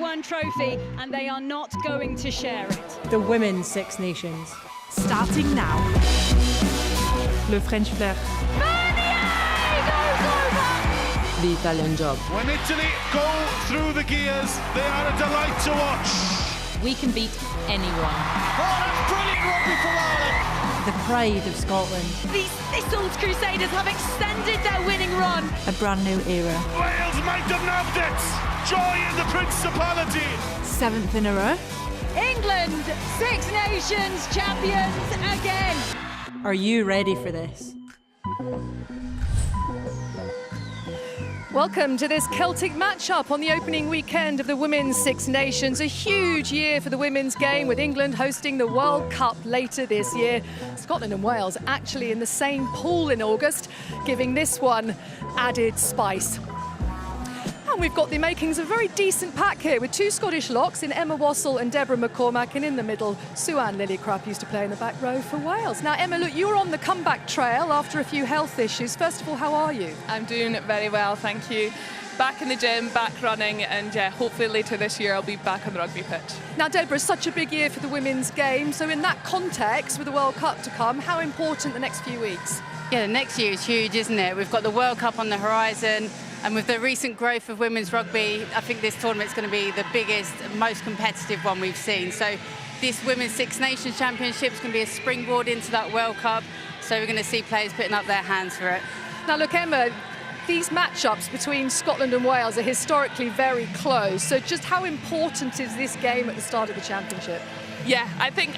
one trophy, and they are not going to share it. The Women's Six Nations. Starting now. Le French flair. The Italian job. When Italy go through the gears, they are a delight to watch. We can beat anyone. Oh, that's brilliant rugby from Ireland. The pride of Scotland. These Thistles Crusaders have extended their winning run. A brand new era. Wales might have nabbed it. Joy in the Principality. 7th in a row. England, Six Nations champions again. Are you ready for this? Welcome to this Celtic match-up on the opening weekend of the Women's Six Nations. A huge year for the women's game, with England hosting the World Cup later this year. Scotland and Wales actually in the same pool in August, giving this one added spice. And we've got the makings of a very decent pack here, with two Scottish locks in Emma Wassell and Deborah McCormack, and in the middle, Sue-Ann Lillicrap used to play in the back row for Wales. Now, Emma, look, you're on the comeback trail after a few health issues. First of all, how are you? I'm doing very well, thank you. Back in the gym, back running, and yeah, hopefully later this year I'll be back on the rugby pitch. Now, Deborah, it's such a big year for the women's game. So in that context, with the World Cup to come, how important the next few weeks? Yeah, the next year is huge, isn't it? We've got the World Cup on the horizon, and with the recent growth of women's rugby, I think this tournament's going to be the biggest, most competitive one we've seen. So this Women's Six Nations Championship is going to be a springboard into that World Cup. So we're going to see players putting up their hands for it. Now, look, Emma, these matchups between Scotland and Wales are historically very close. So just how important is this game at the start of the championship? Yeah, I think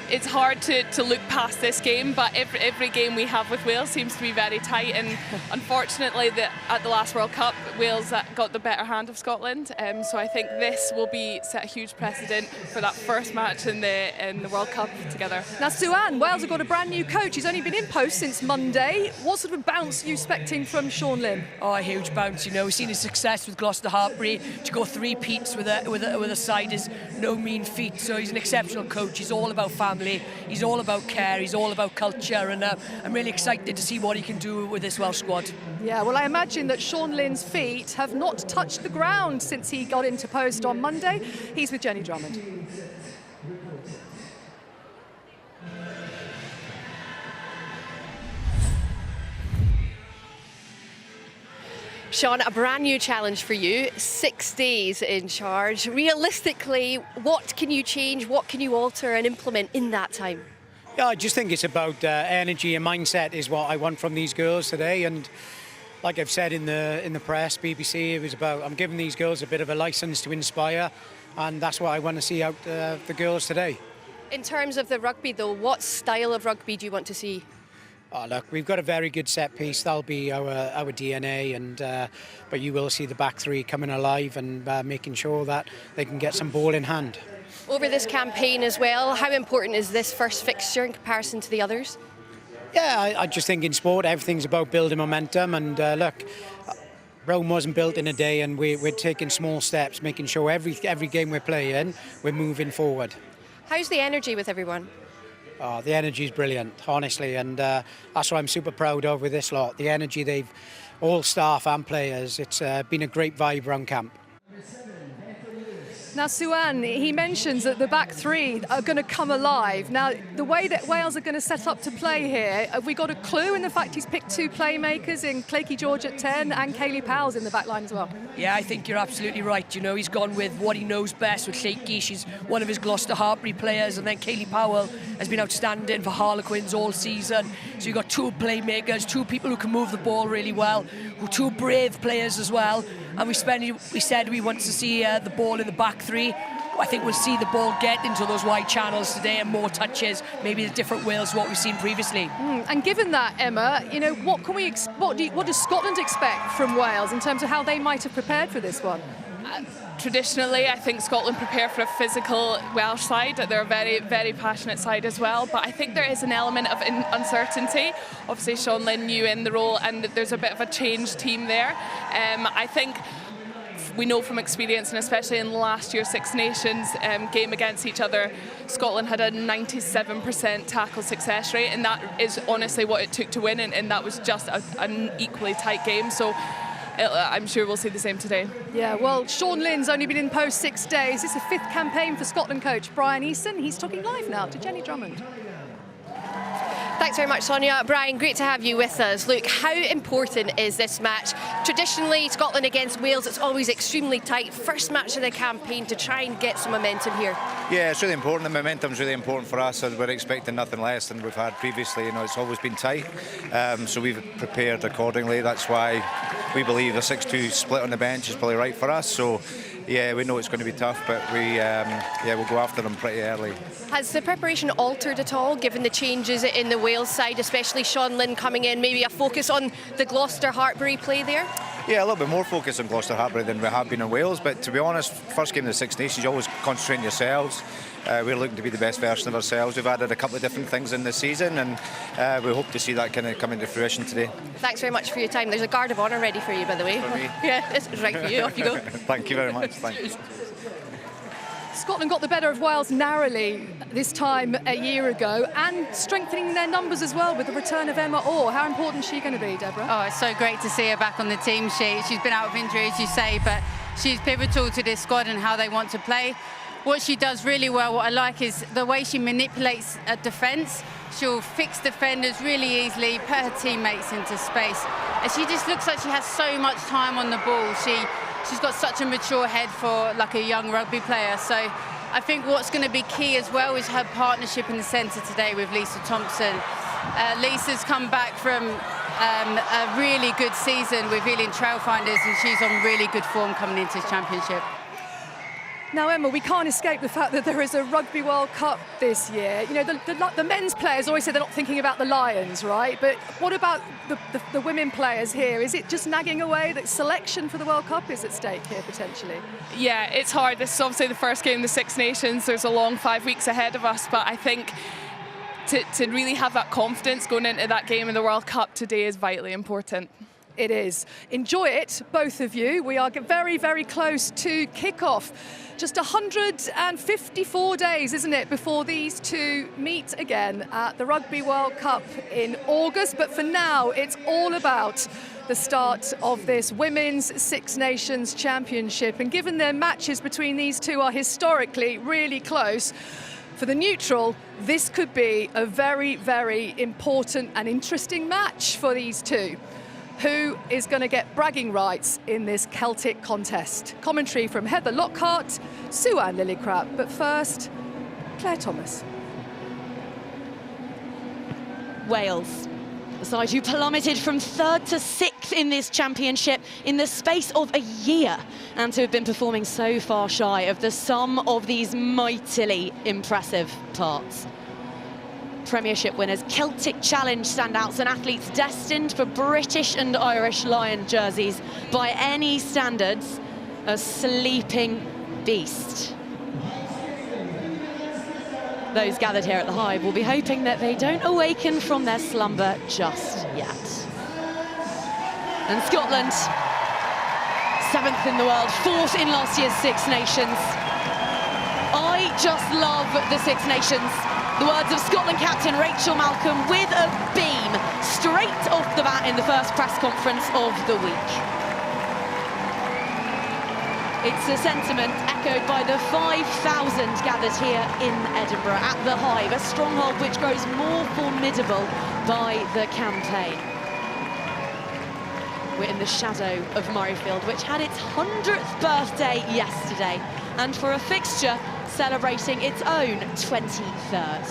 it's hard to look past this game, but every game we have with Wales seems to be very tight, and unfortunately at the last World Cup, Wales got the better hand of Scotland, so I think this will set a huge precedent for that first match in the World Cup together. Now, Sue-Ann, Wales have got a brand new coach. He's only been in post since Monday. What sort of a bounce are you expecting from Sean Lynn? Oh, a huge bounce. You know, we've seen his success with Gloucester Hartbury. To go 3 peats with a side is no mean feat. So he's an exceptional coach. He's all about family. He's all about care. He's all about culture. And I'm really excited to see what he can do with this Welsh squad. Yeah, well, I imagine that Sean Lynn's feet have not touched the ground since he got into post on Monday. He's with Jenny Drummond. Sean, a brand new challenge for you, 6 days in charge. Realistically, what can you change, what can you alter and implement in that time? Yeah, I just think it's about energy and mindset is what I want from these girls today. And like I've said in the press, BBC, it was about, I'm giving these girls a bit of a license to inspire, and that's what I want to see out the girls today. In terms of the rugby though, what style of rugby do you want to see? Oh, look, we've got a very good set piece. That'll be our DNA, and but you will see the back three coming alive and making sure that they can get some ball in hand. Over this campaign as well, how important is this first fixture in comparison to the others? Yeah, I just think in sport everything's about building momentum, and look, Rome wasn't built in a day, and we're taking small steps, making sure every game we're playing, we're moving forward. How's the energy with everyone? Oh, the energy is brilliant, honestly, and that's what I'm super proud of with this lot. The energy all staff and players, it's been a great vibe around camp. Now, Sue-Ann, he mentions that the back three are going to come alive. Now, the way that Wales are going to set up to play here, have we got a clue in the fact he's picked 2 playmakers in Claky George at 10 and Kayleigh Powell's in the back line as well? Yeah, I think you're absolutely right. You know, he's gone with what he knows best with Claky. She's one of his Gloucester Hartbury players, and then Kayleigh Powell has been outstanding for Harlequins all season. So you've got 2 playmakers, 2 people who can move the ball really well, 2 brave players as well. And we said we want to see the ball in the back three. I think we'll see the ball get into those wide channels today and more touches, maybe a different Wales to what we've seen previously. And given that, Emma, you know, what does Scotland expect from Wales in terms of how they might have prepared for this one? Traditionally, I think Scotland prepare for a physical Welsh side. They're a very, very passionate side as well. But I think there is an element of uncertainty. Obviously, Sean Lynn new in the role, and there's a bit of a changed team there. I think we know from experience, and especially in last year's Six Nations game against each other, Scotland had a 97% tackle success rate, and that is honestly what it took to win, and that was just an equally tight game. So I'm sure we'll see the same today. Yeah, well, Sean Lynn's only been in post 6 days. It's the 5th campaign for Scotland coach Brian Easton. He's talking live now to Jenny Drummond. Thanks very much, Sonia. Brian, great to have you with us. Look, how important is this match? Traditionally, Scotland against Wales, it's always extremely tight. First match of the campaign to try and get some momentum here. Yeah, it's really important. The momentum's really important for us, and we're expecting nothing less than we've had previously. You know, it's always been tight, so we've prepared accordingly. That's why we believe a 6-2 split on the bench is probably right for us. So, yeah, we know it's going to be tough, but we'll go after them pretty early. Has the preparation altered at all, given the changes in the Wales side, especially Sean Lynn coming in, maybe a focus on the Gloucester-Hartbury play there? Yeah, a little bit more focus on Gloucester-Hartbury than we have been in Wales, but to be honest, first game of the Six Nations, you always concentrate on yourselves. We're looking to be the best version of ourselves. We've added a couple of different things in this season, and we hope to see that kind of come into fruition today. Thanks very much for your time. There's a guard of honour ready for you, by the way. For me? Yeah, this is right for you. Off you go. Thank you very much. Thank you. Scotland got the better of Wales narrowly this time a year ago, and strengthening their numbers as well with the return of Emma Orr. How important is she going to be, Deborah? Oh, it's so great to see her back on the team sheet. She's been out of injury, as you say, but she's pivotal to this squad and how they want to play. What she does really well, what I like, is the way she manipulates a defence. She'll fix defenders really easily, put her teammates into space. And she just looks like she has so much time on the ball. She's got such a mature head for like a young rugby player. So I think what's going to be key as well is her partnership in the centre today with Lisa Thompson. Lisa's come back from a really good season with Ealing Trailfinders, and she's on really good form coming into this championship. Now, Emma, we can't escape the fact that there is a Rugby World Cup this year. You know, the men's players always say they're not thinking about the Lions, right? But what about the women players here? Is it just nagging away that selection for the World Cup is at stake here, potentially? Yeah, it's hard. This is obviously the first game of the Six Nations. There's a long 5 weeks ahead of us, but I think to really have that confidence going into that game in the World Cup today is vitally important. It is. Enjoy it, both of you. We are very, very close to kick-off. Just 154 days, isn't it, before these two meet again at the Rugby World Cup in August. But for now, it's all about the start of this Women's Six Nations Championship. And given their matches between these two are historically really close, for the neutral, this could be a very, very important and interesting match for these two. Who is going to get bragging rights in this Celtic contest? Commentary from Heather Lockhart, Sue-Ann Lillicrap, but first, Claire Thomas. Wales, the side who plummeted from 3rd to 6th in this championship in the space of a year, and to have been performing so far shy of the sum of these mightily impressive parts. Premiership winners, Celtic Challenge standouts, and athletes destined for British and Irish Lion jerseys by any standards, a sleeping beast. Those gathered here at the Hive will be hoping that they don't awaken from their slumber just yet. And Scotland, 7th in the world, 4th in last year's Six Nations. I just love the Six Nations. The words of Scotland captain Rachel Malcolm with a beam straight off the bat in the first press conference of the week. It's a sentiment echoed by the 5,000 gathered here in Edinburgh at the Hive, a stronghold which grows more formidable by the campaign. We're in the shadow of Murrayfield, which had its 100th birthday yesterday, and for a fixture celebrating its own 23rd.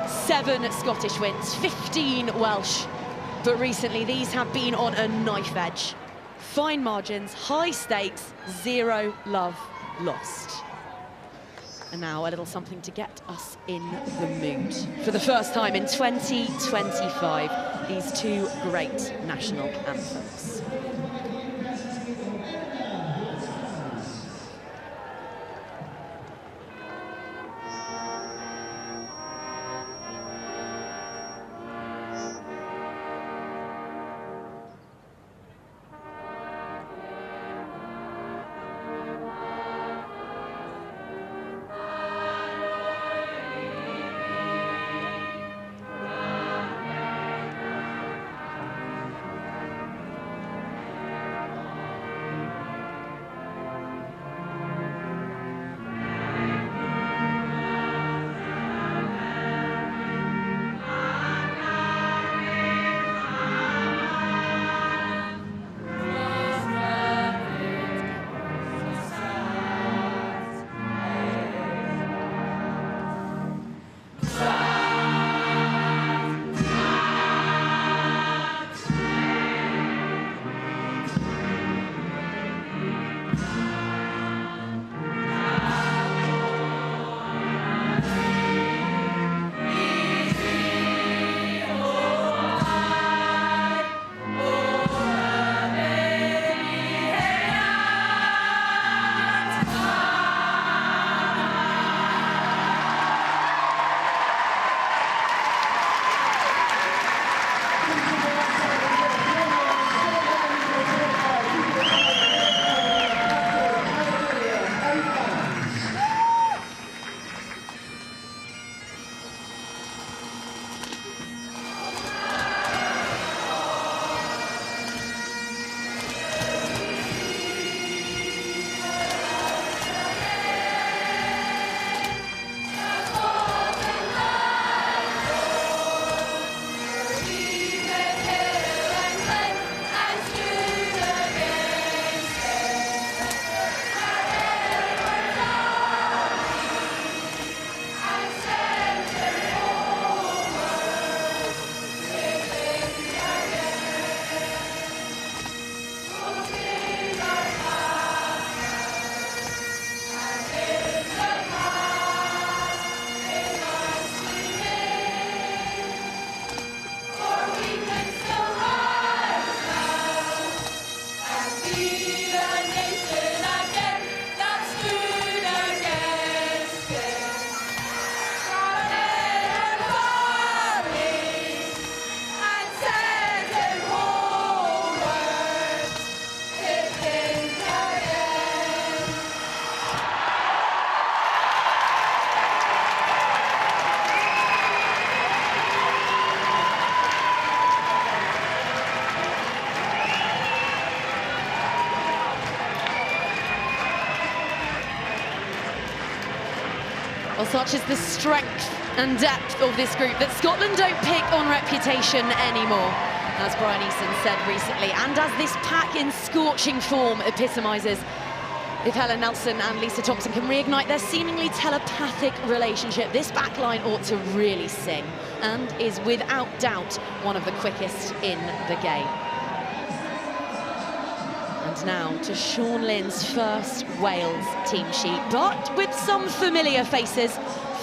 7 Scottish wins, 15 Welsh, but recently these have been on a knife edge. Fine margins, high stakes, 0 love lost. And now a little something to get us in the mood. For the first time in 2025, these two great national anthems. Such is the strength and depth of this group that Scotland don't pick on reputation anymore, as Brian Easton said recently, and as this pack in scorching form epitomises. If Helen Nelson and Lisa Thompson can reignite their seemingly telepathic relationship, this backline ought to really sing, and is without doubt one of the quickest in the game. And now to Sean Lynn's first Wales team sheet, but with some familiar faces.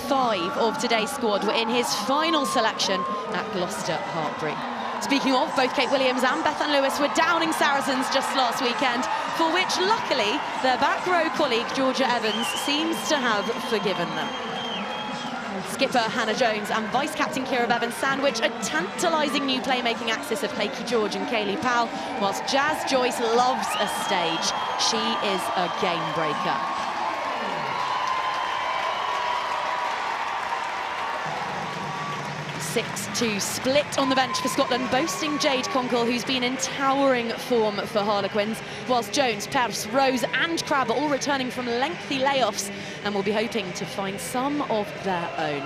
5 of today's squad were in his final selection at Gloucester Hartpury. Speaking of, both Kate Williams and Bethan Lewis were downing Saracens just last weekend, for which luckily their back row colleague Georgia Evans seems to have forgiven them. Skipper Hannah Jones and vice-captain Ciara Bevan sandwich a tantalising new playmaking axis of Lakey George and Kayleigh Powell, whilst Jazz Joyce loves a stage. She is a game breaker. A 6-2 split on the bench for Scotland, boasting Jade Conkle, who's been in towering form for Harlequins, whilst Jones, Pearce, Rose and Crabb are all returning from lengthy layoffs and will be hoping to find some of their own.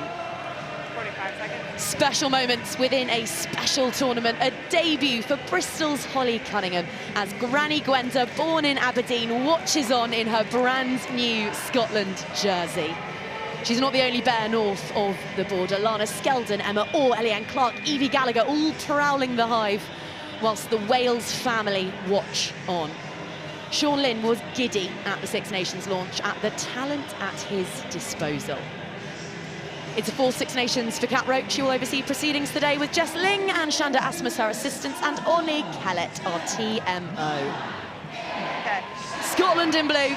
45 seconds. Special moments within a special tournament, a debut for Bristol's Holly Cunningham, as Granny Gwenda, born in Aberdeen, watches on in her brand new Scotland jersey. She's not the only bear north of the border. Lana Skeldon, Emma Orr, Eliane Clark, Evie Gallagher, all prowling the hive, whilst the Wales family watch on. Sean Lynn was giddy at the Six Nations launch at the talent at his disposal. It's a full Six Nations for Kat Roach. She will oversee proceedings today with Jess Ling and Shanda Asmus, her assistants, and Oni Kellett, our TMO. Okay. Scotland in blue.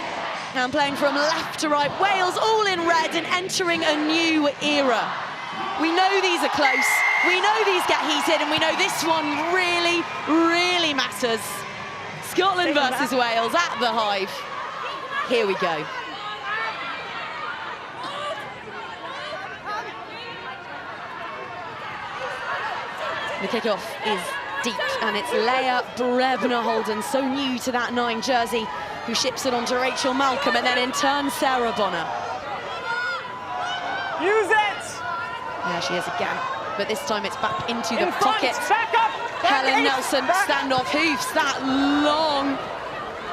And playing from left to right, Wales all in red and entering a new era. We know these are close, we know these get heated, and we know this one really, really matters. Scotland versus Wales at the Hive. Here we go. The kickoff is deep, and it's Leah Brevner Holden, so new to that 9 jersey, who ships it on to Rachel Malcolm, and then in turn Sarah Bonner. Use it! There she is again, but this time it's back into the front, pocket. back up! Helen Nelson, standoff hoofs, that long.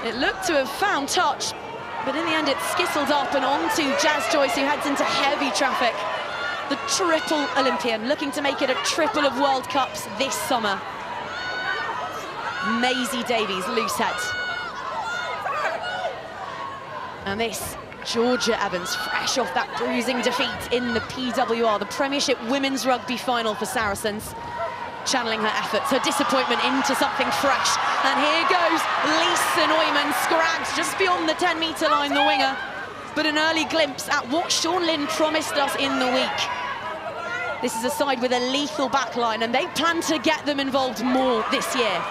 It looked to have found touch, but in the end it skittled up and onto Jazz Joyce, who heads into heavy traffic. The triple Olympian, looking to make it a triple of World Cups this summer. Maisie Davies, loose head. And this, Georgia Evans, fresh off that bruising defeat in the PWR, the Premiership Women's Rugby Final for Saracens, channeling her efforts, her disappointment into something fresh. And here goes Lisa Neumann, scragged just beyond the 10-metre line, the winger. But an early glimpse at what Sean Lynn promised us in the week. This is a side with a lethal backline, and they plan to get them involved more this year.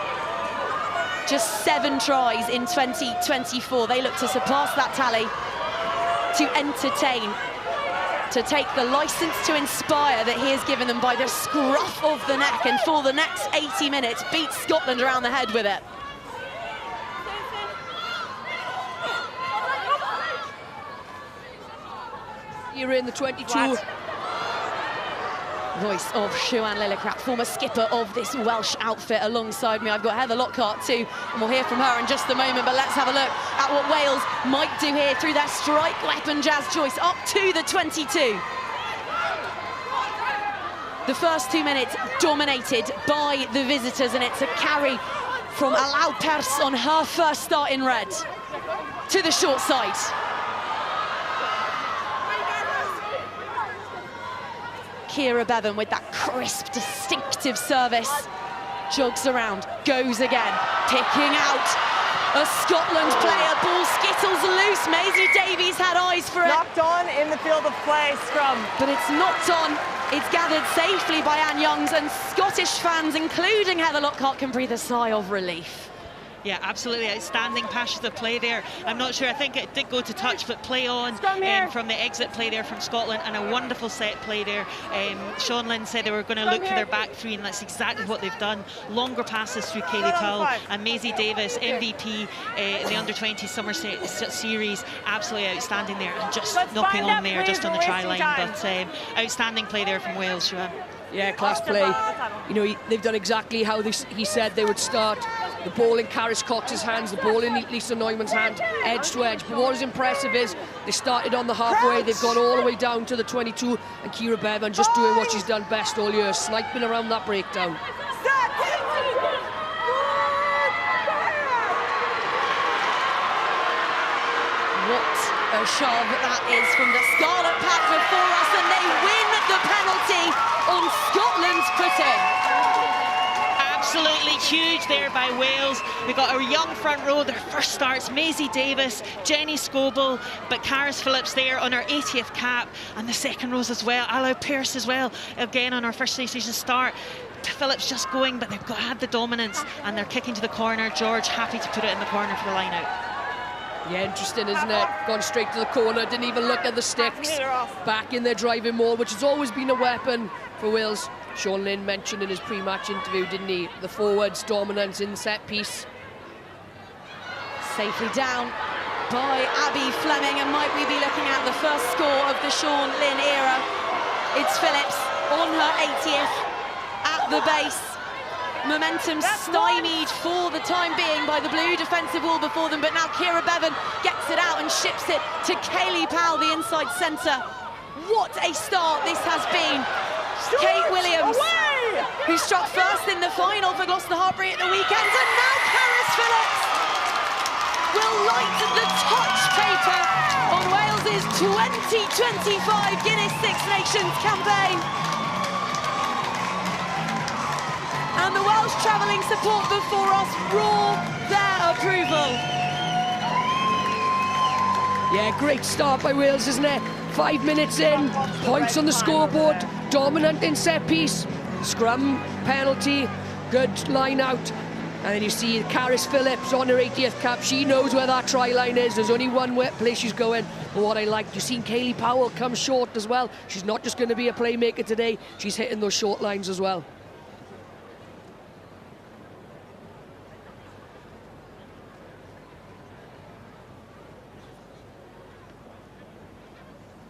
Just 7 tries in 2024. They look to surpass that tally, to entertain, to take the licence to inspire that he has given them by the scruff of the neck, and for the next 80 minutes, beat Scotland around the head with it. You're in the 22. Flat. Voice of Siwan Lillicrap, former skipper of this Welsh outfit, alongside me. I've got Heather Lockhart too, and we'll hear from her in just a moment, but let's have a look at what Wales might do here through their strike weapon, Jazz Joyce, up to the 22. The first 2 minutes dominated by the visitors, and it's a carry from Alau Pearce on her first start in red to the short side. Ciara Bevan with that crisp, distinctive service. Jogs around, goes again, picking out a Scotland player. Ball skittles loose. Maisie Davies had eyes for it. Knocked on in the field of play, scrum. But it's knocked on. It's gathered safely by Anne Youngs, and Scottish fans, including Heather Lockhart, can breathe a sigh of relief. Yeah, absolutely outstanding passions of play there. I'm not sure, I think it did go to touch, but play on from the exit play there from Scotland, and a wonderful set play there. Sean Lynn said they were going to look for their back three, and that's exactly what they've done. Longer passes through Kaylee Powell, and Maisie Davis, MVP in the Under-20 Somerset Series, absolutely outstanding there, and just knocking on there just on the try line. But outstanding play there from Wales, Joanne. Yeah, class play. You know, they've done exactly how he said they would start. The ball in Karis Cox's hands, the ball in Lisa Neumann's hand, edge to edge. But what is impressive is they started on the halfway, they've gone all the way down to the 22, and Ciara Bevan just doing what she's done best all year, sniping around that breakdown. What a shove that is from the Scarlet Pack before us, and they win the penalty on Scotland's footing. Absolutely huge there by Wales. We've got our young front row, their first starts, Maisie Davis, Jenny Scoble, but Karis Phillips there on her 80th cap, and the second rows as well, Allow Pearce as well, again on our first season start. Phillips just going, but they've had the dominance, and they're kicking to the corner. George happy to put it in the corner for the line out. Yeah, interesting, isn't it? Gone straight to the corner, didn't even look at the sticks. Back in their driving mode, which has always been a weapon for Wales. Sean Lynn mentioned in his pre-match interview, didn't he? The forwards' dominance in set piece. Safely down by Abby Fleming, and might we be looking at the first score of the Sean Lynn era? It's Phillips on her 80th at the base. Momentum stymied for the time being by the blue defensive wall before them, but now Ciara Bevan gets it out and ships it to Kaylee Powell, the inside centre. What a start this has been. Kate Williams, who struck first in the final for Gloucester Hartpury at the weekend, and now Karis Phillips will light the touch paper on Wales's 2025 Guinness Six Nations campaign. And the Welsh travelling support before us roar their approval. Yeah, great start by Wales, isn't it? 5 minutes in, points on the scoreboard, dominant in set piece, scrum, penalty, good line out. And then you see Karis Phillips on her 80th cap. She knows where that try line is. There's only one place she's going. But what I like, you've seen Kaylee Powell come short as well. She's not just going to be a playmaker today, she's hitting those short lines as well.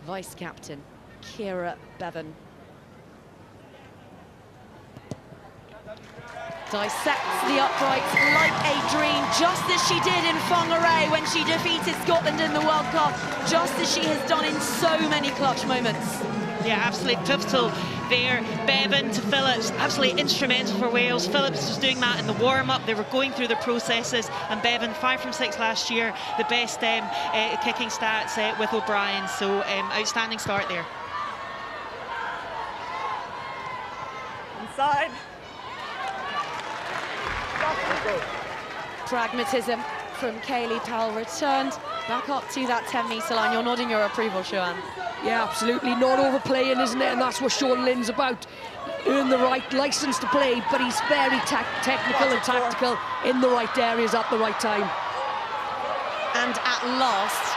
Vice-captain Ciara Bevan dissects the uprights like a dream, just as she did in Whangarei when she defeated Scotland in the World Cup, just as she has done in so many clutch moments. Yeah, absolutely pivotal there. Bevan to Phillips, absolutely instrumental for Wales. Phillips was doing that in the warm-up. They were going through the processes, and Bevan, 5 from 6 last year, the best kicking stats with O'Brien. So outstanding start there. Inside. Pragmatism from Kaylee Powell returned back up to that 10-metre line. You're nodding your approval, Joanne. Yeah, absolutely. Not overplaying, isn't it? And that's what Sean Lynn's about. Earn the right licence to play, but he's very technical and tactical in the right areas at the right time. And at last,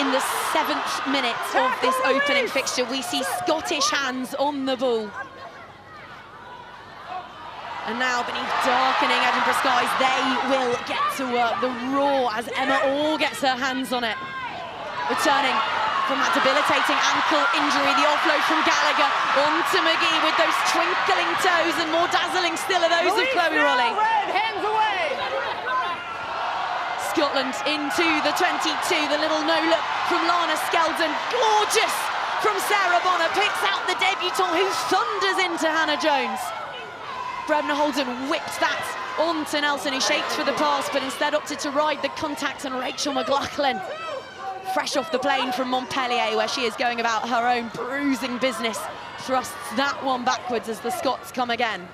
in the 7th minute of this opening fixture, we see Scottish hands on the ball. And now, beneath darkening Edinburgh skies, they will get to work. The roar as Emma Orr gets her hands on it. Returning from that debilitating ankle injury, the offload from Gallagher onto McGee with those twinkling toes, and more dazzling still are those of Chloe Rolly. Hands away! Scotland into the 22, the little no-look from Lana Skeldon. Gorgeous from Sarah Bonner, picks out the debutant who thunders into Hannah Jones. Brebna Holden whipped that onto Nelson, who shaped for the pass, but instead opted to ride the contact, and Rachel McLaughlin, fresh off the plane from Montpellier, where she is going about her own bruising business, thrusts that one backwards as the Scots come again.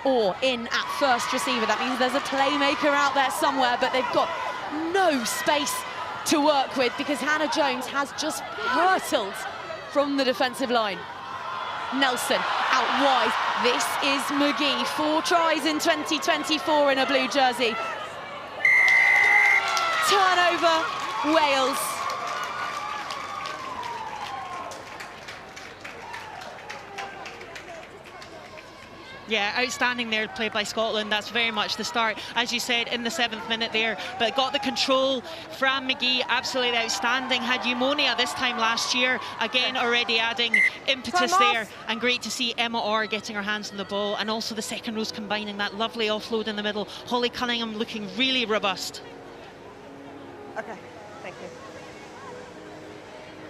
Or in at first receiver. That means there's a playmaker out there somewhere, but they've got no space to work with because Hannah Jones has just hurtled from the defensive line. Nelson out out wide. This is McGee, 4 tries in 2024 in a blue jersey. Turnover, Wales. Yeah, outstanding there play by Scotland. That's very much the start, as you said, in the 7th minute there. But got the control. Fran McGee, absolutely outstanding. Had pneumonia this time last year. Again, already adding impetus there. And great to see Emma Orr getting her hands on the ball. And also the second rows combining that lovely offload in the middle. Holly Cunningham looking really robust. Okay, thank you.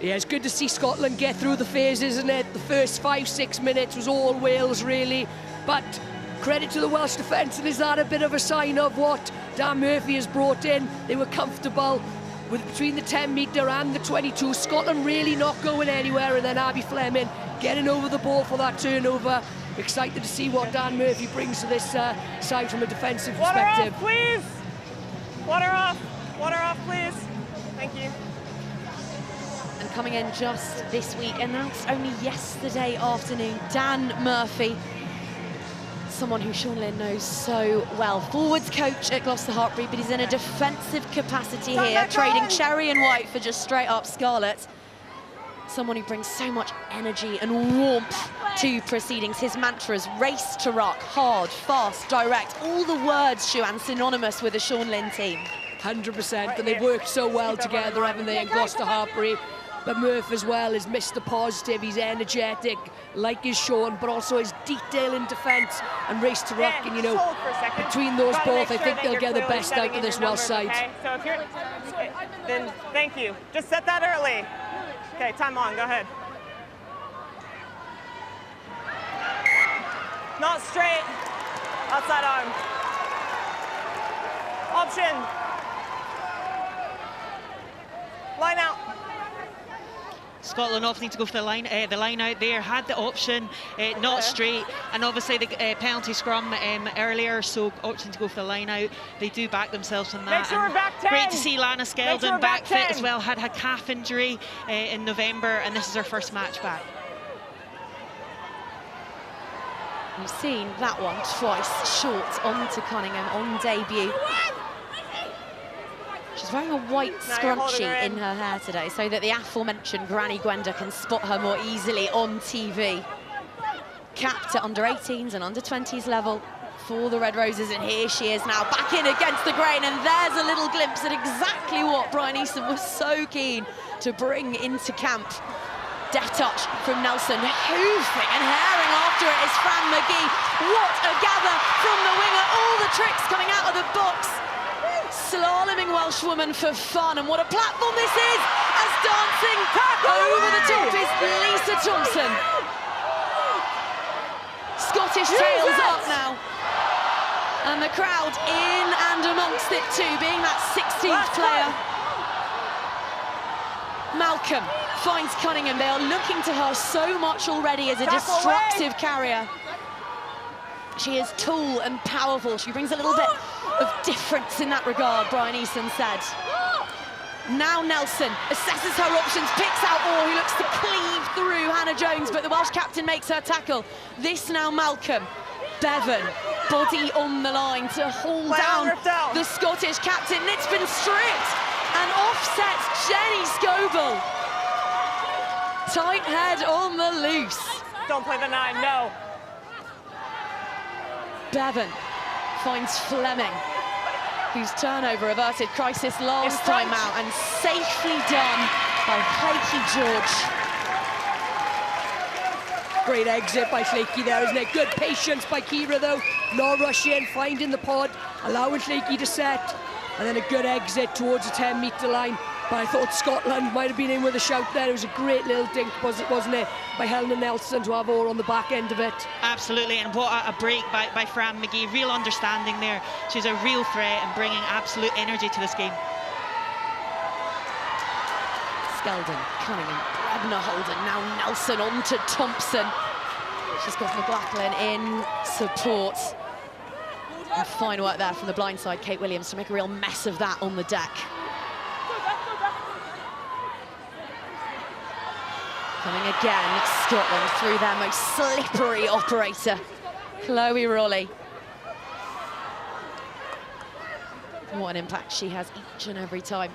Yeah, it's good to see Scotland get through the phases, isn't it? The first 5-6 minutes was all Wales, really. But credit to the Welsh defence, and is that a bit of a sign of what Dan Murphy has brought in? They were comfortable with between the 10-metre and the 22. Scotland really not going anywhere, and then Abby Fleming getting over the ball for that turnover. Excited to see what Dan Murphy brings to this side from a defensive perspective. Water off, please! Water off! Water off, please! Thank you. And coming in just this week, announced only yesterday afternoon, Dan Murphy. Someone who Sean Lynn knows so well. Forwards coach at Gloucester Hartpury, but he's in a defensive capacity here, trading cherry and white for just straight up scarlet. Someone who brings so much energy and warmth to proceedings. His mantras, race to ruck, hard, fast, direct. All the words, Shuan, synonymous with the Sean Lynn team. 100%, and they've worked so well together, haven't they, in Gloucester Hartpury? But Murph as well is Mr. Positive. He's energetic, like his Sean, but also his detail in defence and race to ruck. And, you know, between those both, I think they'll get the best out of this Welsh side. Okay? So if you're, then thank you. Just set that early. Okay, time on, go ahead. Not straight, outside arm. Option. Line out. Scotland often need to go for the line out there. Had the option, not straight, and obviously the penalty scrum earlier, so option to go for the line out. They do back themselves on that. Make sure we're back 10. Great to see Lana Skeldon Sure back fit 10. as well. Had a calf injury in November, and this is her first match back. You've seen that one twice, short onto Cunningham on debut. She's wearing a white scrunchie in her hair today so that the aforementioned Granny Gwenda can spot her more easily on TV. Capped at under 18s and under 20s level for the Red Roses, and here she is now back in against the grain, and there's a little glimpse at exactly what Brian Easton was so keen to bring into camp. Deft touch from Nelson, hoofing and herring after it is Fran McGee. What a gather from the winger, all the tricks coming out of the box. Slaloming Welshwoman for fun, and what a platform this is, as dancing over the top is Lisa Thompson. Scottish tails up now, and the crowd in and amongst it too, being that 16th player. Malcolm finds Cunningham. They are looking to her so much already as a destructive carrier. She is tall and powerful. She brings a little bit of difference in that regard, Brian Easton said. Now Nelson assesses her options, picks out Orr, who looks to cleave through Hannah Jones, but the Welsh captain makes her tackle. This now Malcolm. Bevan, body on the line to haul down the Scottish captain. It's been stripped and offsets Jenny Scoble. Tight head on the loose. Don't play the 9, no. Bevan finds Fleming, whose turnover averted crisis last time out, and safely done by Heikki George. Great exit by Fleaky there, isn't it? Good patience by Kira, though. Not rushing, finding the pod, allowing Fleaky to set, and then a good exit towards the 10-metre line. But I thought Scotland might have been in with a shout there. It was a great little dink, wasn't it, by Helena Nelson to have Orr on the back end of it. Absolutely, and what a break by Fran McGee. Real understanding there. She's a real threat and bringing absolute energy to this game. Skeldon, Cunningham, Brebner Holden, now Nelson on to Thompson. She's got McLachlan in support. And fine work there from the blind side, Kate Williams, to make a real mess of that on the deck. Coming again, Scotland through their most slippery operator, Chloe Rowley. What an impact she has each and every time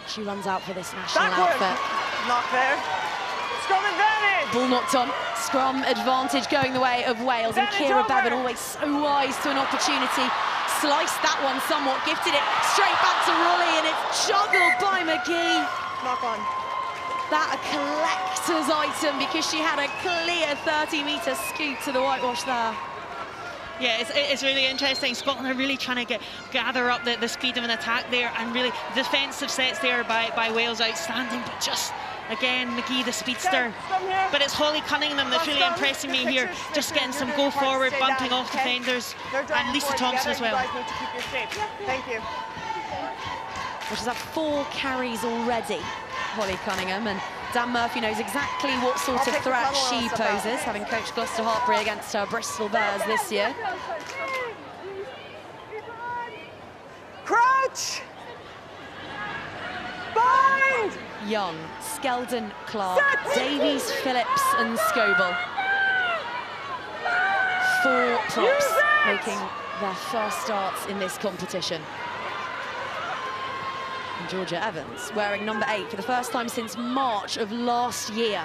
she runs out for this national outfit. Not there. Scrum advantage! Ball knocked on. Scrum advantage going the way of Wales. And Kira Bevan, always so wise to an opportunity. Sliced that one somewhat, gifted it straight back to Rowley, and it's juggled by McGee. Knock on. That a collector's item because she had a clear 30-metre scoop to the whitewash there. Yeah, it's really interesting. Scotland are really trying to gather up the speed of an attack there, and really defensive sets there by Wales outstanding, but just again McGee the speedster. But it's Holly Cunningham that's really impressing me here, just getting some go forward, bumping off defenders, and Lisa Thompson as well. Thank you. Which is at 4 carries already, Holly Cunningham, and Dan Murphy knows exactly what sort of threat she poses, having coached Gloucester Hartpury against her Bristol Bears this year. Crouch! Bind! Young, Skeldon, Clark, Davies, Phillips and Scoble. 4 props making their first starts in this competition. And Georgia Evans, wearing number 8 for the first time since March of last year.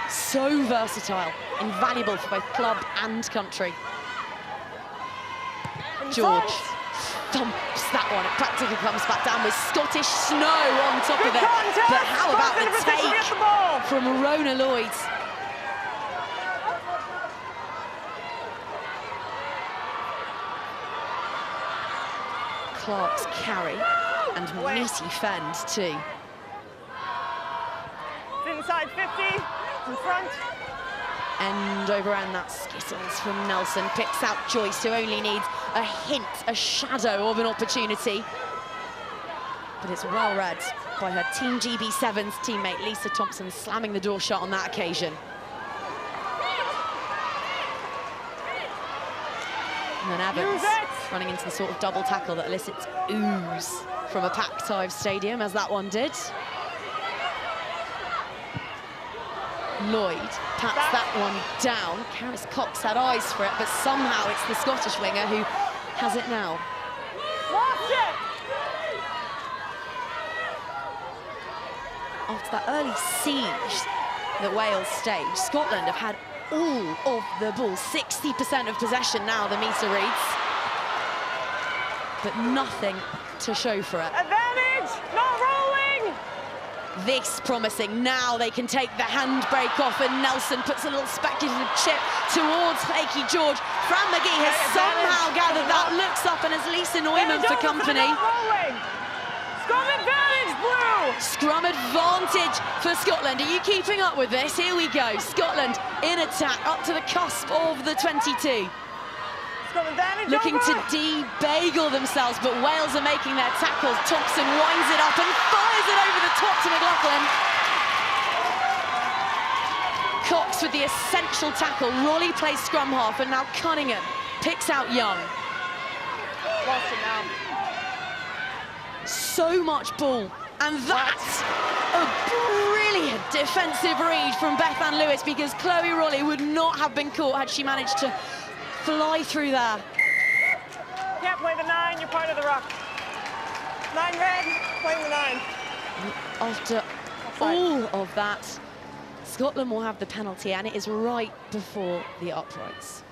So versatile, invaluable for both club and country. George thumps that one. It practically comes back down with Scottish snow on top of it. But how about the take from Rona Lloyd? Clark's carry and meaty fend too. Inside 50, in front. End over end, that skittles from Nelson. Picks out Joyce, who only needs a hint, a shadow of an opportunity. But it's well read by her Team GB7's teammate, Lisa Thompson, slamming the door shut on that occasion. And then Evans running into the sort of double tackle that elicits ooze from a packed Ives Stadium, as that one did. Lloyd pats that one down. Karis Cox had eyes for it, but somehow it's the Scottish winger who has it now. After that early siege that Wales staged, Scotland have had all of the ball, 60% of possession now, the meter reads, but nothing to show for it. Advantage, not rolling! This promising. Now they can take the handbrake off, and Nelson puts a little speculative chip towards Flaky George. Fran McGee has somehow gathered that, looks up and has Lisa Neumann for company. Scrum advantage, Blue! Scrum advantage for Scotland. Are you keeping up with this? Here we go. Scotland in attack, up to the cusp of the 22. Looking to de-bagel themselves, but Wales are making their tackles. Thompson winds it up and fires it over the top to McLaughlin. Cox with the essential tackle. Rowley plays scrum half, and now Cunningham picks out Young. Lost it now. So much ball, and that's a brilliant defensive read from Beth Ann Lewis, because Chloe Rowley would not have been caught had she managed to fly through there. Can't play the 9, you're part of the ruck. 9 red, playing the 9. After all of that, Scotland will have the penalty, and it is right before the uprights.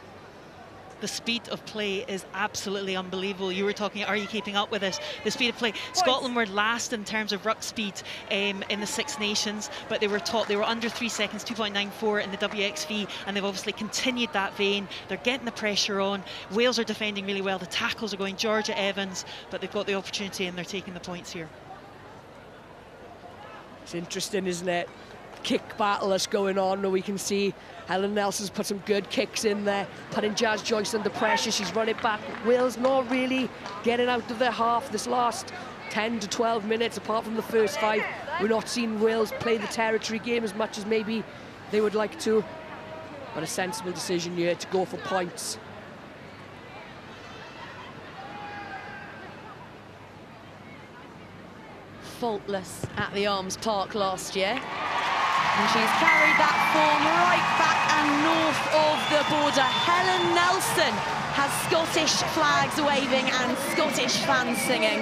The speed of play is absolutely unbelievable. You were talking, are you keeping up with this? The speed of play. Scotland were last in terms of ruck speed in the Six Nations, but they were top. They were under 3 seconds, 2.94 in the WXV, and they've obviously continued that vein. They're getting the pressure on. Wales are defending really well. The tackles are going Georgia Evans, but they've got the opportunity and they're taking the points here. It's interesting, isn't it? Kick battle that's going on, where we can see Helen Nelson's put some good kicks in there, putting Jazz Joyce under pressure. She's run it back. Wales not really getting out of their half this last 10 to 12 minutes, apart from the first 5. We're not seeing Wales play the territory game as much as maybe they would like to. But a sensible decision here to go for points. Faultless at the Arms Park last year. And she's carried that form right back and north of the border. Helen Nelson has Scottish flags waving and Scottish fans singing.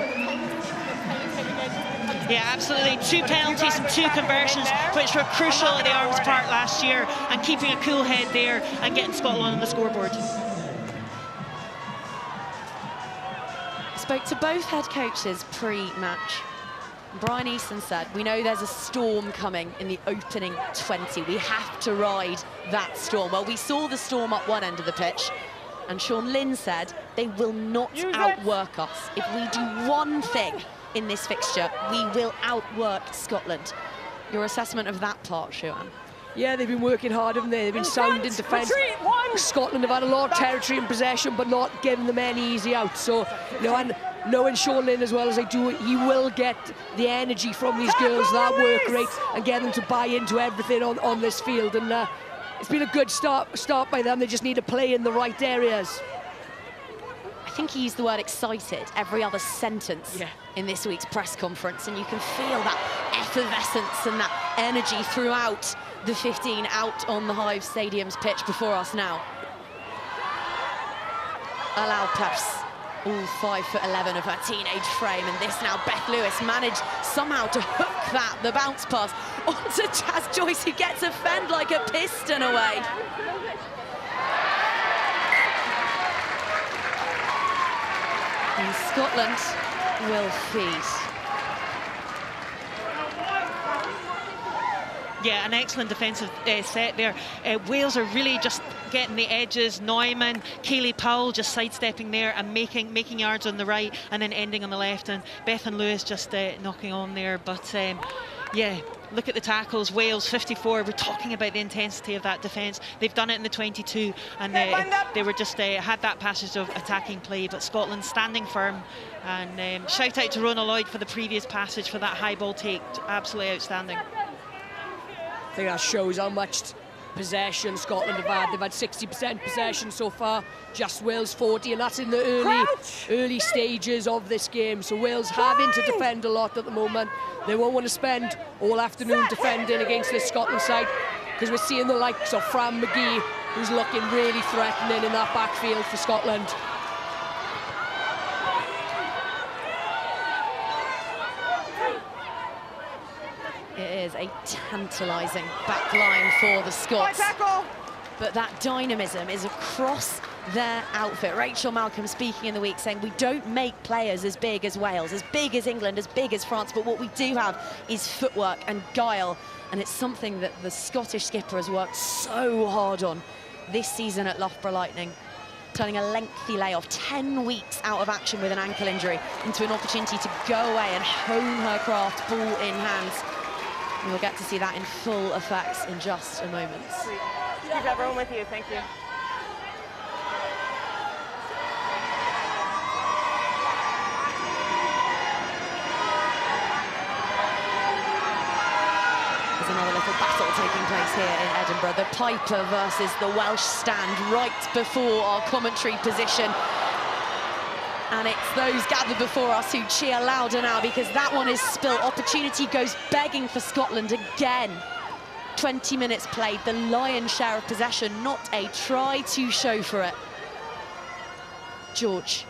Yeah, absolutely. 2 penalties and 2 conversions, which were crucial at the Arms Park last year, and keeping a cool head there and getting Scotland on the scoreboard. Spoke to both head coaches pre-match. Brian Easton said, we know there's a storm coming in the opening 20. We have to ride that storm. Well, we saw the storm up one end of the pitch, and Sean Lynn said they will not outwork us. If we do one thing in this fixture, we will outwork Scotland. Your assessment of that part, Siobhan? Yeah, they've been working hard, haven't they? They've been sound in defence. Scotland have had a lot of territory in possession, but not giving them any easy out. So, you know, and knowing Sean Lynn as well as I do, he will get the energy from these girls that work rate and get them to buy into everything on this field. And it's been a good start by them. They just need to play in the right areas. I think he used the word excited every other sentence in this week's press conference, and you can feel that effervescence and that energy throughout the 15 out on the Hive Stadium's pitch before us now. Allow press, all 5'11" of her teenage frame, and this now Beth Lewis managed somehow to hook the bounce pass onto Jazz Joyce, who gets a fend like a piston away. And Scotland will feed. Yeah, an excellent defensive set there. Wales are really just getting the edges. Neumann, Kaylee Powell just sidestepping there and making yards on the right and then ending on the left. And Beth and Lewis just knocking on there. But yeah, look at the tackles. Wales 54. We're talking about the intensity of that defence. They've done it in the 22, and they were just had that passage of attacking play. But Scotland standing firm. And shout out to Rona Lloyd for the previous passage for that high ball take. Absolutely outstanding. I think that shows how much possession Scotland have had. They've had 60% possession so far, just Wales 40, and that's in the early stages of this game. So Wales having to defend a lot at the moment. They won't want to spend all afternoon defending against this Scotland side, because we're seeing the likes of Fran McGee, who's looking really threatening in that backfield for Scotland. It is a tantalising back line for the Scots. But that dynamism is across their outfit. Rachel Malcolm speaking in the week saying we don't make players as big as Wales, as big as England, as big as France, but what we do have is footwork and guile, and it's something that the Scottish skipper has worked so hard on this season at Loughborough Lightning, turning a lengthy layoff, 10 weeks out of action with an ankle injury, into an opportunity to go away and hone her craft, ball in hands. And we'll get to see that in full effect in just a moment. Keep everyone with you, thank you. There's another little battle taking place here in Edinburgh. The Piper versus the Welsh stand right before our commentary position. And it's those gathered before us who cheer louder now, because that one is spilt. Opportunity goes begging for Scotland again. 20 minutes played, the lion's share of possession, not a try to show for it. George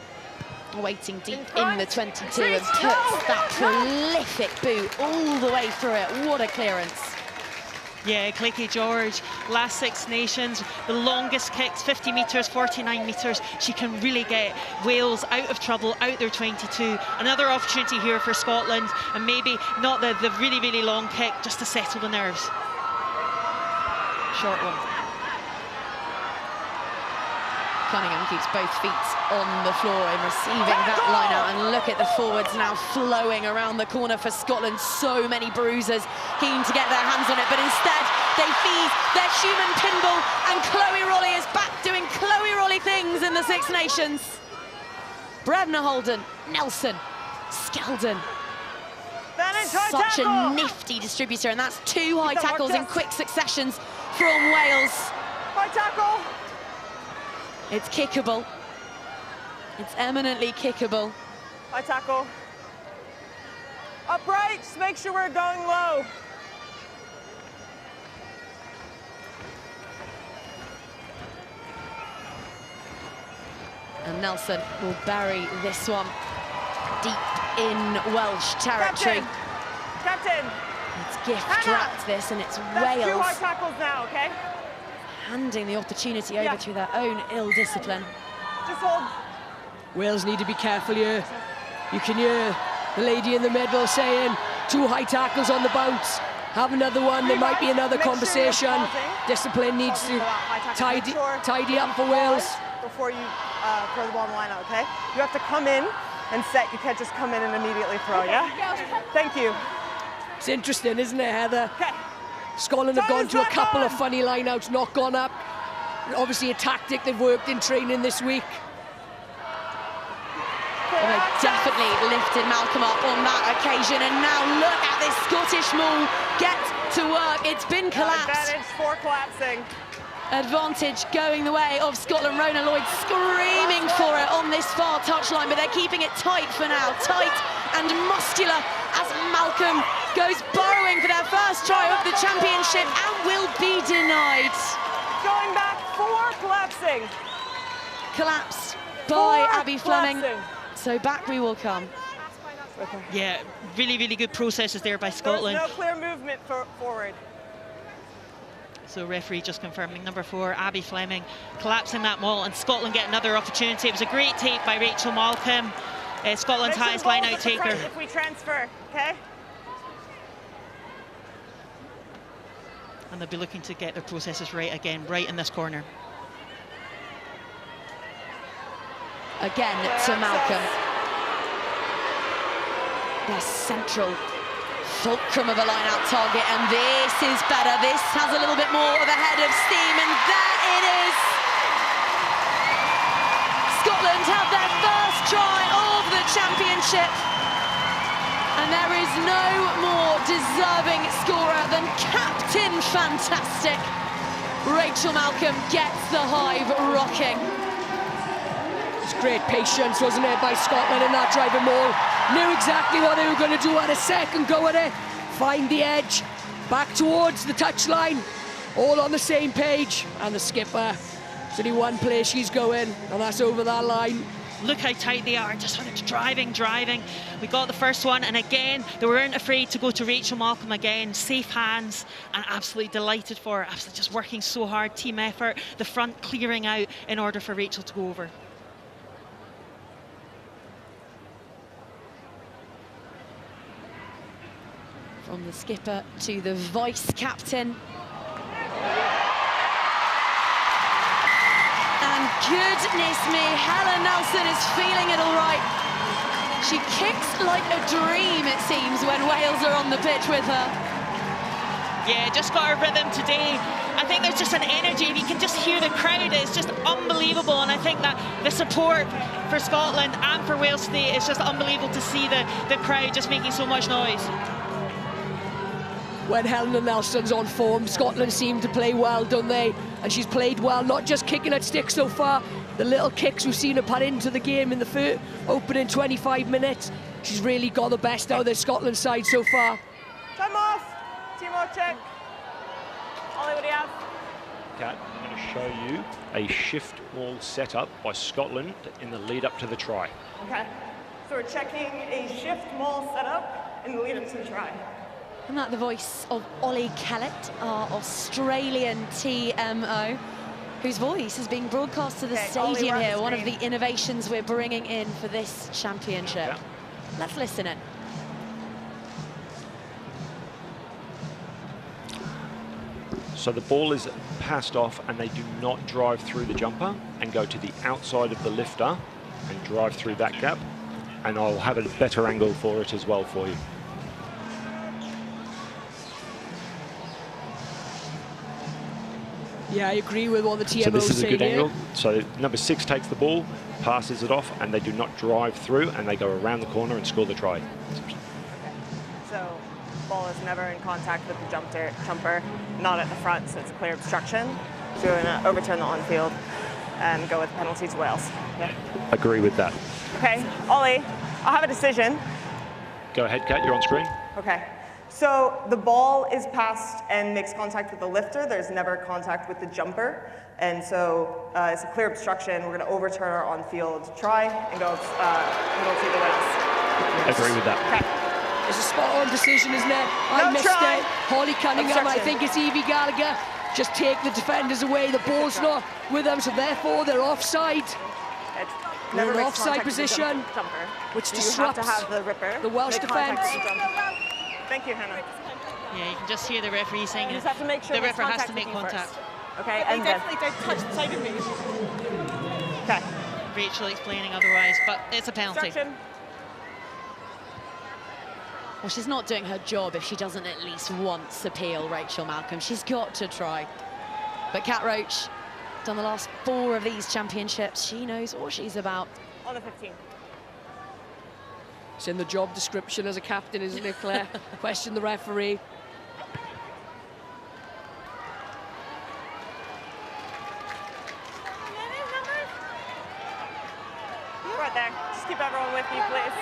waiting deep in the 22 and puts that prolific boot all the way through it. What a clearance. Yeah, Clicky George, last Six Nations, the longest kicks, 50 metres, 49 metres. She can really get Wales out of trouble, out their 22. Another opportunity here for Scotland, and maybe not the really, really long kick, just to settle the nerves. Short one. Cunningham keeps both feet on the floor in receiving that line out, and look at the forwards now flowing around the corner for Scotland. So many bruisers keen to get their hands on it, but instead they feed their Schumann pinball, and Chloe Rollie is back doing Chloe Rollie things in the Six Nations. Brevna Holden, Nelson, Skeldon. Such a nifty distributor, and that's 2 high tackles in quick successions from Wales. High tackle. It's kickable. It's eminently kickable. High tackle. Upright, just make sure we're going low. Nelson will bury this one deep in Welsh territory. Captain. It's gift wrapped this, and it's That's Wales 2 high tackles now, okay? handing the opportunity over to their own ill discipline. Just hold. Wales need to be careful here. You can hear the lady in the middle saying 2 high tackles on the bounce. Have another one, there might be another conversation. Discipline needs to tidy up for Wales. Before you throw the ball in the line out, okay? You have to come in and set. You can't just come in and immediately throw, yeah? Thank you. It's interesting, isn't it, Heather? Okay. Scotland have gone to a couple of funny lineouts, not gone up. Obviously a tactic they've worked in training this week. Well, they definitely lifted Malcolm up on that occasion, and now look at this Scottish maul get to work. It's been collapsed. Advantage for collapsing. Advantage going the way of Scotland. Rona Lloyd screaming for it on this far touchline, but they're keeping it tight for now, tight and muscular as Malcolm goes burrowing for their first try of the championship and will be denied. Going back for collapsing. Collapsed by Abby Fleming. So back we will come. Yeah, really, really good processes there by Scotland. There's no clear movement forward. So referee just confirming number 4, Abby Fleming, collapsing that maul, and Scotland get another opportunity. It was a great take by Rachel Malcolm, Scotland's highest line-out taker. If we transfer, okay? And they'll be looking to get their processes right again, right in this corner. Again to Malcolm. Their central fulcrum of a line-out target, and this is better. This has a little bit more of a head of steam, and there it is. Scotland have their first try of the championship, and there is no more deserving scorer than Captain Fantastic. Rachel Malcolm gets the hive rocking. It's great patience, wasn't it, by Scotland in that driving maul. Knew exactly what they were going to do at a second go at it. Find the edge, back towards the touchline, all on the same page. And the skipper, it's only one place she's going, and that's over that line. Look how tight they are, just driving. We got the first one, and again, they weren't afraid to go to Rachel Malcolm again. Safe hands, and absolutely delighted for her. Absolutely just working so hard, team effort, the front clearing out in order for Rachel to go over. From the skipper to the vice captain. And goodness me, Helen Nelson is feeling it all right. She kicks like a dream, it seems, when Wales are on the pitch with her. Yeah, just got her rhythm today. I think there's just an energy. If you can just hear the crowd, it's just unbelievable. And I think that the support for Scotland and for Wales today is just unbelievable to see the crowd just making so much noise. When Helen Nelson's on form, Scotland seem to play well, don't they? And she's played well, not just kicking at sticks so far. The little kicks we've seen her put into the game in the opening 25 minutes. She's really got the best out of the Scotland side so far. Time off. Teamwork check. Ollie, what do you have? Kat, I'm going to show you a shift maul setup by Scotland in the lead up to the try. Okay. So we're checking a shift maul setup in the lead up to the try. And that the voice of Ollie Kellett, our Australian TMO, whose voice is being broadcast to the stadium here, one of the innovations we're bringing in for this championship. Yeah. Let's listen in. So the ball is passed off and they do not drive through the jumper and go to the outside of the lifter and drive through that gap. And I'll have a better angle for it as well for you. Yeah, I agree with what the TMO So this is a good here. angle. So number 6 takes the ball, passes it off, and they do not drive through, and they go around the corner and score the try. Okay. So ball is never in contact with the jumper, not at the front, so it's a clear obstruction. So we're going to overturn the on-field and go with penalty to Wales. Yeah. Agree with that. Okay, Ollie, I'll have a decision. Go ahead, Kat, you're on screen. Okay, So the ball is passed and makes contact with the lifter. There's never contact with the jumper. And so it's a clear obstruction. We're going to overturn our on-field try and go middle to the Wales. Agree with that. Okay. It's a spot-on decision, isn't it? I missed it. Holly Cunningham, I think it's Evie Gallagher. Just take the defenders away. The ball's not with them, so therefore they're offside. We're in offside position, which disrupts the Welsh defence. Thank you, Hannah. Yeah, you can just hear the referee saying you just have to make sure the referee has to with make you contact. First. Okay, and definitely don't touch the side of me. Okay. Rachel explaining otherwise, but it's a penalty. Well, she's not doing her job if she doesn't at least once appeal, Rachel Malcolm. She's got to try. But Cat Roach, done the last 4 of these championships. She knows what she's about. On the 15. It's in the job description as a captain, isn't it, Claire? Question the referee. Right there. Just keep everyone with you, please.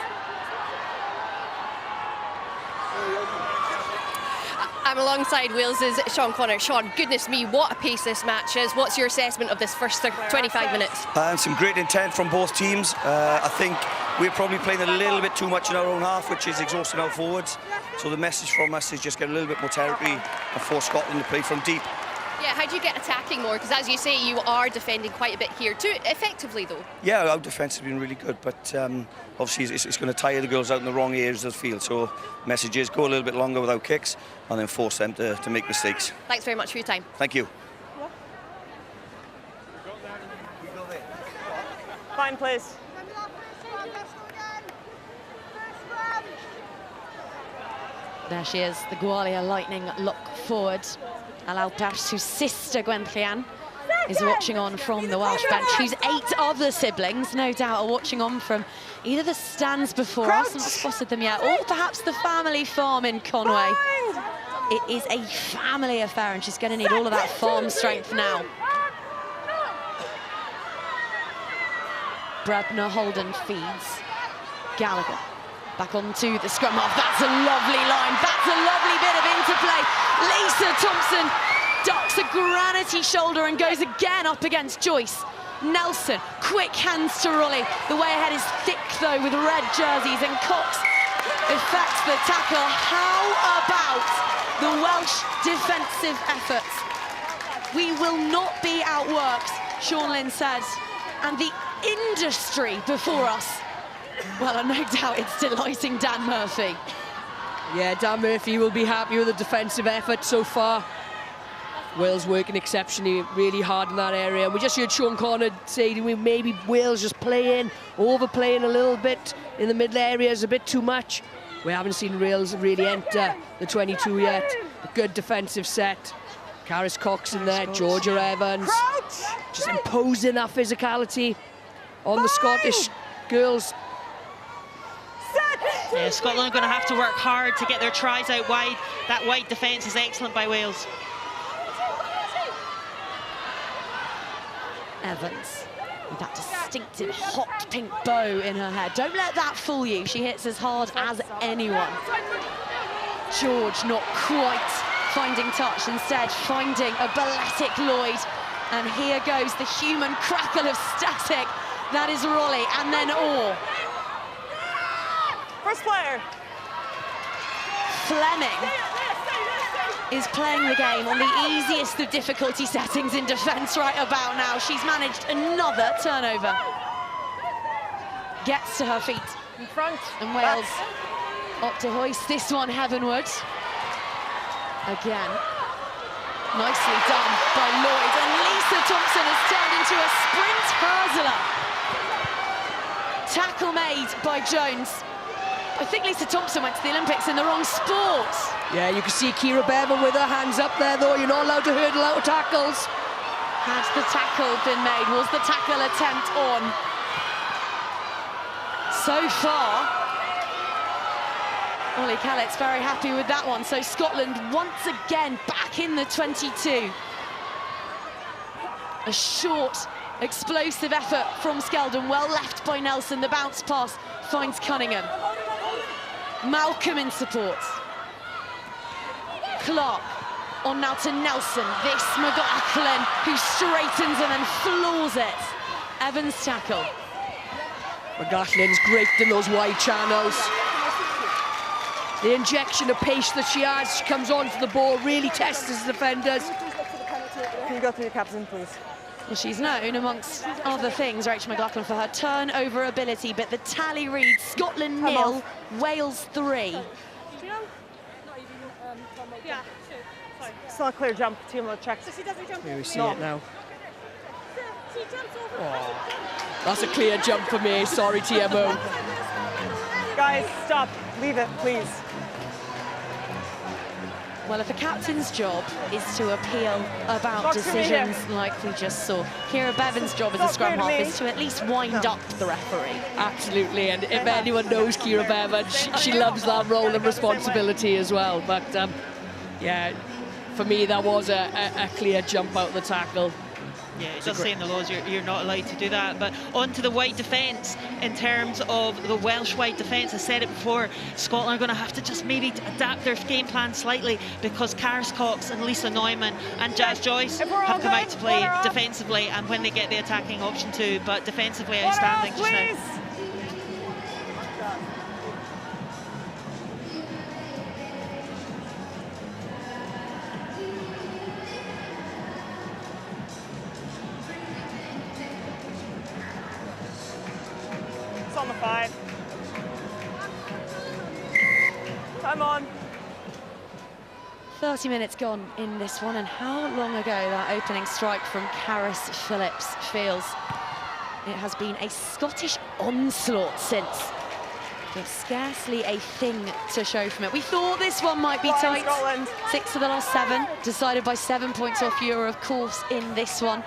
I'm alongside Wales's Sean Connor. Sean, goodness me, what a pace this match is. What's your assessment of this first 25 minutes? Some great intent from both teams. I think we're probably playing a little bit too much in our own half, which is exhausting our forwards. So the message from us is just get a little bit more territory and force Scotland to play from deep. Yeah, how do you get attacking more? Because as you say, you are defending quite a bit here too, effectively though. Yeah, our defence has been really good, but obviously it's going to tire the girls out in the wrong areas of the field. So message is go a little bit longer without kicks and then force them to make mistakes. Thanks very much for your time. Thank you. Fine, please. There she is, the Gwalia Lightning look forward. Allow Pers, whose sister Gwen Llian is watching on from the Welsh bench, whose 8 other siblings, no doubt, are watching on from either the stands before us, not spotted them yet, or perhaps the family farm in Conway. It is a family affair, and she's going to need all of that farm strength now. Brebner Holden feeds. Gallagher back onto the scrum half. That's a lovely line. That's a lovely bit of interplay. Lisa Thompson ducks a granity shoulder and goes again up against Joyce. Nelson, quick hands to Rolly. The way ahead is thick though with red jerseys, and Cox effects the tackle. How about the Welsh defensive efforts? We will not be outworked, Sean Lynn said, and the industry before us. Well, no doubt it's delighting Dan Murphy. Yeah, Dan Murphy will be happy with the defensive effort so far. Wales working exceptionally really hard in that area. We just heard Sean Connor say maybe Wales just overplaying a little bit in the middle areas, a bit too much. We haven't seen Wales really enter the 22 yet. A good defensive set. Caris Cox in there, Georgia Evans. Just imposing that physicality on the Scottish girls. Yeah, Scotland are going to have to work hard to get their tries out wide. That wide defence is excellent by Wales. Evans with that distinctive hot pink bow in her hair. Don't let that fool you. She hits as hard as anyone. George not quite finding touch, instead finding a balletic Lloyd. And here goes the human crackle of static. That is Rolly, and then Orr. First player. Fleming is playing the game on the easiest of difficulty settings in defence right about now. She's managed another turnover. Gets to her feet. In front. And Wales opt to hoist this one heavenward. Again. Nicely done by Lloyd. And Lisa Thompson has turned into a sprint hurdler. Tackle made by Jones. I think Lisa Thompson went to the Olympics in the wrong sport. Yeah, you can see Kira Bevan with her hands up there, though. You're not allowed to hurdle out of tackles. Had the tackle been made? Was the tackle attempt on? So far, Ollie Kellett's very happy with that one. So Scotland once again back in the 22. A short, explosive effort from Skeldon, well left by Nelson. The bounce pass finds Cunningham. Malcolm in support. Clark. On now to Nelson. This McLaughlin, who straightens and then floors it. Evans tackle. McLaughlin's great in those wide channels. The injection of pace that she has, she comes onto the ball, really tests the defenders. Can you go through the captain, please? Well, she's known, amongst other things, Rachel McLaughlin, for her turnover ability, but the tally reads Scotland 0, Wales 3. It's not a clear jump. TMO checks. Here we see it now. Oh, that's a clear jump for me. Sorry, TMO. Guys, stop. Leave it, please. Well, if a captain's job is to appeal about decisions like we just saw, Kira Bevan's job as a scrum half is to at least wind up the referee. Absolutely, and if anyone knows Kira Bevan, she loves that role and responsibility as well. But yeah, for me, that was a clear jump out of the tackle. Yeah, it does say in the laws you're not allowed to do that. But on to the wide defence, in terms of the Welsh wide defence, I said it before, Scotland are going to have to just maybe adapt their game plan slightly, because Karis Cox and Lisa Neumann and Jazz Joyce have come out to play defensively, and when they get the attacking option too, but defensively outstanding just now. On the 5. Time on. 30 minutes gone in this one, and how long ago that opening strike from Karis Phillips feels. It has been a Scottish onslaught since. There's scarcely a thing to show from it. We thought this one might be tight. 6 of the last 7, decided by 7 points or fewer, of course, in this one.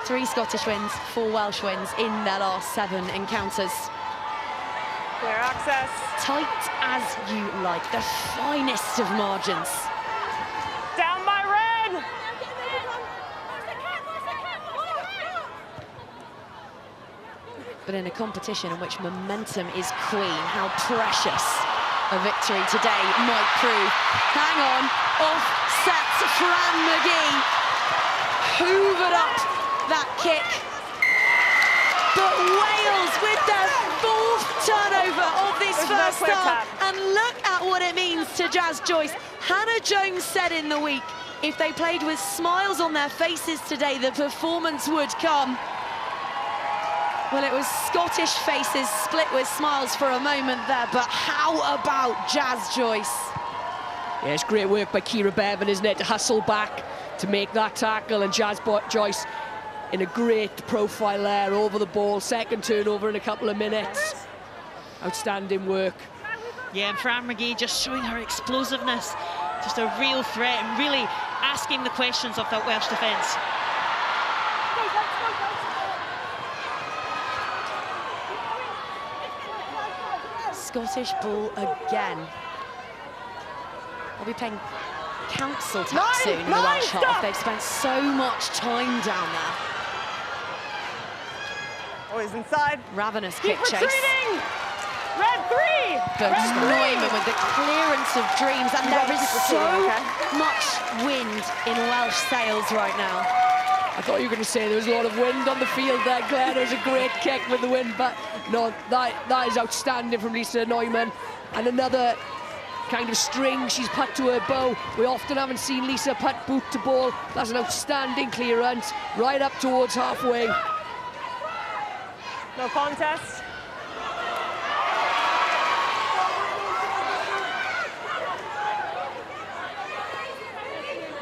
3 Scottish wins, 4 Welsh wins in their last 7 encounters. Clear access. Tight as you like, the finest of margins. Down by red! But in a competition in which momentum is queen, how precious a victory today might prove. Hang on, offsets Fran McGee. Hoovered up that kick. But Wales with their 4th turnover of this first half. And look at what it means to Jazz Joyce. Hannah Jones said in the week, if they played with smiles on their faces today, the performance would come. Well, it was Scottish faces split with smiles for a moment there, but how about Jazz Joyce? Yeah, it's great work by Kira Bevan, isn't it, to hustle back, to make that tackle, and Jazz Joyce in a great profile there, over the ball, 2nd turnover in a couple of minutes. Outstanding work. Yeah, and Fran McGee just showing her explosiveness, just a real threat, and really asking the questions of that Welsh defence. Scottish ball again. They'll be playing council tax soon in the Welsh half. They've spent so much time down there. Always inside. Ravenous kick chase. Red 3! But Neumann with the clearance of dreams, and there is so much wind in Welsh sails right now. I thought you were going to say there was a lot of wind on the field there, Claire. There was a great kick with the wind, but no, that is outstanding from Lisa Neumann. And another kind of string she's put to her bow. We often haven't seen Lisa put boot to ball. That's an outstanding clearance, right up towards halfway. No contest.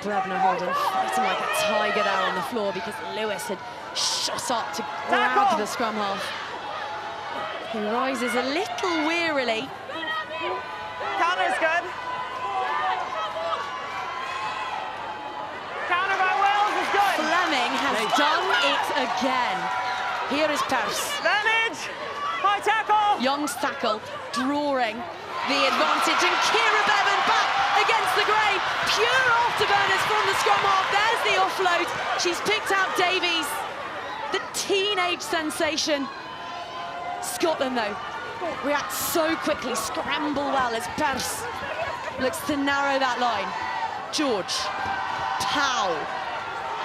Brebner Holden fighting like a tiger there on the floor, because Lewis had shot up to grab the scrum half. He rises a little wearily. Counter's good. Counter by Wales is good. Fleming has done it again. Here is Pearce. Advantage. High tackle. Young's tackle, drawing the advantage, and Kira Bevan back against the grain. Pure afterburners from the scrum half. There's the offload. She's picked out Davies, the teenage sensation. Scotland, though, reacts so quickly, scramble well as Pearce looks to narrow that line. George, Powell,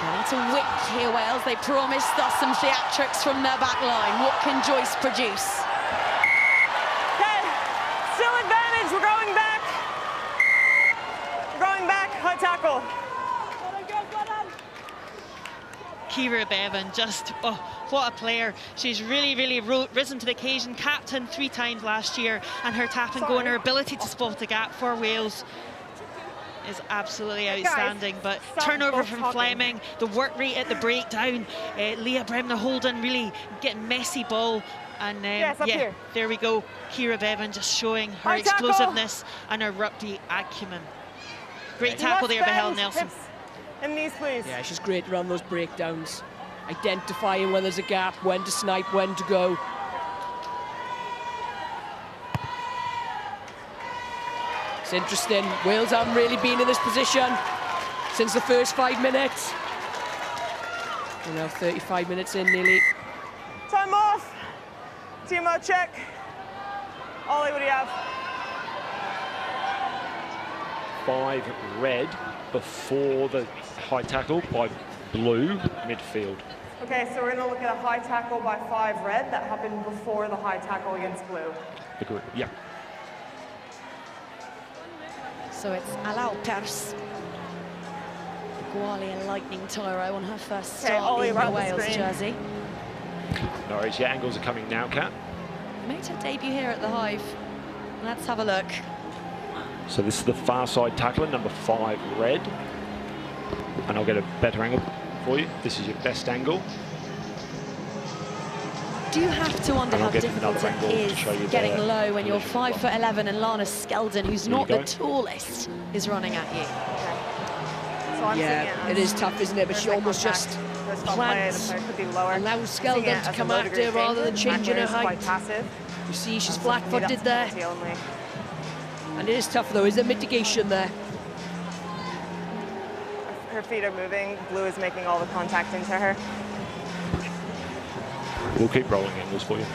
going to whip here, Wales. They promised us some theatrics from their back line. What can Joyce produce? Okay, still advantage, we're going back. We're going back, high tackle. Kira Bevan, just, oh, what a player. She's really risen to the occasion, captain 3 times last year, and her tap and go and her ability to spot the gap for Wales is absolutely outstanding. But turnover from Fleming, the work rate at the breakdown, Leah Bremner-Holden really getting messy ball. And yeah, there we go. Kira Bevan just showing her explosiveness and her rugby acumen. Great tackle there by Helen Nelson. And knees, please. Yeah, she's great around those breakdowns. Identifying when there's a gap, when to snipe, when to go. It's interesting. Wales haven't really been in this position since the first 5 minutes. We're now 35 minutes in nearly. Time off. TMO check. Ollie, what do you have? 5 red before the high tackle by blue midfield. Okay, so we're going to look at a high tackle by 5 red that happened before the high tackle against blue. Agree. Yeah. So it's Alau Pers, the Gwalia Lightning Tyro on her first start in the Wales jersey. Norwich, yeah, angles are coming now, Kat. Made her debut here at the Hive. Let's have a look. So this is the far side tackler, number 5 red. And I'll get a better angle for you. This is your best angle. Do you have to wonder how difficult it is getting low when you're 5'11" and Lana Skeldon, who's not the tallest, is running at you? Okay. So I'm Yeah, it is tough, isn't it? But she almost just plants, allows Skeldon to come after her rather than changing her height. You see, she's flat-footed there. And it is tough, though. Is there mitigation there? Her feet are moving. Blue is making all the contact into her. We'll keep rolling angles for you.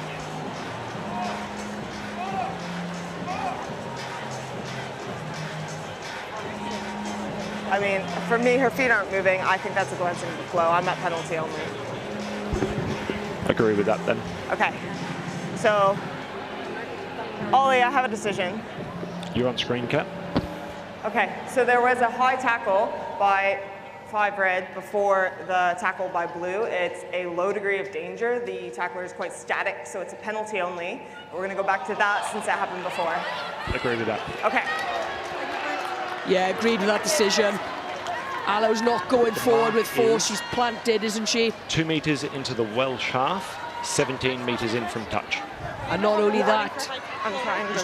I mean, for me, her feet aren't moving. I think that's a glancing flow. I'm at penalty only. Agree with that, then. Okay. So, Ollie, I have a decision. You're on screen, Kat. Okay, so there was a high tackle by 5 red before the tackle by blue. It's a low degree of danger. The tackler is quite static, so it's a penalty only. We're going to go back to that since that happened before. Agree with that. Okay. Yeah, agreed with that decision. Alau's not going forward with force. She's planted, isn't she? 2 metres into the Welsh half, 17 metres in from touch. And not only that,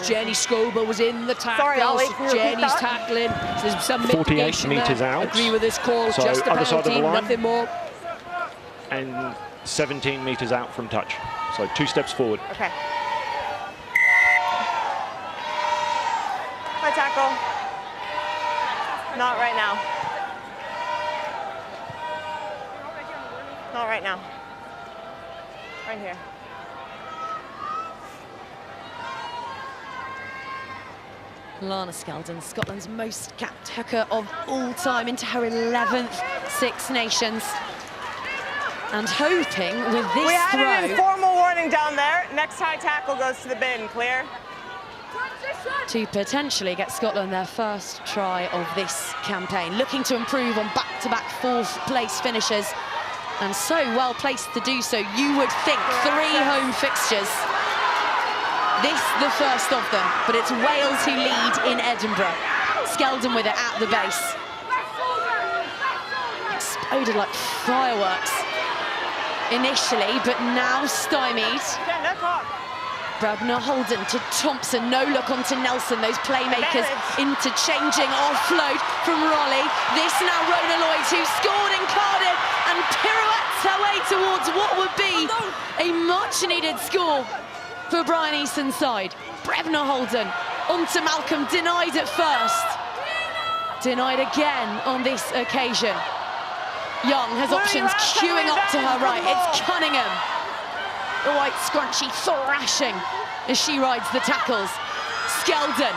Jenny Scober was in the tackle. Sorry, Ollie, Jenny's tackling. So there's some 48 metres out. Agree with this call. So just a other side of the penalty, line. nothing more. And 17 metres out from touch. So 2 steps forward. Okay. High tackle. Not right now. Not right now. Right here. Lana Skeldon, Scotland's most capped hooker of all time, into her 11th Six Nations. And hoping with this we had throw... an informal warning down there. Next high tackle goes to the bin. Clear? to potentially get Scotland their first try of this campaign. Looking to improve on back-to-back fourth-place finishes, and so well placed to do so. You would think 3 home fixtures. This the first of them, but it's Wales who lead in Edinburgh. Skeldon with it at the base. Exploded like fireworks initially, but now stymied. Brabner-Holden to Thompson, no look onto Nelson, those playmakers interchanging, offload from Raleigh. This now Rona Lloyd, who scored in Cardiff and pirouettes her way towards what would be a much-needed score for Brian Easton's side. Brabner-Holden onto Malcolm, denied at first. Denied again on this occasion. Young has options queuing up to her right. It's Cunningham. The white scrunchy thrashing as she rides the tackles. Skeldon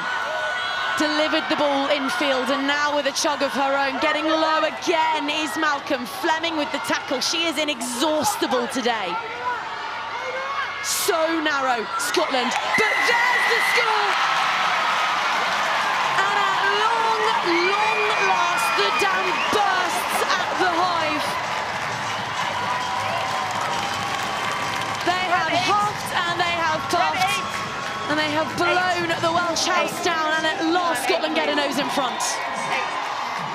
delivered the ball infield, and now with a chug of her own, getting low again is Malcolm. Fleming with the tackle. She is inexhaustible today. So narrow, Scotland, but there's the score! And at long last, the dam bursts at the Hive. They have huffed and they have puffed, and they have blown the Welsh house down, and at last Scotland get a nose in front.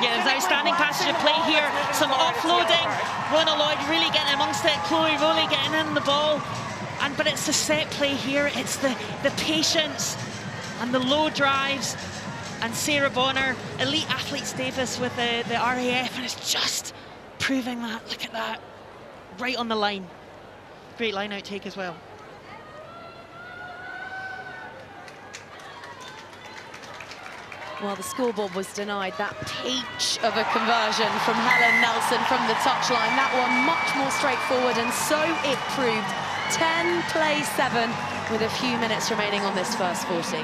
Yeah, there's outstanding passage of play here, some offloading. Rona Lloyd really getting amongst it, Chloe Rowley getting in the ball. But it's the set play here, it's the patience and the low drives. And Sarah Bonner, Elite Athlete status with the RAF, and it's just proving that. Look at that, right on the line. Great line out take as well. Well, the scoreboard was denied that peach of a conversion from Helen Nelson from the touchline. That one much more straightforward, and so it proved. 10 plays 7 with a few minutes remaining on this first 40.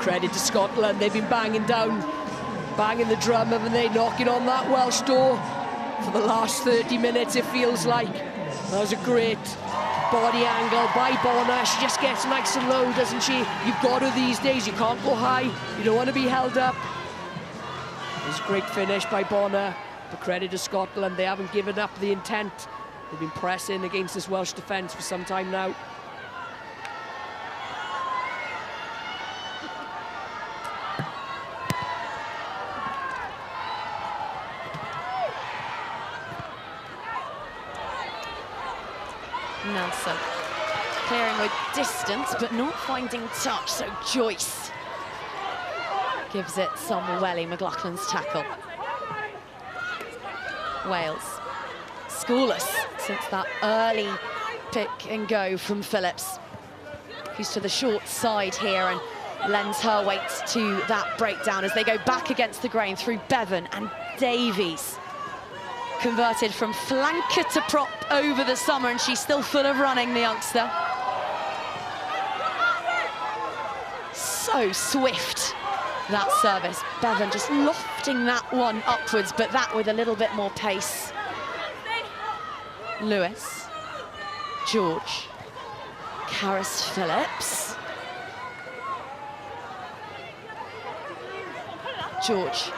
Credit to Scotland, they've been banging the drum, haven't they? Knocking on that Welsh door for the last 30 minutes, it feels like. That was a great body angle by Bonner. She just gets nice and low, doesn't she? You've got her these days, you can't go high, you don't want to be held up. It was a great finish by Bonner, but credit to Scotland, they haven't given up the intent. They've been pressing against this Welsh defence for some time now. Nelson clearing with distance, but not finding touch, so Joyce gives it some Welly McLaughlin's tackle. Wales scoreless since that early pick and go from Phillips, who's to the short side here and lends her weight to that breakdown as they go back against the grain through Bevan and Davies. Converted from flanker to prop over the summer, and she's still full of running, the youngster. So swift, that service. Bevan just lofting that one upwards, but that with a little bit more pace. Lewis, George, Karis Phillips. George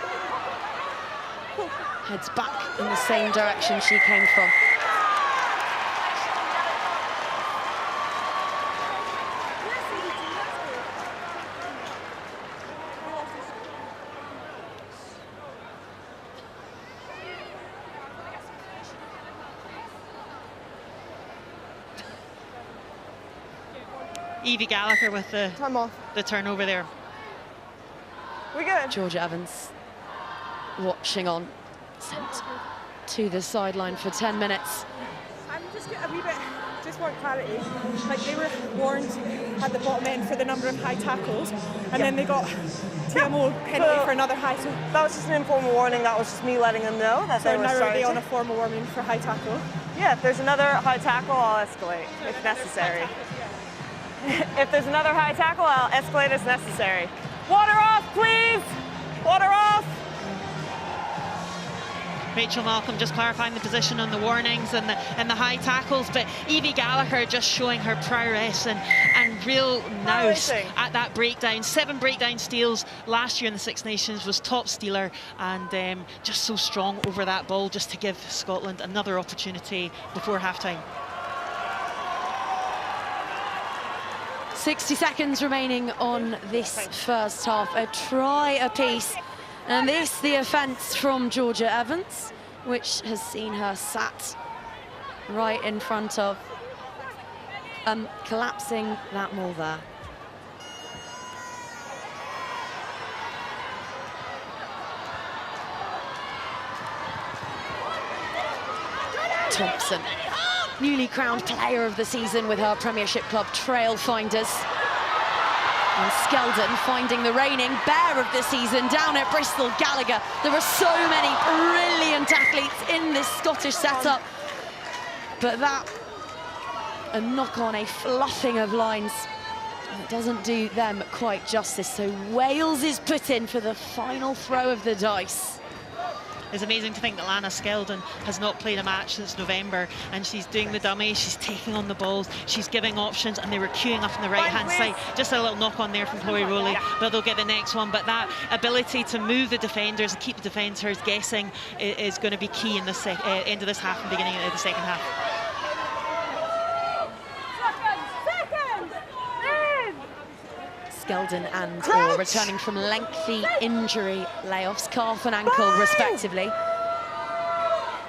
heads back in the same direction she came from. Evie Gallagher with the turnover there. We good? Georgia Evans watching on, sent to the sideline for 10 minutes. I'm just a wee bit, just want clarity. Like, they were warned at the bottom end for the number of high tackles, and then they got TMO penalty for another high. So that was just an informal warning. That was just me letting them know that they were starting. So now are they on a formal warning for high tackle? Yeah, if there's another high tackle, I'll escalate if necessary. If there's another high tackle, I'll escalate as necessary. Water off, please! Water off! Rachel Malcolm just clarifying the position on the warnings and the high tackles, but Evie Gallagher just showing her prowess and real nous at that breakdown. 7 breakdown steals last year in the Six Nations, was top stealer, and just so strong over that ball, just to give Scotland another opportunity before half-time. 60 seconds remaining on this first half, a try apiece. And this, the offence from Georgia Evans, which has seen her sat right in front of collapsing that maul there. Thompson, newly crowned player of the season with her Premiership club Trailfinders. And Skeldon finding the reigning bear of the season down at Bristol, Gallagher. There are so many brilliant athletes in this Scottish setup, but that, a knock on, a fluffing of lines It doesn't do them quite justice, so Wales is put in for the final throw of the dice. It's amazing to think that Lana Skeldon has not played a match since November, and she's doing the dummy, she's taking on the balls, she's giving options, and they were queuing up on the right-hand side. Just a little knock on there from Chloe Rowley, but they'll get the next one. But that ability to move the defenders and keep the defenders guessing is going to be key in the end of this half and beginning of the second half. Skeldon and Orr returning from lengthy injury layoffs, calf and ankle respectively.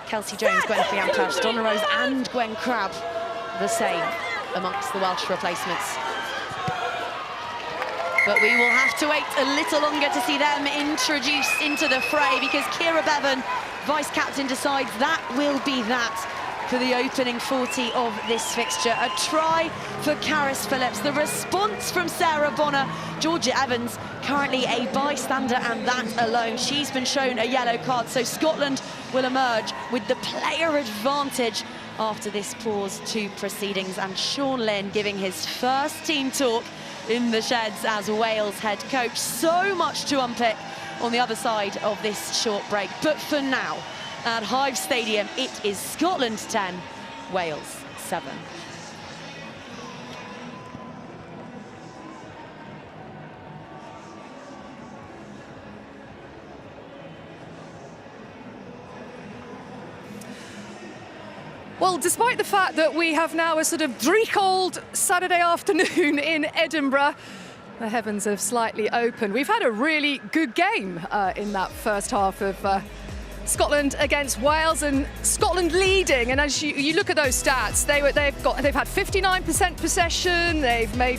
Kelsey Jones, Gwen Fiantash, Donna Rose and Gwen Crabb the same amongst the Welsh replacements. But we will have to wait a little longer to see them introduced into the fray, because Ciara Bevan, vice-captain, decides that will be that for the opening 40 of this fixture. A try for Caris Phillips. The response from Sarah Bonner. Georgia Evans, currently a bystander, and that alone. She's been shown a yellow card, so Scotland will emerge with the player advantage after this pause to proceedings. And Sean Lynn giving his first team talk in the sheds as Wales head coach. So much to unpick on the other side of this short break. But for now, at Hive Stadium, it is Scotland 10, Wales 7. Well, despite the fact that we have now a sort of dreich-old Saturday afternoon in Edinburgh, the heavens have slightly opened. We've had a really good game in that first half of Scotland against Wales, and Scotland leading. And as you look at those stats, they've had 59% possession, they've made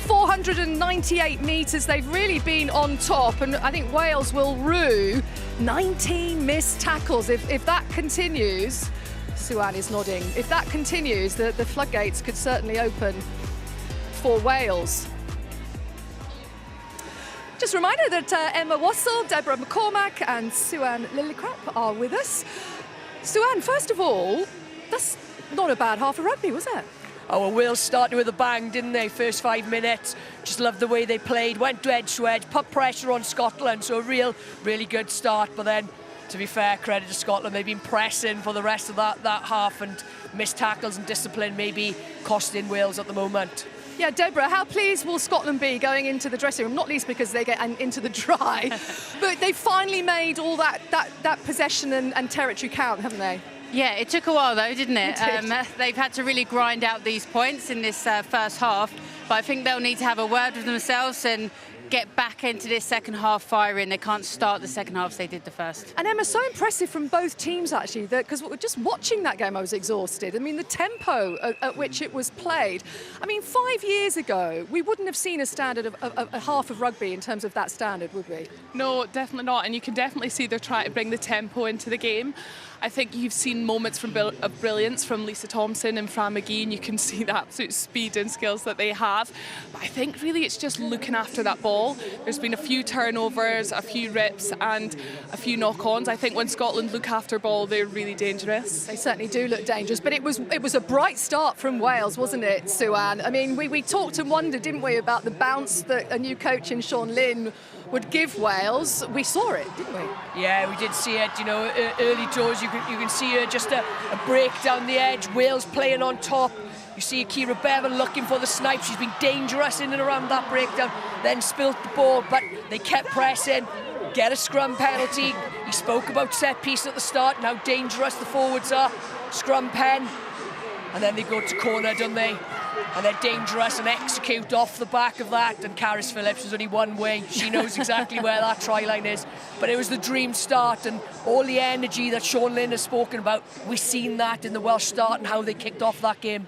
498 metres, they've really been on top, and I think Wales will rue 19 missed tackles. If that continues, Suan is nodding, if that continues, the floodgates could certainly open for Wales. Just a reminder that Emma Wassell, Deborah McCormack and Suan Lillicrap are with us. Suan, first of all, that's not a bad half of rugby, was it? Oh, well, Wales started with a bang, didn't they? First 5 minutes, just loved the way they played, went to edge to edge, put pressure on Scotland, so a really good start. But then, to be fair, credit to Scotland, they've been pressing for the rest of that half, and missed tackles and discipline maybe costing Wales at the moment. Yeah, Deborah, how pleased will Scotland be going into the dressing room? Not least because they get into the dry, but they finally made all that possession and territory count, haven't they? Yeah, it took a while though, didn't it? It did. They've had to really grind out these points in this first half, but I think they'll need to have a word with themselves and get back into this second half firing. They can't start the second half as they did the first. And Emma, so impressive from both teams actually, because just watching that game I was exhausted. I mean, the tempo at which it was played. I mean, 5 years ago we wouldn't have seen a standard of a half of rugby in terms of that standard, would we? No, definitely not, and you can definitely see they're trying to bring the tempo into the game. I think you've seen moments of brilliance from Lisa Thompson and Fran McGee, and you can see the absolute speed and skills that they have. But I think really it's just looking after that ball. There's been a few turnovers, a few rips and a few knock-ons. I think when Scotland look after ball, they're really dangerous. They certainly do look dangerous, but it was a bright start from Wales, wasn't it, Suan? I mean, we talked and wondered, didn't we, about the bounce that a new coach in Sean Lynn would give Wales. We saw it, didn't we? Yeah, we did see it. You know, early doors, you can see her just a break down the edge. Wales playing on top. You see Ciara Bevan looking for the snipe. She's been dangerous in and around that breakdown. Then spilt the ball, but they kept pressing. Get a scrum penalty. He spoke about set piece at the start and how dangerous the forwards are. Scrum pen, and then they go to corner, don't they? And they're dangerous and execute off the back of that. And Caris Phillips was only one way. She knows exactly where that try line is. But it was the dream start, and all the energy that Sean Lynn has spoken about, we've seen that in the Welsh start and how they kicked off that game.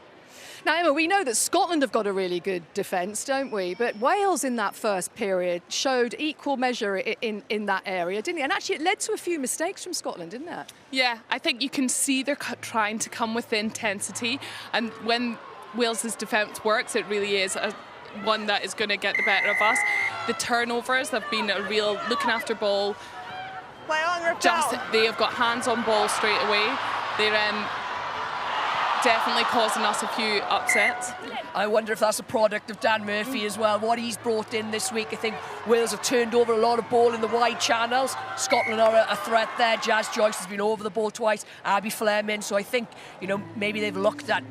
Now, Emma, we know that Scotland have got a really good defence, don't we? But Wales in that first period showed equal measure in that area, didn't it? And actually it led to a few mistakes from Scotland, didn't it? Yeah, I think you can see they're trying to come with the intensity, and when Wales's defence works, it really is one that is going to get the better of us. The turnovers have been a real looking after ball. Play on, Just they have got hands on ball straight away. They're definitely causing us a few upsets. I wonder if that's a product of Dan Murphy as well, what he's brought in this week. I think Wales have turned over a lot of ball in the wide channels. Scotland are a threat there. Jazz Joyce has been over the ball twice, Abby Fleming. So I think, you know, maybe they've looked at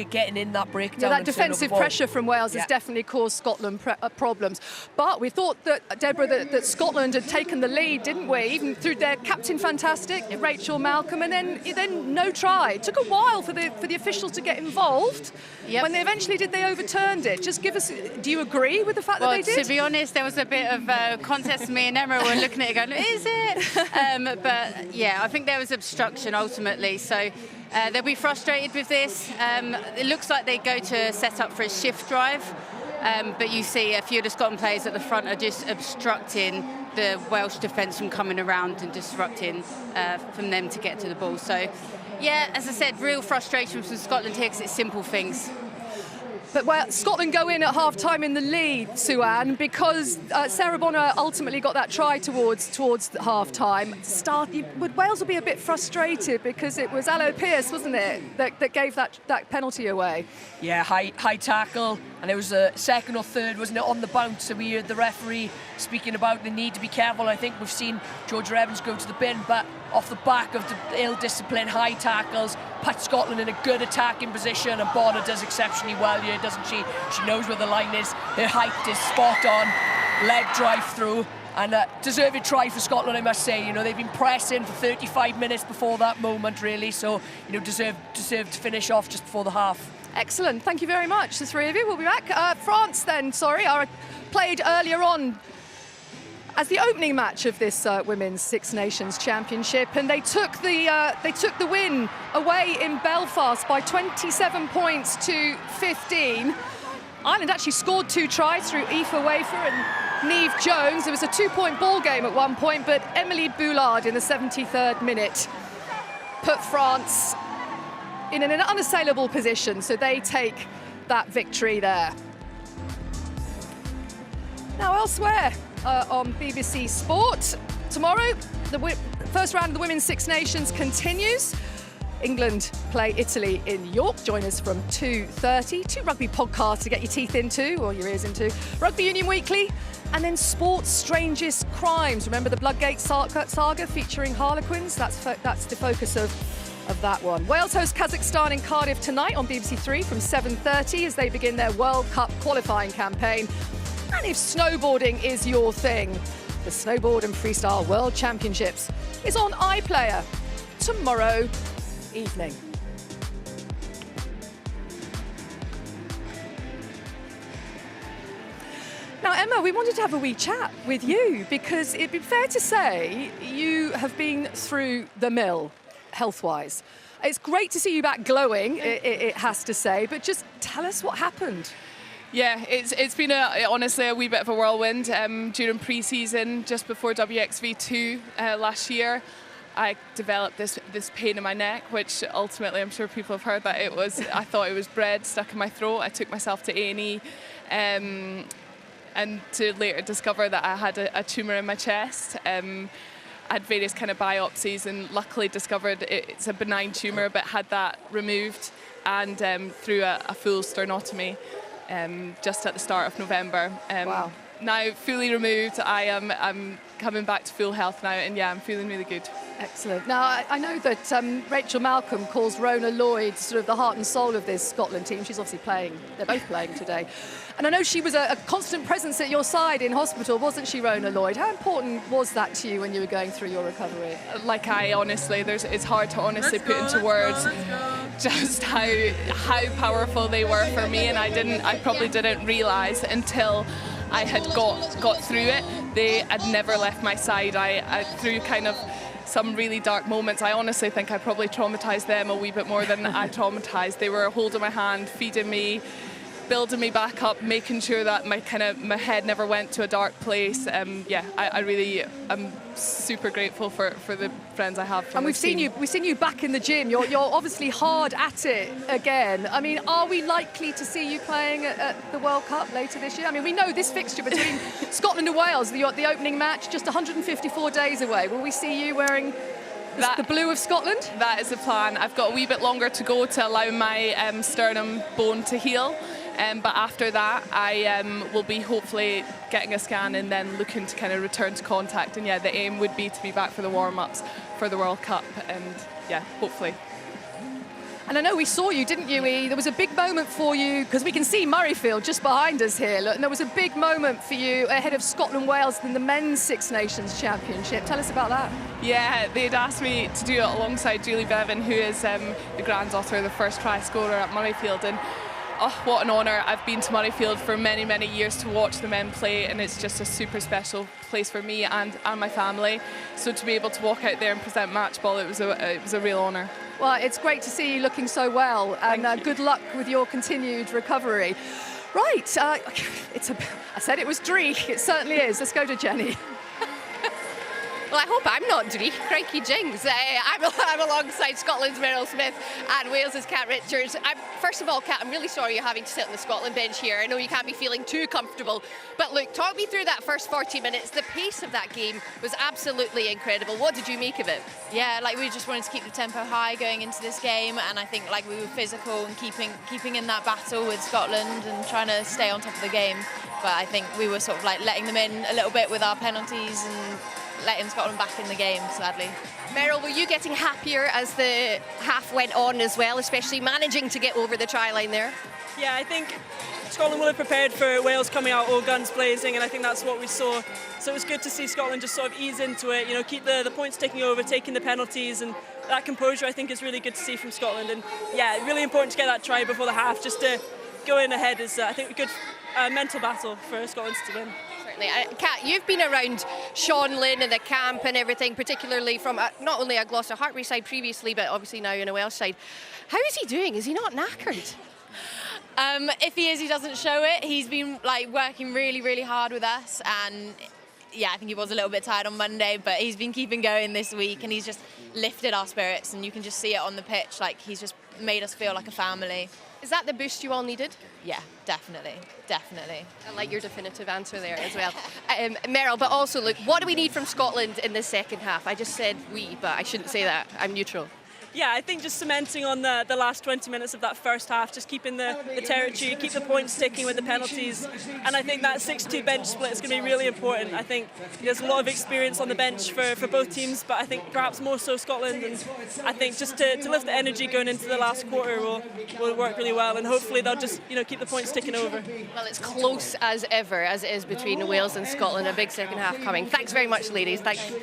getting in that breakdown. Yeah, that defensive pressure from Wales has definitely caused Scotland problems. But we thought that, Deborah, that Scotland had taken the lead, didn't we? Even through their captain fantastic, Rachel Malcolm, and then no try. It took a while for the officials to get involved. When they eventually did, they overturned it. Just give us, do you agree with the fact that they did? To be honest, there was a bit of a contest. Me and Emma were looking at it going, is it? But yeah, I think there was obstruction ultimately. So they'll be frustrated with this. It looks like they go to set up for a shift drive, but you see a few of the Scotland players at the front are just obstructing the Welsh defence from coming around and disrupting from them to get to the ball. So, yeah, as I said, real frustration from Scotland here because it's simple things. But Scotland go in at half-time in the lead, Sue-Ann, because Sarah Bonner ultimately got that try towards half-time. But Wales will be a bit frustrated because it was Aloe Pearce, wasn't it, that gave that penalty away? Yeah, high tackle, and it was a second or third, wasn't it, on the bounce. So we heard the referee speaking about the need to be careful. I think we've seen Georgia Evans go to the bin, but off the back of the ill-disciplined high tackles, put Scotland in a good attacking position, and Bonner does exceptionally well here, doesn't she? She knows where the line is. Her height is spot on. Leg drive through, and deserved try for Scotland, I must say. You know, they've been pressing for 35 minutes before that moment, really. So, you know, deserved to finish off just before the half. Excellent. Thank you very much, the three of you. We'll be back. France, then, played earlier on as the opening match of this Women's Six Nations Championship, and they took the win away in Belfast by 27 points to 15. Ireland actually scored 2 tries through Aoife Wafer and Niamh Jones. It was a 2-point ball game at one point, but Emily Boulard in the 73rd minute put France in an unassailable position, so they take that victory there. Now elsewhere on BBC Sport, tomorrow the first round of the Women's Six Nations continues. England play Italy in York. Join us from 2:30. 2 rugby podcasts to get your teeth into, or your ears into. Rugby Union Weekly, and then Sport's Strangest Crimes. Remember the Bloodgate saga featuring Harlequins? That's the focus of that one. Wales host Kazakhstan in Cardiff tonight on BBC 3 from 7:30 as they begin their World Cup qualifying campaign. And if snowboarding is your thing, the Snowboard and Freestyle World Championships is on iPlayer tomorrow evening. Now, Emma, we wanted to have a wee chat with you because it'd be fair to say you have been through the mill health-wise. It's great to see you back glowing, it has to say, but just tell us what happened. Yeah, it's been honestly a wee bit of a whirlwind. During pre-season, just before WXV2 last year, I developed this pain in my neck, which ultimately I'm sure people have heard that I thought it was bread stuck in my throat. I took myself to A&E and to later discover that I had a tumour in my chest. I had various kind of biopsies and luckily discovered it's a benign tumour, but had that removed and through a full sternotomy just at the start of November. Wow. Now fully removed, I'm coming back to full health now, and yeah, I'm feeling really good. Excellent. Now, I know that Rachel Malcolm calls Rona Lloyd sort of the heart and soul of this Scotland team. She's obviously playing, they're both playing today. And I know she was a constant presence at your side in hospital, wasn't she, Rona Lloyd? How important was that to you when you were going through your recovery? Like it's hard to honestly put into words just how powerful they were for me, and I probably didn't realise until I had got through it. They had never left my side. I through kind of some really dark moments, I honestly think I probably traumatised them a wee bit more than I traumatised. They were holding my hand, feeding me, building me back up, making sure that my head never went to a dark place. I'm super grateful for the friends I have. And we've seen you back in the gym. You're obviously hard at it again. I mean, are we likely to see you playing at the World Cup later this year? I mean, we know this fixture between Scotland and Wales, the opening match, just 154 days away. Will we see you wearing The blue of Scotland? That is the plan. I've got a wee bit longer to go to allow my sternum bone to heal. But after that, I will be hopefully getting a scan and then looking to kind of return to contact. And yeah, the aim would be to be back for the warm-ups for the World Cup. And yeah, hopefully. And I know we saw you, didn't you, E? There was a big moment for you, because we can see Murrayfield just behind us here. Look, and there was a big moment for you ahead of Scotland-Wales in the Men's Six Nations Championship. Tell us about that. Yeah, they'd asked me to do it alongside Julie Bevan, who is the granddaughter of the first try scorer at Murrayfield. And oh, what an honour. I've been to Murrayfield for many, many years to watch the men play, and it's just a super special place for me and my family. So to be able to walk out there and present match ball, it was a real honour. Well, it's great to see you looking so well, and good luck with your continued recovery. Right, I said it was Dreek. It certainly is. Let's go to Jenny. Well, I hope I'm not Dreek. Crikey jinx. I'm alongside Scotland's Meryl Smith and Wales's Kat Richards. First of all, Kat, I'm really sorry you're having to sit on the Scotland bench here. I know you can't be feeling too comfortable. But look, talk me through that first 40 minutes. The pace of that game was absolutely incredible. What did you make of it? Yeah, like we just wanted to keep the tempo high going into this game, and I think like we were physical and keeping in that battle with Scotland and trying to stay on top of the game. But I think we were sort of like letting them in a little bit with our penalties and letting Scotland back in the game, sadly. Meryl, were you getting happier as the half went on as well, especially managing to get over the try line there? Yeah, I think Scotland will have prepared for Wales coming out all guns blazing, and I think that's what we saw. So it was good to see Scotland just sort of ease into it, you know, keep the points ticking over, taking the penalties, and that composure I think is really good to see from Scotland. And yeah, really important to get that try before the half, just to go in ahead is I think a good mental battle for Scotland to win. Kat, you've been around Sean Lynn and the camp and everything, particularly from not only a Gloucester Hartbury side previously, but obviously now in a Welsh side. How is he doing? Is he not knackered? If he is, he doesn't show it. He's been like working really, really hard with us, and yeah, I think he was a little bit tired on Monday, but he's been keeping going this week, and he's just lifted our spirits, and you can just see it on the pitch. Like, he's just made us feel like a family. Is that the boost you all needed? Yeah, definitely. I like your definitive answer there as well. Meryl, but also, look, what do we need from Scotland in the second half? I just said we, but I shouldn't say that. I'm neutral. Yeah, I think just cementing on the last 20 minutes of that first half, just keeping the territory, keep the points ticking with the penalties. And I think that 6-2 bench split is going to be really important. I think there's a lot of experience on the bench for both teams, but I think perhaps more so Scotland. And I think just to lift the energy going into the last quarter will work really well. And hopefully they'll just keep the points ticking over. Well, it's close as ever, as it is between Wales and Scotland. A big second half coming. Thanks very much, ladies. Thank you.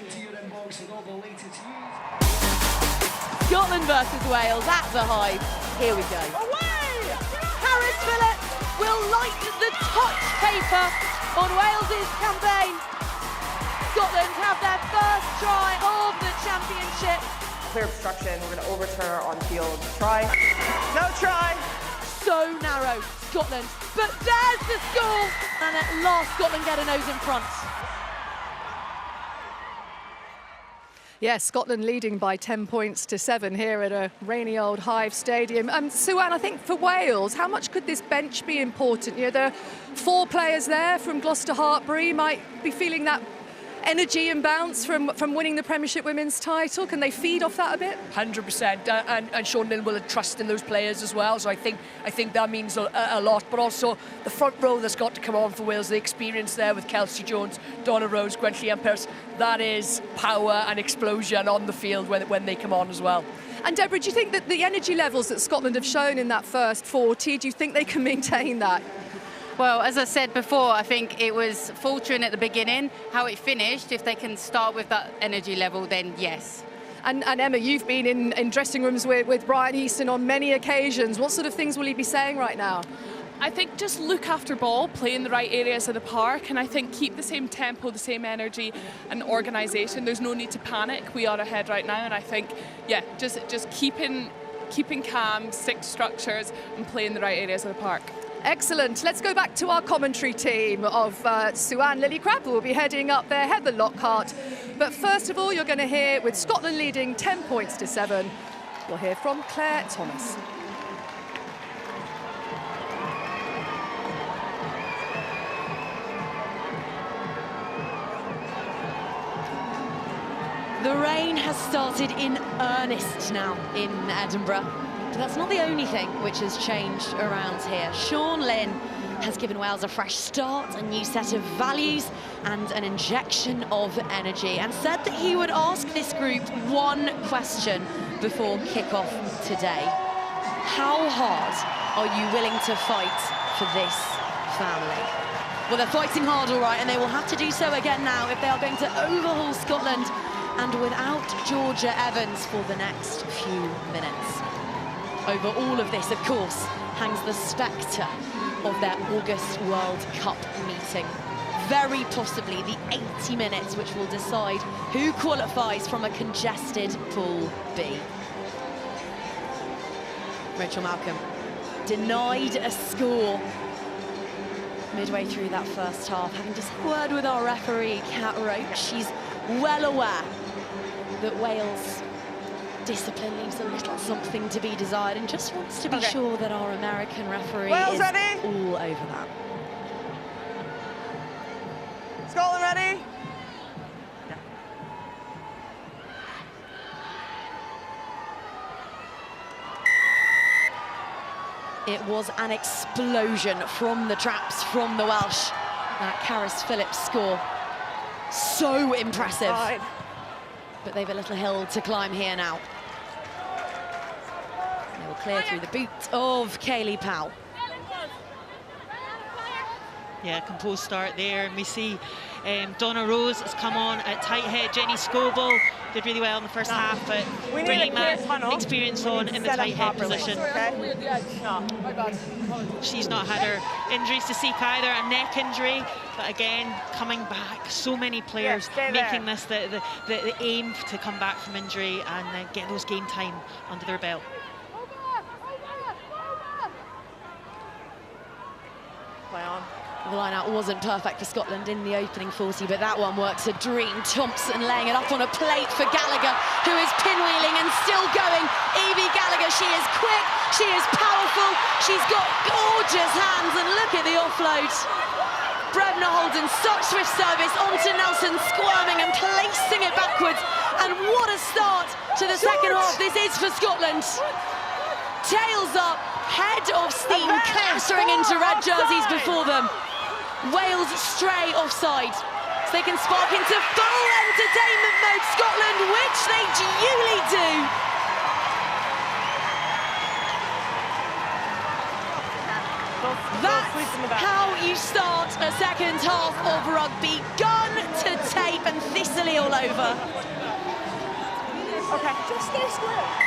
Scotland versus Wales at the Hive. Here we go. Away! Harris Phillips will light the touch paper on Wales's campaign. Scotland have their first try of the championship. Clear obstruction. We're going to overturn our on-field try. No try. So narrow, Scotland. But there's the score. And at last, Scotland get a nose in front. Yes, Scotland leading by 10 points to 7 here at a rainy old Hive Stadium. Sue-Ann, I think for Wales, how much could this bench be important? You know, there are 4 players there from Gloucester Hartbury, might be feeling that energy and bounce from winning the Premiership Women's title. Can they feed off that a bit? 100%, and Sean Lynn will have trust in those players as well, so I think that means a lot. But also the front row that's got to come on for Wales, the experience there with Kelsey Jones, Donna Rose, Gwenllian Pearce, that is power and explosion on the field when they come on as well. And Deborah, do you think that the energy levels that Scotland have shown in that first 40, do you think they can maintain that? Well, as I said before, I think it was faltering at the beginning. How it finished, if they can start with that energy level, then yes. And Emma, you've been in dressing rooms with Brian Easton on many occasions. What sort of things will he be saying right now? I think just look after ball, play in the right areas of the park, and I think keep the same tempo, the same energy and organisation. There's no need to panic. We are ahead right now, and I think, yeah, just keeping calm, stick to structures and play in the right areas of the park. Excellent. Let's go back to our commentary team of Sue-Ann Lillycrab, who will be heading up there, Heather Lockhart. But first of all, you're going to hear, with Scotland leading 10 points to 7, we'll hear from Claire Thomas. The rain has started in earnest now in Edinburgh. But that's not the only thing which has changed around here. Sean Lynn has given Wales a fresh start, a new set of values and an injection of energy, and said that he would ask this group one question before kick-off today. How hard are you willing to fight for this family? Well, they're fighting hard, all right, and they will have to do so again now if they are going to overhaul Scotland, and without Georgia Evans for the next few minutes. Over all of this, of course, hangs the spectre of their August World Cup meeting. Very possibly the 80 minutes which will decide who qualifies from a congested Pool B. Rachel Malcolm denied a score midway through that first half, having just a word with our referee, Kat Roach. She's well aware that Wales' discipline leaves a little something to be desired, and just wants to be sure that our American referee is all over that. Scotland ready? It was an explosion from the traps from the Welsh. That Caris Phillips score, so impressive. But they've a little hill to climb here now. They will clear through the boot of Kaylee Powell. Yeah, composed start there, and we see Donna Rose has come on at tight head. Jenny Scoville did really well in the first half, but bringing that experience on in the tight head position. She's not had her injuries to seek either, a neck injury, but again, coming back. So many players making this the aim to come back from injury and get those game time under their belt. Play on. The line-out wasn't perfect for Scotland in the opening 40, but that one works a dream. Thompson laying it up on a plate for Gallagher, who is pinwheeling and still going. Evie Gallagher, she is quick, she is powerful, she's got gorgeous hands, and look at the offload. Brebna Holden, such swift service onto Nelson, squirming and placing it backwards. And what a start to the second half this is for Scotland. Tails up, head of steam clattering into red jerseys before them. Wales stray offside, so they can spark into full entertainment mode Scotland, which they duly do. That's how you start a second half of rugby. Gun to tape and thistly all over. Okay, just stay square.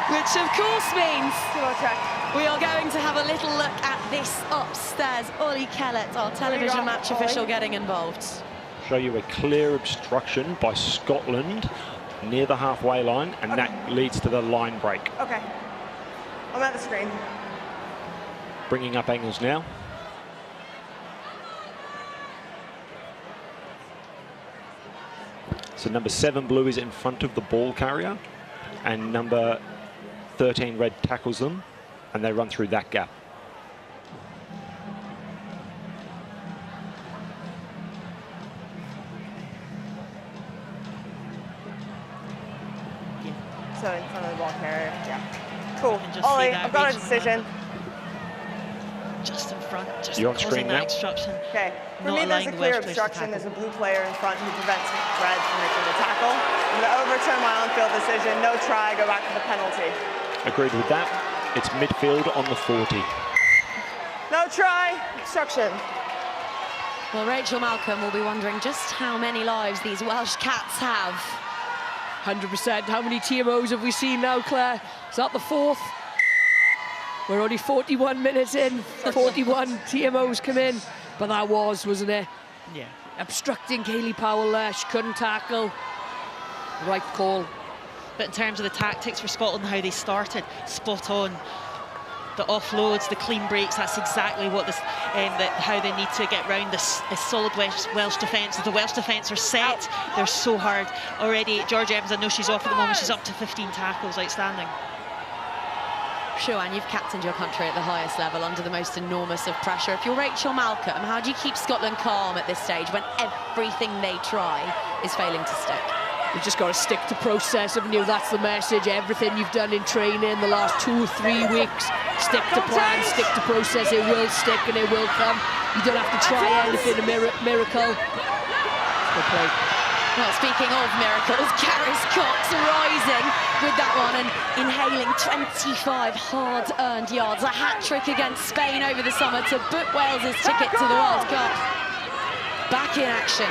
Which of course means we are going to have a little look at this upstairs. Ollie Kellett, our television match official, getting involved. Show you a clear obstruction by Scotland near the halfway line, and that leads to the line break. Okay, I'm at the screen. Bringing up angles now. So number 7 blue is in front of the ball carrier, and number 13 red tackles them, and they run through that gap. So in front of the ball carrier, Cool. Ollie, I've got a decision. Just in front, just You're on causing screen that now. obstruction. Okay, for me there's a clear obstruction. There's a blue player in front who prevents red from making the tackle. I'm going to overturn my on-field decision. No try, go back to the penalty. Agreed with that. It's midfield on the 40. No try, obstruction. Well, Rachel Malcolm will be wondering just how many lives these Welsh Cats have. 100%. How many TMOs have we seen now, Claire? Is that the 4th? We're only 41 minutes in. 41 TMOs come in. But that wasn't it? Yeah. Obstructing Kaylee Powell there. She couldn't tackle. Right call. But in terms of the tactics for Scotland, how they started, spot on. The offloads, the clean breaks, that's exactly what this, how they need to get round this solid Welsh defence. The Welsh defence are set, they're so hard. Already, Georgia Evans, I know she's off at the moment, she's up to 15 tackles, outstanding. Sure, and you've captained your country at the highest level under the most enormous of pressure. If you're Rachel Malcolm, how do you keep Scotland calm at this stage when everything they try is failing to stick? You've just got to stick to process, haven't you? That's the message. Everything you've done in training the last 2 or 3 weeks, stick to plan, stick to process. It will stick and it will come. You don't have to try anything, a miracle. Good play. Well, speaking of miracles, Gareth Cox rising with that one and inhaling 25 hard-earned yards. A hat-trick against Spain over the summer to book Wales' ticket to the World Cup. Back in action.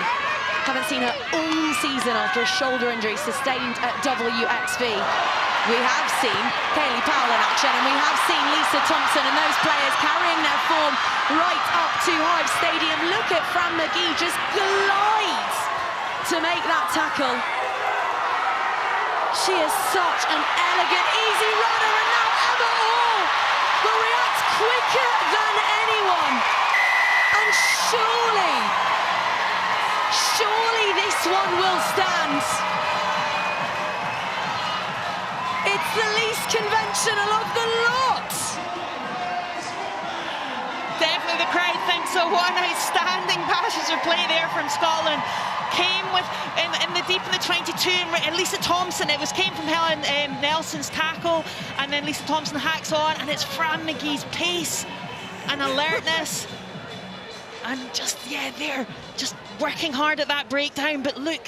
Haven't seen her all season after a shoulder injury sustained at WXV. We have seen Kaylee Powell in action, and we have seen Lisa Thompson and those players carrying their form right up to Hive Stadium. Look at Fran McGee just glides to make that tackle. She is such an elegant, easy runner, and now Emma Orr will react quicker than anyone. And surely this one will stand. It's the least conventional of the lot. Definitely the crowd thinks so. What an outstanding passage of play there from Scotland. Came with in the deep in the 22, and Lisa Thompson, came from Helen Nelson's tackle, and then Lisa Thompson hacks on, and it's Fran McGee's pace and alertness. And they're just working hard at that breakdown. But look,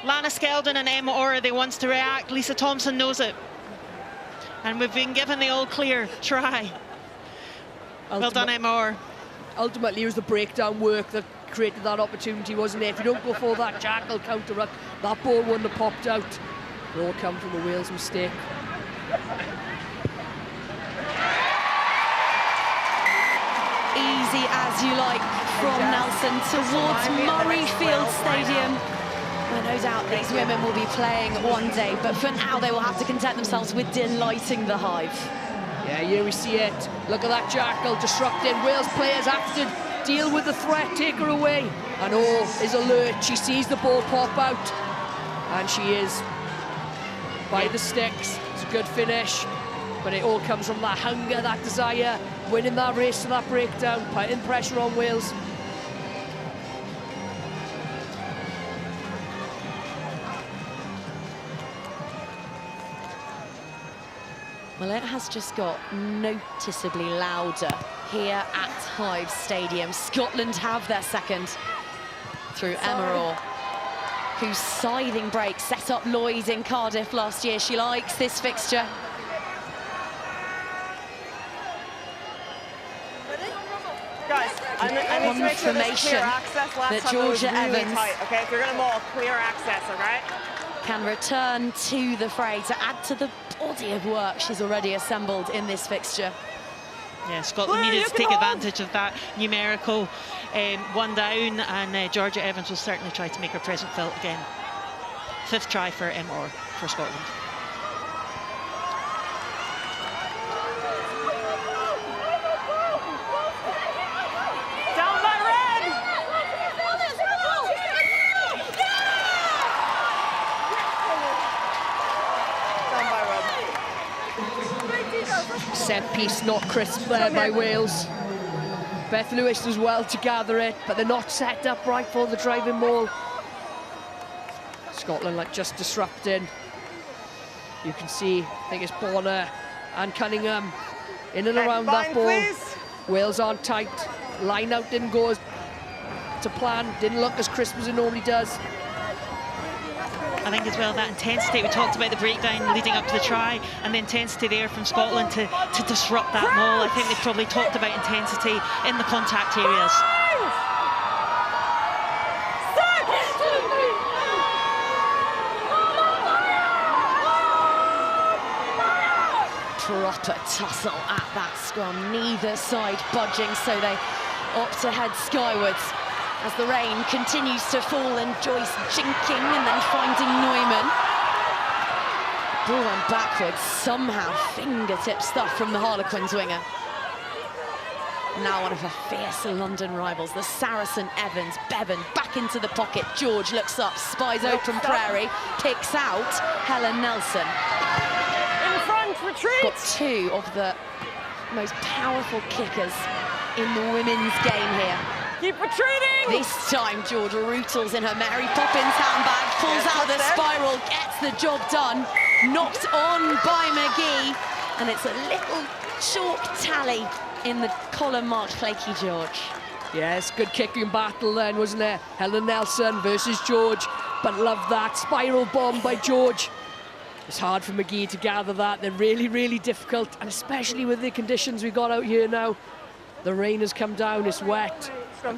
Lana Skeldon and Emma Orr, they wants to react. Lisa Thompson knows it. And we've been given the all clear. Try. Well done, Emma Orr. Ultimately, it was the breakdown work that created that opportunity, wasn't it? If you don't go for that jackal counter-ruck, that ball wouldn't have popped out. It all come from a Wales mistake. Easy as you like from Nelson towards Murrayfield Stadium, where no doubt these women will be playing one day, but for now they will have to content themselves with delighting the Hive. Yeah, here we see it. Look at that jackal disrupting. Wales players have to deal with the threat, take her away. And Orr is alert. She sees the ball pop out, and she is by the sticks. It's a good finish, but it all comes from that hunger, that desire, winning that race to that breakdown, putting pressure on Wales. Well, it has just got noticeably louder here at Hive Stadium. Scotland have their second through Emma Orr, whose scything break set up Lloyd in Cardiff last year. She likes this fixture. Guys, I need to make sure there's clear access. Last time it was really tight, okay? If you're going to maul, clear access, all right? Can return to the fray to add to the body of work she's already assembled in this fixture. Yeah, Scotland needed to take advantage of that numerical one down, and Georgia Evans will certainly try to make her presence felt again. 5th try for Emma Orr for Scotland. Down by red! Down by red. Set piece not crisp there by Wales. Beth Lewis does well to gather it, but they're not set up right for the driving maul. Scotland just disrupting. You can see, I think it's Bonner and Cunningham in and around that ball. Please. Wales aren't tight. Line out didn't go to plan, didn't look as crisp as it normally does. I think as well that intensity, we talked about the breakdown leading up to the try, and the intensity there from Scotland to disrupt that maul. I think they've probably talked about intensity in the contact areas. Proper tussle at that scrum, neither side budging, so they opt to head skywards as the rain continues to fall and Joyce jinking and then finding Neumann. Ball went backwards, somehow fingertip stuff from the Harlequins winger. Now one of her fierce London rivals, the Saracen Evans. Bevan back into the pocket. George looks up, spies open Prairie, picks out Helen Nelson. In front, retreat! Got 2 of the most powerful kickers in the women's game here. Keep retreating! This time, Georgia Rootles in her Mary Poppins handbag, pulls out the spiral, gets the job done, knocked on by McGee, and it's a little chalk tally in the column marked Flaky George. Yes, good kicking battle then, wasn't there? Helen Nelson versus George, but love that spiral bomb by George. It's hard for McGee to gather that. They're really, really difficult, and especially with the conditions we got out here now. The rain has come down, it's wet.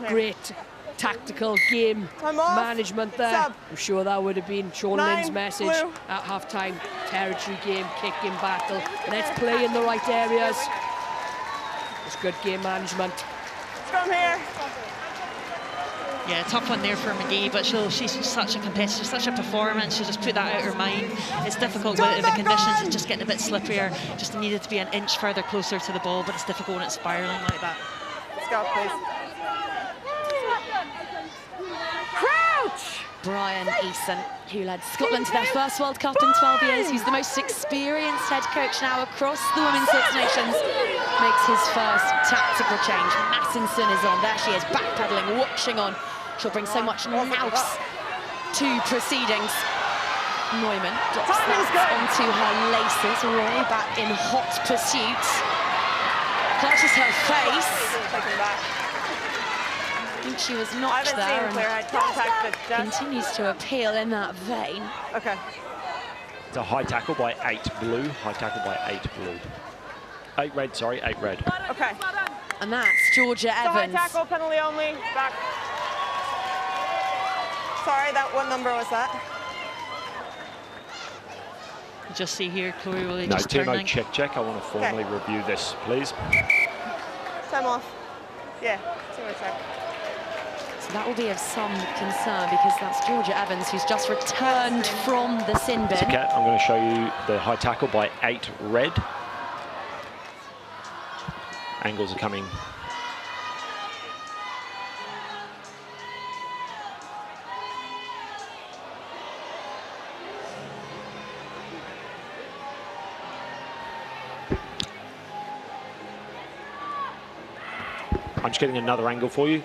Great tactical game management there. I'm sure that would have been Sean Lynn's message at half-time. Territory game, kicking battle. Let's play in the right areas. It's good game management. Come here. Yeah, tough one there for McGee, but she's such a competitor, such a performance. She just put that out of her mind. It's difficult with the conditions. It's just getting a bit slippier. Just needed to be an inch further closer to the ball, but it's difficult when it's spiralling like that. Let's go, please. Crouch! Brian Eason, who led Scotland to their first World Cup in 12 years, who's the most experienced head coach now across the Women's Six Nations, makes his first tactical change. Mattinson is on. There she is, backpedaling, watching on. She'll bring so much nous to proceedings. Neumann drops that onto her laces. Roy back in hot pursuit. Clutches her face. I think she was knocked there and continues to appeal in that vein. Okay. It's a high tackle by 8 blue. High tackle by 8 blue. 8 red, sorry, 8 red. Okay. And that's Georgia Evans. High tackle, penalty only. Back. Sorry, what number was that? Just see here, Chloe, will they no, just turn no, check. I want to formally review this, please. Time off. Yeah, 2 more check. So that will be of some concern because that's Georgia Evans who's just returned from the sin bin. Okay, I'm going to show you the high tackle by 8 red. Angles are coming. I'm just getting another angle for you.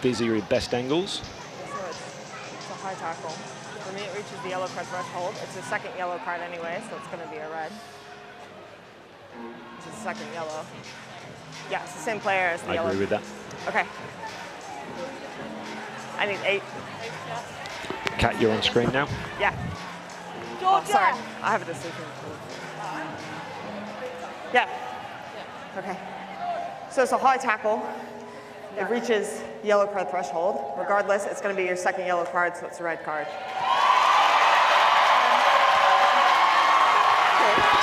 These are your best angles. So it's a high tackle. For me, it reaches the yellow card threshold. It's a second yellow card anyway, so it's going to be a red. It's a second yellow. Yeah, it's the same player as the yellow. I agree with that. Okay. I need 8. Kat, you're on screen now. Yeah. Oh, sorry. I have a decision. Yeah. Okay. So it's a high tackle. It reaches yellow card threshold. Regardless, it's going to be your second yellow card, so it's a red card.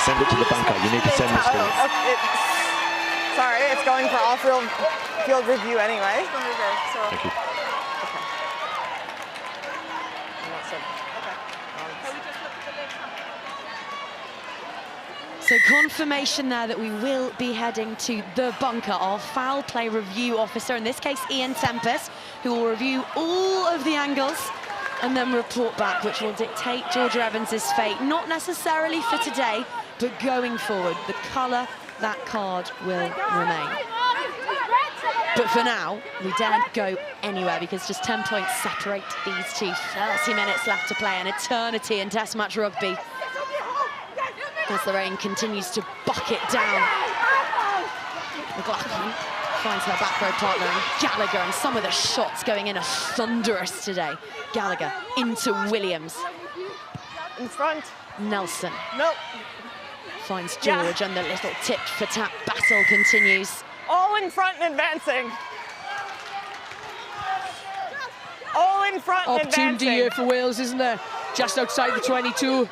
Send it to the bunker. You need to send this to me. Sorry, it's going for off-field review anyway. Thank you. So confirmation there that we will be heading to the bunker. Our foul play review officer, in this case Ian Tempest, who will review all of the angles and then report back, which will dictate Georgia Evans's fate, not necessarily for today, but going forward. The colour, that card will remain. But for now, we daren't go anywhere because just 10 points separate these two. 30 minutes left to play, an eternity in Test match rugby. As the rain continues to bucket down. McLaughlin finds her back row partner in Gallagher, and some of the shots going in are thunderous today. Gallagher into Williams. In front. Nelson. Nope. Finds George, and the little tit for tap battle continues. All in front and advancing. All in front and advancing. Opportunity here for Wales, isn't there? Just outside the 22.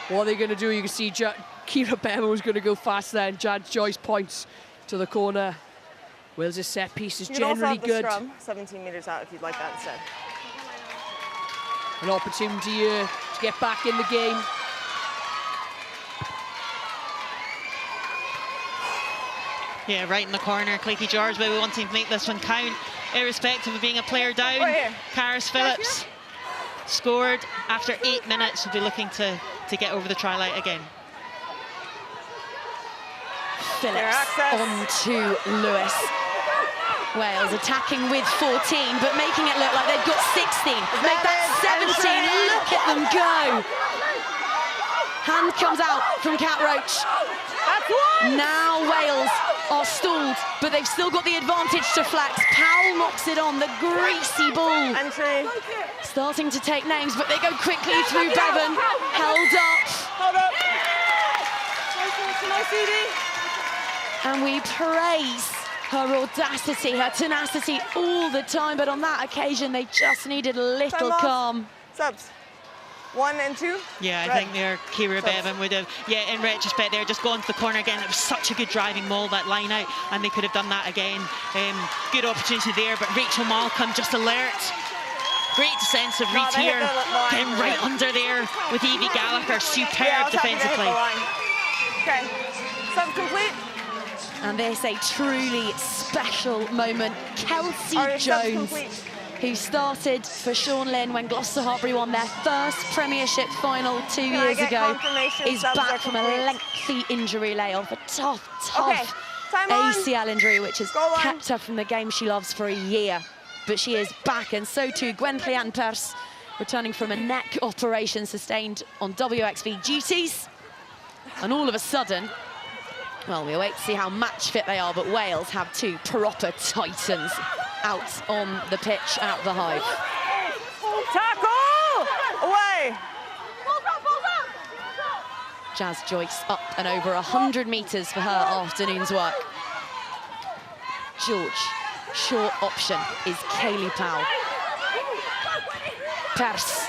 What are they going to do? You can see Kira Bema was going to go fast there, and Jad Joyce points to the corner. Wales' set piece is generally good. Scrum, 17 meters out if you'd like that instead. An opportunity here to get back in the game. Yeah, right in the corner, Cleaky George, but we want to make this one count, irrespective of being a player down. Karis Phillips scored after 8 minutes. We'll be looking to get over the try line again. Phillips onto Lewis. Wales attacking with 14, but making it look like they've got 16. Make that 17. Look at them go. Hand comes out from Cat Roach. Now Wales are stalled, but they've still got the advantage to flex. Powell knocks it on, the greasy ball. Entry. Starting to take names, but they go quickly through Bevan. Held up. Hold up. Nice, Edie. And we praise her audacity, her tenacity all the time, but on that occasion they just needed a little calm. Subs. 1 and 2. Yeah, I think there, Kira Bevan would have, in retrospect, they're just gone to the corner again. It was such a good driving maul, that line out, and they could have done that again. Good opportunity there, but Rachel Malcolm just alert. Great sense of read here, getting right under there with Evie Gallagher. Superb defensive play. Okay, sub complete. And this a truly special moment. Kelsey Jones, who started for Sean Lynn when Gloucester Hartbury won their first Premiership final 2 years ago, is back from a lengthy injury layoff, a tough ACL injury, which has kept her from the game she loves for a year. But she is back, and so too Gwen Cleanne Pearce, returning from a neck operation sustained on WXV duties. And all of a sudden, well, we'll wait to see how match fit they are, but Wales have two proper titans out on the pitch at the Hive. Tackle! Away! Jazz Joyce up and over 100 metres for her afternoon's work. George, short option is Kaylee Powell. Pearce.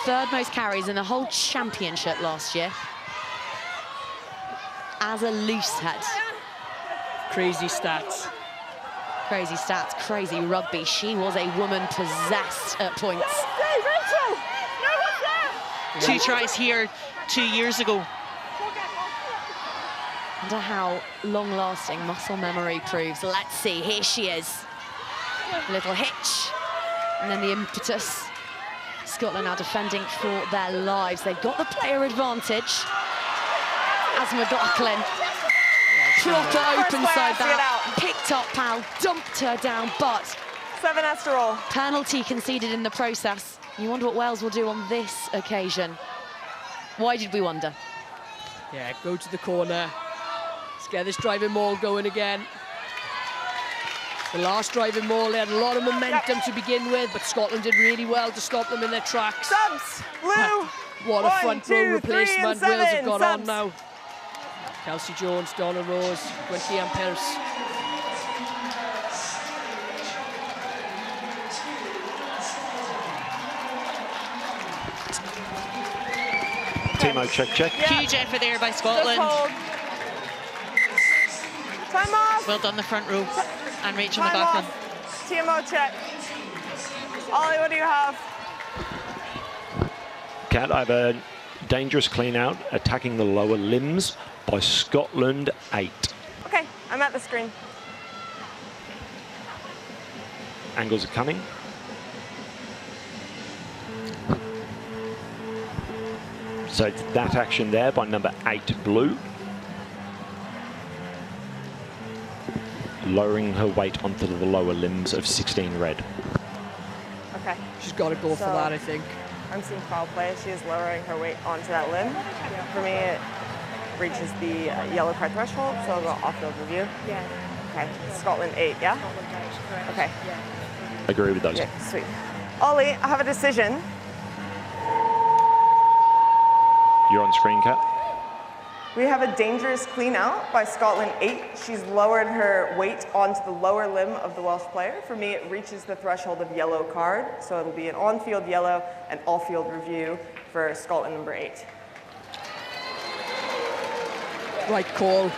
Third most carries in the whole championship last year. As a loose head. Crazy stats. Crazy stats, crazy rugby. She was a woman possessed at points. 2 tries here 2 years ago. Wonder how long-lasting muscle memory proves. Let's see, here she is. A little hitch, and then the impetus. Scotland now defending for their lives. They've got the player advantage. As McLaughlin, proper open side that, picked up Powell, dumped her down, but 7 has to roll. Penalty conceded in the process. You wonder what Wales will do on this occasion. Why did we wonder? Yeah, go to the corner. Let's get this driving maul going again. The last driving maul, they had a lot of momentum to begin with, but Scotland did really well to stop them in their tracks. Subs, Blue. What a front row replacement. Wales have got on subs. now. Kelsey Jones, Donna Rose, Gwen Cleanne Pearce. Timo, check. Huge effort there by Scotland. Time off. Well done, the front row. And Rachel Time McLaughlin. off. TMO check. Ollie, what do you have? Kat, I have a dangerous clean out attacking the lower limbs by Scotland 8. Okay, I'm at the screen. Angles are coming. So it's that action there by number 8, Blue. Lowering her weight onto the lower limbs of 16, Red. Okay. She's got to go for that, I think. I'm seeing foul play. She is lowering her weight onto that limb. For me, it reaches the yellow card threshold, so I'll go off-field review. Yeah. Okay. Scotland 8, yeah? Okay. Agree with those. Yeah, sweet. Ollie, I have a decision. You're on screen, Kat. We have a dangerous clean out by Scotland 8. She's lowered her weight onto the lower limb of the Welsh player. For me, it reaches the threshold of yellow card, so it'll be an on-field yellow and off-field review for Scotland number 8. Right call.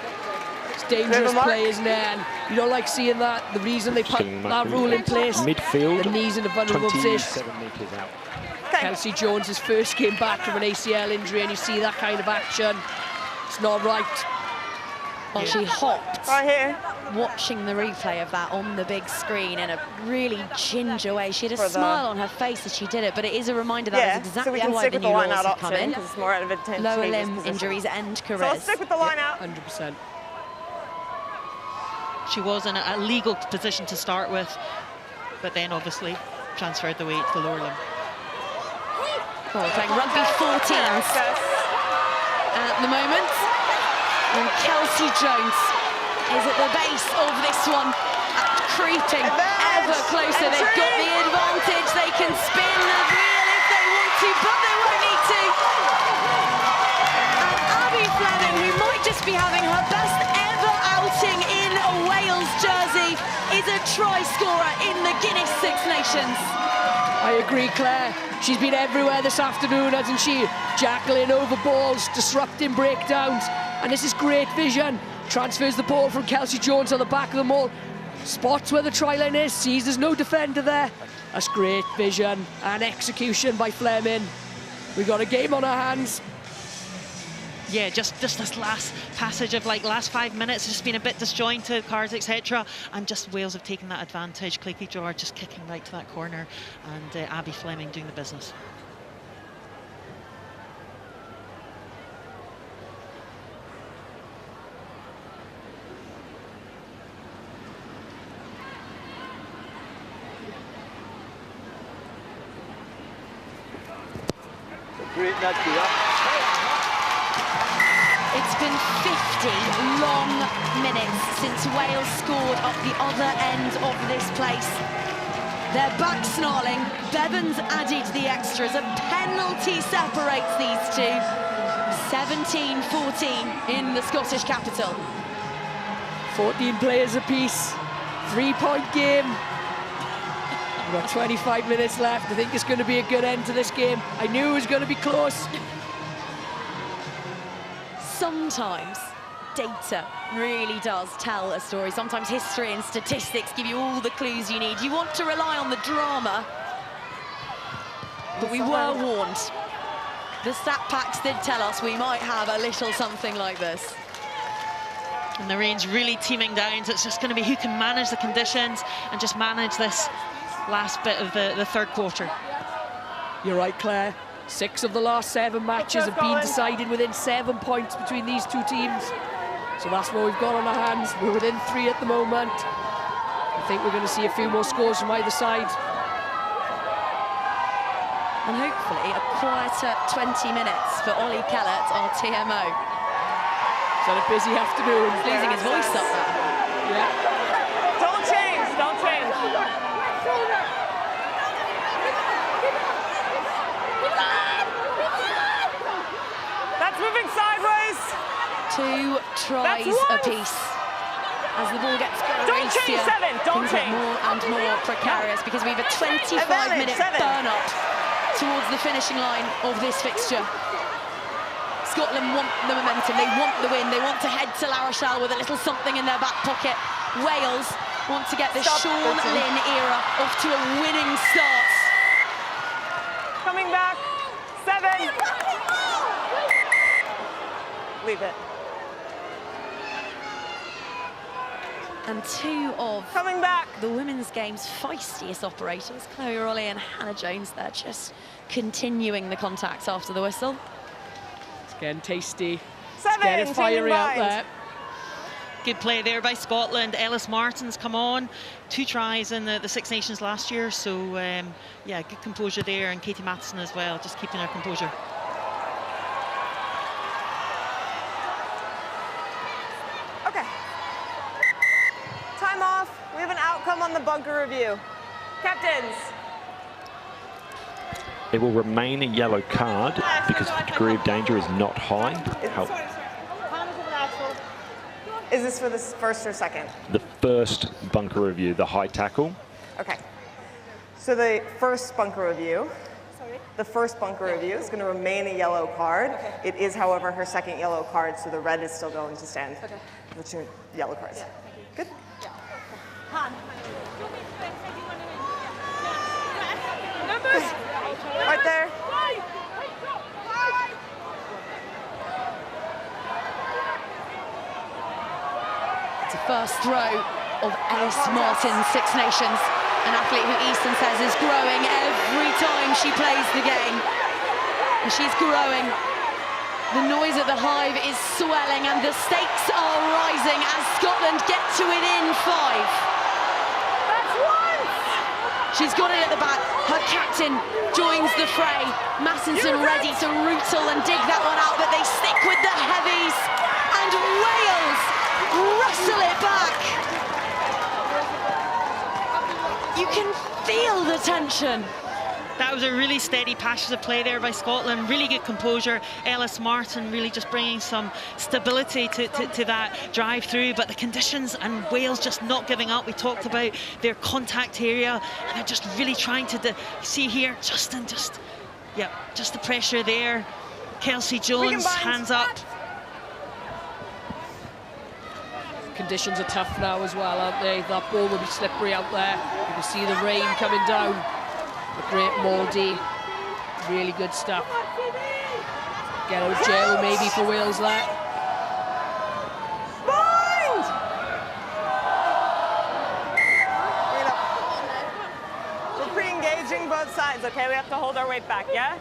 It's dangerous play, isn't it? And you don't like seeing that. The reason they put that rule in place, midfield, the knees in a vulnerable position. 27 metres out. Kelsey Jones first came back from an ACL injury, and you see that kind of action. It's not right. Well, she hopped right here, watching the replay of that on the big screen in a really ginger way. She had a smile on her face as she did it, but it is a reminder that is exactly why the new laws have come in. It's more out of a Lower limb injuries and careers. So let's stick with the line out. 100%. She was in a legal position to start with, but then obviously transferred the weight to the lower limb. Well, playing rugby 14s at the moment. And Kelsey Jones is at the base of this one, creeping ever closer. They've got the advantage. They can spin the wheel if they want to, but they won't need to. And Abby Fleming, who might just be having her best ever outing in a Wales jersey, is a try scorer in the Guinness Six Nations. I agree, Claire. She's been everywhere this afternoon, hasn't she? Jackling over balls, disrupting breakdowns. And this is great vision. Transfers the ball from Kelsey Jones on the back of the maul. Spots where the try line is, sees there's no defender there. That's great vision and execution by Fleming. We've got a game on our hands. Yeah, just this last passage of last 5 minutes has just been a bit disjointed, cards, etc. And just Wales have taken that advantage. Cleaky George just kicking right to that corner, and Abby Fleming doing the business. Great net here. It's been 50 long minutes since Wales scored up the other end of this place. They're back snarling. Bevan's added the extras. A penalty separates these two. 17-14 in the Scottish capital. 14 players apiece. 3-point game. We've got 25 minutes left. I think it's going to be a good end to this game. I knew it was going to be close. Sometimes data really does tell a story. Sometimes history and statistics give you all the clues you need. You want to rely on the drama, but we were warned. The stat packs did tell us we might have a little something like this. And the rain's really teeming down, so it's just going to be who can manage the conditions and just manage this last bit of the third quarter. You're right, Claire. 6 of the last 7 matches have been decided within 7 points between these two teams. So that's what we've got on our hands. We're within 3 at the moment. I think we're going to see a few more scores from either side. And hopefully a quieter 20 minutes for Ollie Kellett, our TMO. It's had a busy afternoon. He's losing his voice up there. Yeah. Don't change, don't change. That's moving sideways. 2 tries apiece. As the ball gets Don't change, 7, don't things get change. more and more precarious because we have a 25-minute burn-up towards the finishing line of this fixture. Scotland want the momentum, they want the win, they want to head to La Rochelle with a little something in their back pocket. Wales want to get the Sean Lynn era off to a winning start. Coming back, 7. Leave it. And 2 of coming back the women's game's feistiest operators, Chloe Rowley and Hannah Jones, they're just continuing the contacts after the whistle. It's getting tasty. 7, it's getting fiery out there. Good play there by Scotland. Ellis Martin's come on. 2 tries in the Six Nations last year, so yeah, good composure there, and Katie Matheson as well, just keeping her composure. Okay. Time off. We have an outcome on the bunker review. Captains. It will remain a yellow card because the degree of danger is not high. Is this for the first or second? The first bunker review, the high tackle. Okay. So the first bunker review. The first bunker review is going to remain a yellow card. Okay. It is, however, her second yellow card, so the red is still going to stand. Okay. The 2 yellow cards. Yeah, good. Yeah. Right there. first throw of Ellis Martin's Six Nations, an athlete who Easton says is growing every time she plays the game. And she's growing. The noise at the Hive is swelling and the stakes are rising as Scotland get to within 5. That's one! She's got it at the back. Her captain joins the fray. Massenson ready to rootle and dig that one out, but they stick with the heavies. And Wales wrestle it back. You can feel the tension. That was a really steady passage of play there by Scotland, really good composure. Ellis Martin really just bringing some stability to that drive through, but the conditions and Wales just not giving up. We talked about their contact area, and they're just really trying to see here, Justin, just the pressure there. Kelsey Jones, hands up. Conditions are tough now as well, aren't they? That ball will be slippery out there. You can see the rain coming down. The great Mouldy, really good stuff. Get out of jail maybe for Wales there. We're pre-engaging both sides, okay? We have to hold our weight back, yeah?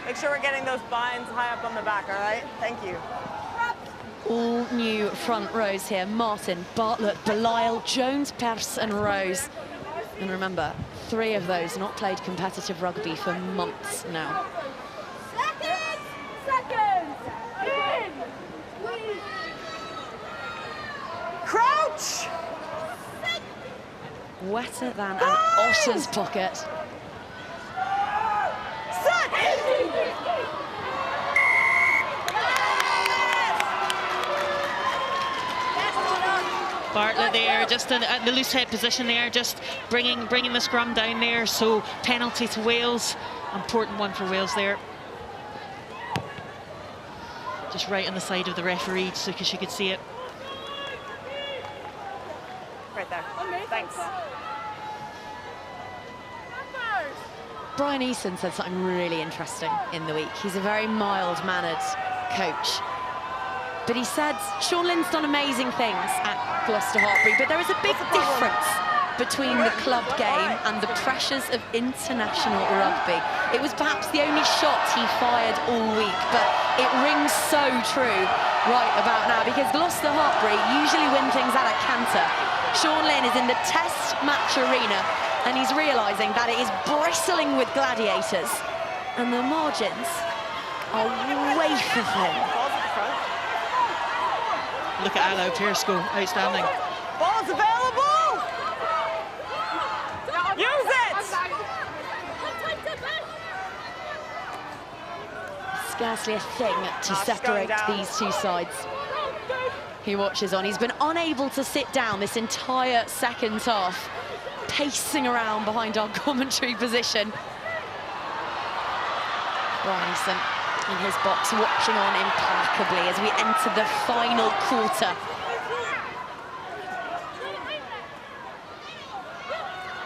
Make sure we're getting those binds high up on the back, all right? Thank you. All new front rows here. Martin, Bartlett, Belisle, Jones, Pearce and Rose. And remember, 3 of those not played competitive rugby for months now. Seconds! In! Crouch! Wetter than an otter's pocket. Bartlett there, just at the loose head position there, just bringing the scrum down there. So penalty to Wales, important one for Wales there. Just right on the side of the referee, so because you could see it. Right there. Thanks. Brian Easton said something really interesting in the week. He's a very mild-mannered coach. But he said Sean Lynn's done amazing things at Gloucester Hartpury, but there is a big difference between the club game and the pressures of international rugby. It was perhaps the only shot he fired all week, but it rings so true right about now, because Gloucester Hartpury usually win things at a canter. Sean Lynn is in the test match arena, and he's realising that it is bristling with gladiators, and the margins are wafer thin. Look at Allo Pierce go, outstanding. Ball's available! Use it! Scarcely a thing to separate these two sides. He watches on. He's been unable to sit down this entire second half, pacing around behind our commentary position. Bryson in his box, watching on implacably as we enter the final quarter.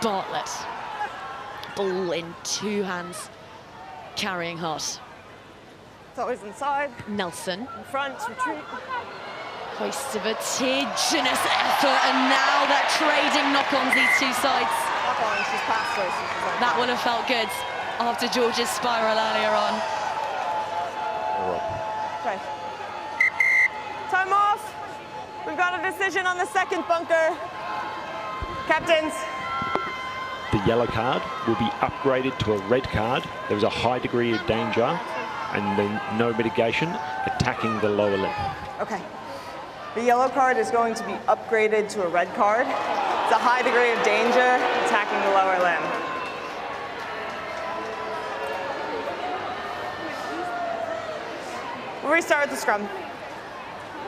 Bartlett, ball in 2 hands, carrying hard. It's always inside. Nelson. In front, retreat. Hoist a vertiginous effort, and now they're trading knock-ons, these two sides. Knock-on, she's passed her, so she's that would have felt good after George's spiral earlier on. Okay. Time off. We've got a decision on the second bunker. Captains. The yellow card will be upgraded to a red card. There is a high degree of danger and then no mitigation, attacking the lower limb. Okay. The yellow card is going to be upgraded to a red card. It's a high degree of danger, attacking the lower limb. We'll restart with the scrum.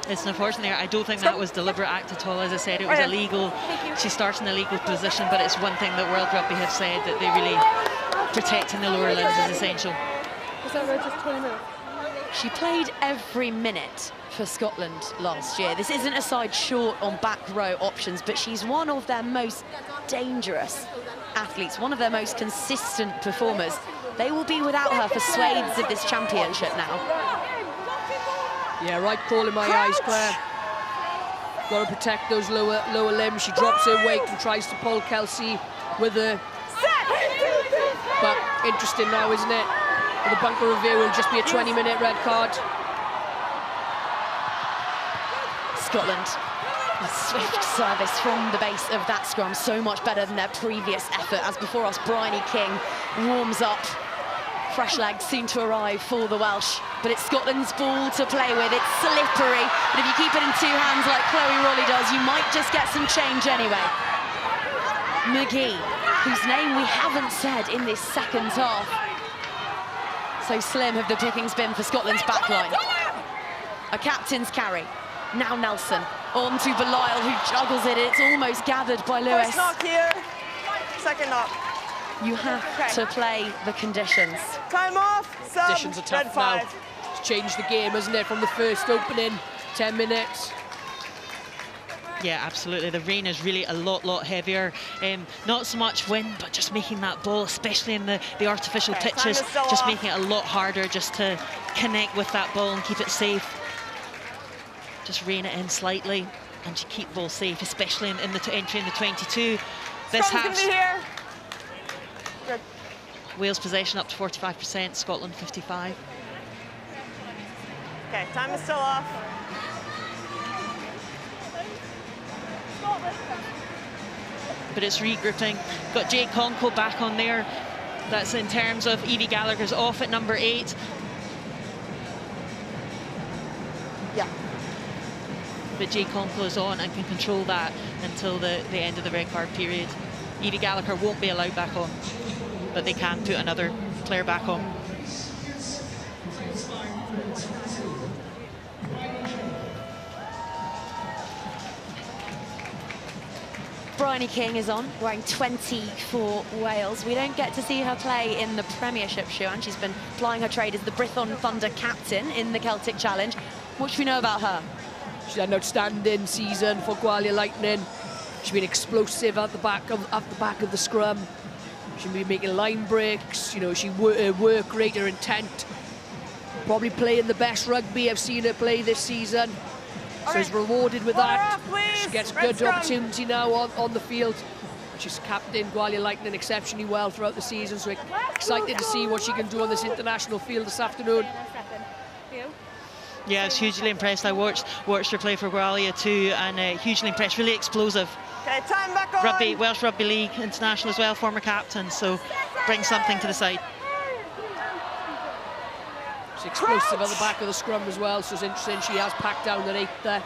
It's unfortunate there. I don't think that was deliberate act at all. As I said, it was illegal. She starts in a legal position, but it's one thing that World Rugby have said, that they really protecting the lower limbs is essential. Is that right, just 20 minutes? She played every minute for Scotland last year. This isn't a side short on back row options, but she's one of their most dangerous athletes, one of their most consistent performers. They will be without her for swathes of this championship now. Yeah, right call in my eyes, Claire. Got to protect those lower limbs. She drops her weight and tries to pull Kelsey with her. But interesting now, isn't it? The bunker review will just be a 20-minute red card. Scotland, a swift service from the base of that scrum, so much better than their previous effort. As before us, Bryony King warms up. Fresh legs soon to arrive for the Welsh, but it's Scotland's ball to play with. It's slippery, but if you keep it in two hands like Chloe Rollie does, you might just get some change anyway. McGee, whose name we haven't said in this second half. So slim have the pickings been for Scotland's backline. A captain's carry. Now Nelson, on to Belisle, who juggles it. It's almost gathered by Lewis. First knock here, second knock. You have to play the conditions. Time off, sub, Conditions are tough now. It's changed the game, hasn't it, from the first opening 10 minutes. Yeah, absolutely. The rain is really a lot heavier. Not so much wind, but just making that ball, especially in the artificial pitches, just making it a lot harder just to connect with that ball and keep it safe. Just rein it in slightly and to keep the ball safe, especially in the entry in the 22. This half. Wales possession up to 45%, Scotland 55%. Okay, time is still off. But it's regrouping. Got Jade Conco back on there. That's in terms of Evie Gallagher's off at number 8. Yeah. But Jade Conco is on and can control that until the end of the red card period. Evie Gallagher won't be allowed back on, but they can put another player back on. Bryony King is on, wearing 20 for Wales. We don't get to see her play in the Premiership show, and she's been plying her trade as the Brython Thunder captain in the Celtic Challenge. What should we know about her? She's had an outstanding season for Gwalia Lightning. She's been explosive at the back of the scrum. She's been making line breaks. You know, she work rate, her intent. Probably playing the best rugby I've seen her play this season. So she's rewarded with that. She gets a good opportunity now on the field. She's captained Gwalia Lightning exceptionally well throughout the season. So excited to see what she can do on this international field this afternoon. Yeah, I was hugely impressed. I watched her play for Gwalia too, and hugely impressed. Really explosive. Okay, time back on. Rugby, Welsh Rugby League international as well, former captain. So brings something to the side. She's explosive at the back of the scrum as well, so it's interesting. She has packed down an 8 there.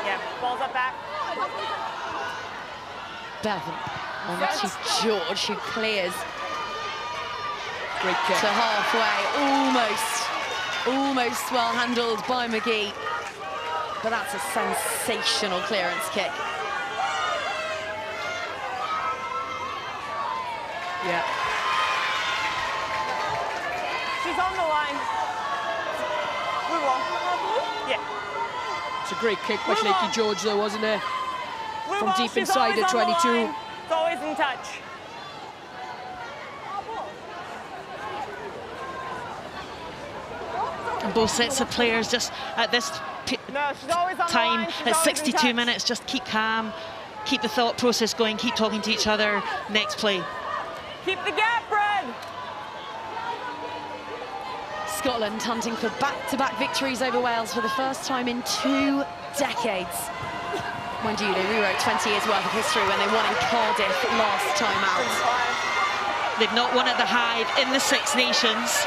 Yeah, balls up back. Bevan on to George, who clears. Great kick. To halfway, almost well handled by McGee. But that's a sensational clearance kick. Yeah. She's on the line. Move on. Yeah. It's a great kick by Shaky George though, wasn't it? From deep She's inside always at on the 22. line. It's always in touch. And both sets of players just at this time, at 62 minutes, just keep calm, keep the thought process going, keep talking to each other. Next play. Keep the gap, Brad. Scotland hunting for back-to-back victories over Wales for the first time in 2 decades. Mind you, they rewrote 20 years worth of history when they won in Cardiff last time out. They've not won at the Hive in the Six Nations.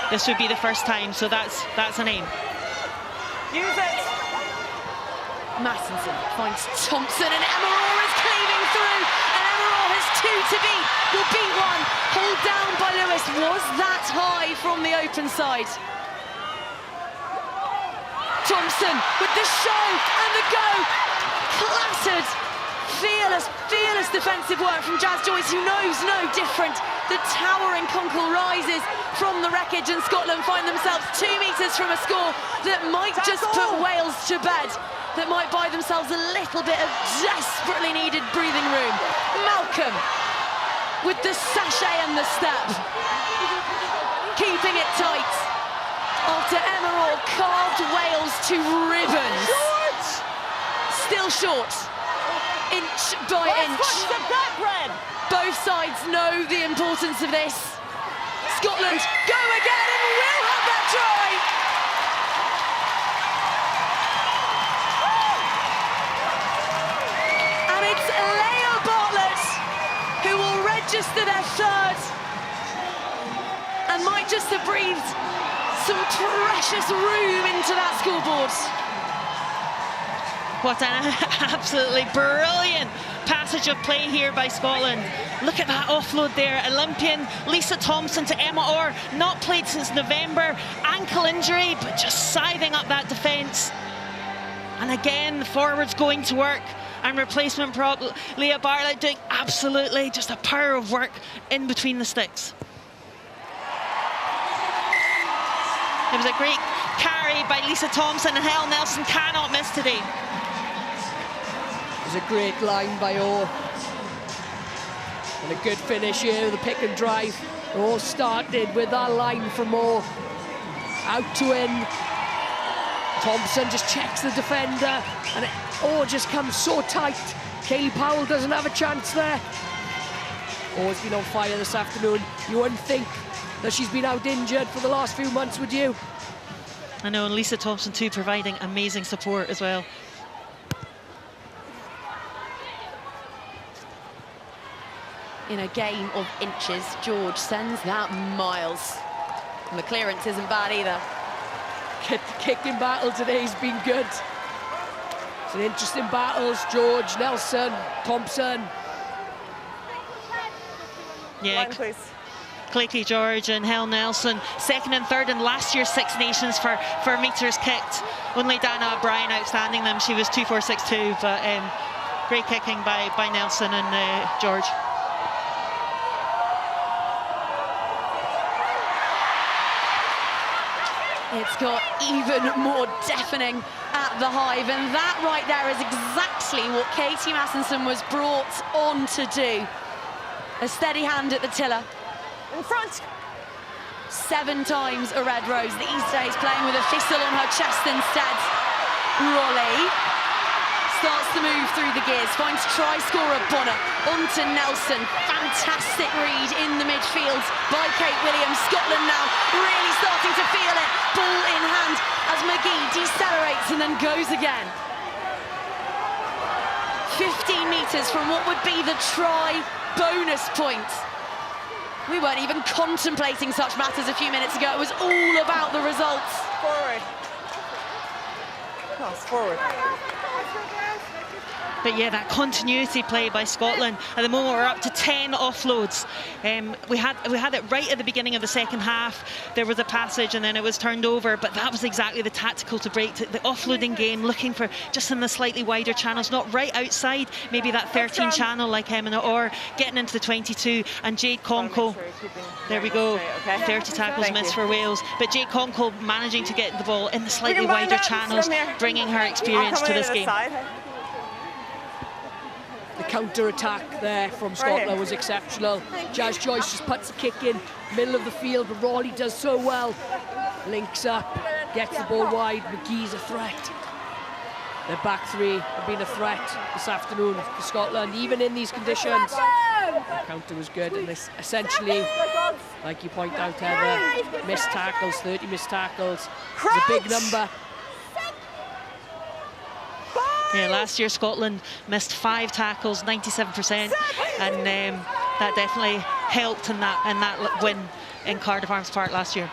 This would be the first time, so that's an aim. Use it. Massenson finds Thompson, and Emerald is cleaving through, and Emerald has 2 to beat. Will beat 1, pulled down by Lewis. Was that high from the open side? Thompson with the show and the go. Clattered. Fearless defensive work from Jazz Joyce, who knows no different. The towering Conkle rises from the wreckage, and Scotland find themselves 2 metres from a score that might just put Wales to bed, that might buy themselves a little bit of desperately needed breathing room. Malcolm with the sachet and the step. Keeping it tight. After Emma Orr carved Wales to ribbons. Still short. Inch by inch. Both sides know the importance of this. Scotland go again and will have that try. And it's Leah Bartlett who will register their third and might just have breathed some precious room into that scoreboard. What an absolutely brilliant passage of play here by Scotland. Look at that offload there. Olympian Lisa Thompson to Emma Orr, not played since November, ankle injury, but just scything up that defence. And again, the forwards going to work, and replacement prop Leah Bartlett doing absolutely just a power of work in between the sticks. It was a great carry by Lisa Thompson, and Helen Nelson cannot miss today. It was a great line by Orr. And a good finish here with the pick and drive. It all started with that line from Orr. Out to in. Thompson just checks the defender, and Orr just comes so tight. Kaylee Powell doesn't have a chance there. Orr's been on fire this afternoon. You wouldn't think that she's been out injured for the last few months, would you? I know, and Lisa Thompson too, providing amazing support as well. In a game of inches, George sends that miles. And the clearance isn't bad either. Kicking battle today's been good. It's an interesting battles. George, Nelson, Thompson. Yeah, Cleaky George and Helen Nelson, second and third in last year's Six Nations for metres kicked. Only Dana O'Brien outstanding them. She was 2.462, but great kicking by Nelson and George. It's got even more deafening at the Hive, and that right there is exactly what Katie Massenson was brought on to do. A steady hand at the tiller. In front. 7 times a red rose. The Easter Eggs playing with a thistle on her chest instead. Rolly starts to move through the gears, finds try scorer Bonner onto Nelson. Fantastic read in the midfield by Kate Williams. Scotland now really starting to feel it. Ball in hand as McGee decelerates and then goes again. 15 metres from what would be the try bonus point. We weren't even contemplating such matters a few minutes ago. It was all about the results. Forward. Cross forward. But yeah, that continuity play by Scotland. At the moment, we're up to 10 offloads. We had it right at the beginning of the second half. There was a passage and then it was turned over, but that was exactly the tactical to break the offloading game, looking for just in the slightly wider channels, not right outside, maybe that 13 channel like Emma, or getting into the 22. And Jade Conkle, there we go, 30 tackles missed for Wales. But Jade Conkle managing to get the ball in the slightly wider channels, bringing her experience to this game. The counter-attack there from Scotland was exceptional. Jazz Joyce just puts a kick in, middle of the field, but Rawley does so well. Links up, gets the ball wide, McGee's a threat. Their back three have been a threat this afternoon for Scotland, even in these conditions. The counter was good, and this essentially, like you point out, Heather, missed tackles, 30 missed tackles. It's a big number. Yeah, last year Scotland missed 5 tackles, 97%, and that definitely helped in that win in Cardiff Arms Park last year.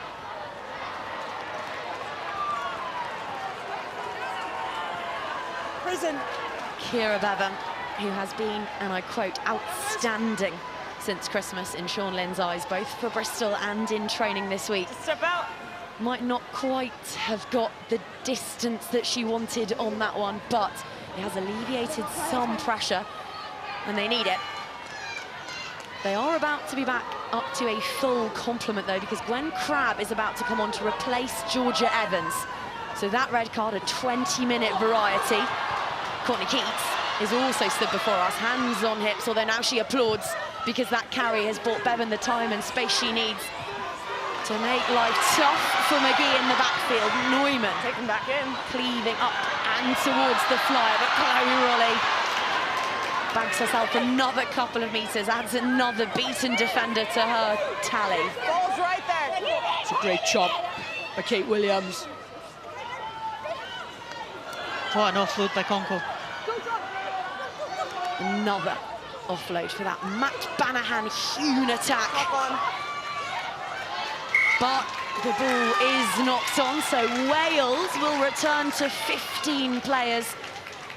Prison. Kira Bevan, who has been, and I quote, outstanding since Christmas in Sean Lynn's eyes, both for Bristol and in training this week. Step out. Might not quite have got the distance that she wanted on that one, but it has alleviated some pressure, and they need it. They are about to be back up to a full complement, though, because Gwen Crabb is about to come on to replace Georgia Evans. So that red card, a 20-minute variety. Courtney Keats is also stood before us, hands on hips, although now she applauds because that carry has bought Bevan the time and space she needs to make life tough for McGee in the backfield. Neumann taken back in, cleaving up and towards the flyer, but Chloe Rowley bags herself another couple of metres, adds another beaten defender to her tally. Ball's right there. It's a great chop by Kate Williams. What an offload by Conco. Another offload for that Matt Banahan-Hune attack. But the ball is knocked on, so Wales will return to 15 players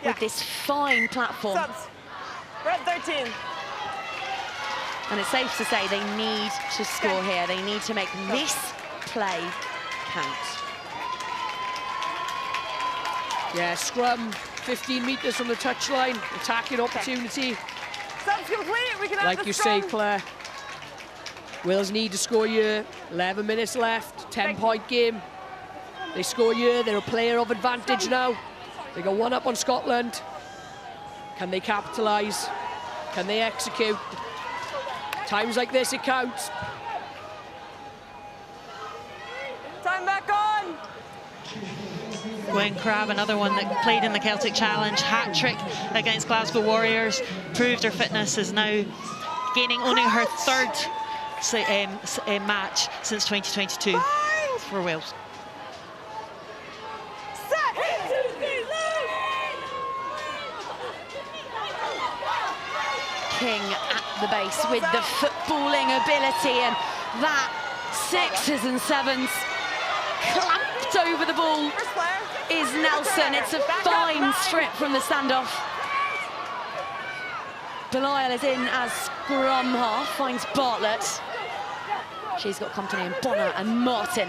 with this fine platform. Subs. We're at 13. And it's safe to say they need to score here. They need to make this play count. Yeah, scrum, 15 metres from the touchline, attacking opportunity. Subs complete, we can have like the you scrum. say, Claire. Wales need to score here. 11 minutes left, 10-point game. They score here, they're a player of advantage now. They got one up on Scotland. Can they capitalise? Can they execute? Times like this, it counts. Time back on. Gwen Crabb, another one that played in the Celtic Challenge, hat-trick against Glasgow Warriors, proved her fitness, is now gaining only her third match since 2022 for Wales. King at the base with the footballing ability, and that 6s and 7s clamped over the ball is Nelson. It's a fine strip from the standoff. Belial is in as scrum half, finds Bartlett. She's got company in Bonner and Martin.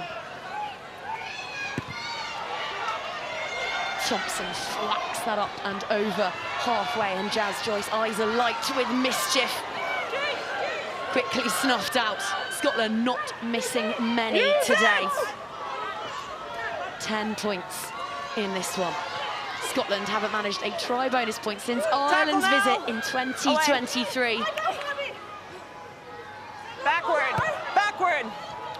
Thompson flacks that up and over halfway, and Jazz Joyce, eyes alight with mischief. Quickly snuffed out. Scotland not missing many today. 10 points in this one. Scotland haven't managed a try bonus point since Ireland's visit in 2023. Backward, backward.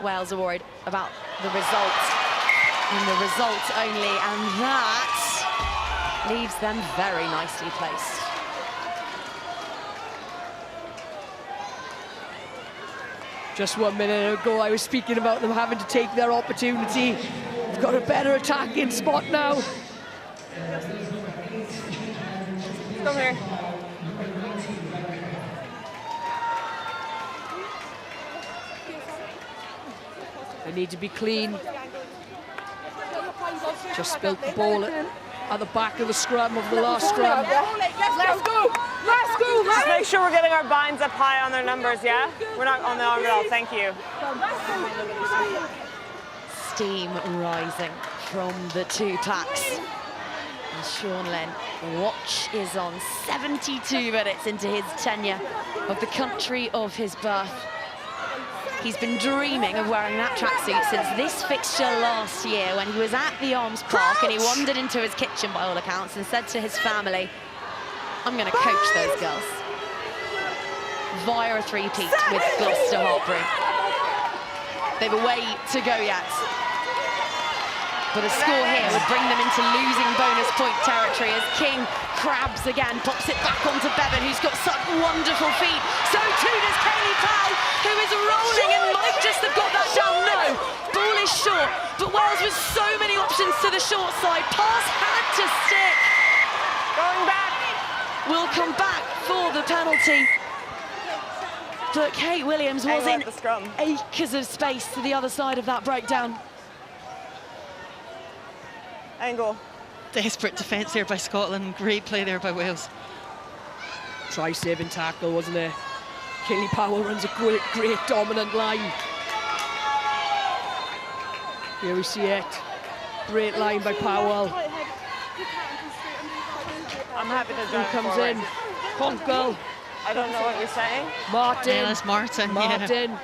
Wales are worried about the result, and the result only, and that leaves them very nicely placed. Just 1 minute ago, I was speaking about them having to take their opportunity. They've got a better attacking spot now. Come here. They need to be clean. Just spilt the ball at the back of the scrum of the last scrum. Let's go! Let's go! Just make sure we're getting our binds up high on their numbers, yeah? We're not on the arm at all, thank you. Steam rising from the two packs. And Sean Lynn, watch is on. 72 minutes into his tenure of the country of his birth. He's been dreaming of wearing that tracksuit since this fixture last year, when he was at the Arms Park and he wandered into his kitchen by all accounts and said to his family, I'm going to coach those girls. Via a three-peat with Gloucester Hartbury. They've a way to go yet. But a score here would bring them into losing bonus point territory as King crabs again, pops it back onto Bevan, who's got such wonderful feet. So too does Kaylee Powell, who is rolling and might just have got that down. No, ball is short, but Wales with so many options to the short side. Pass had to stick. Going back. Will come back for the penalty. But Kate Williams was in acres of space to the other side of that breakdown. Angle. Desperate defence there by Scotland. Great play there by Wales. Try-saving tackle, wasn't there? Kaylee Powell runs a great dominant line. Here we see it. Great line by Powell. I'm happy to Who drive comes forward. in? Conkel. I don't know what you're saying. Martin. Ellis Martin, Martin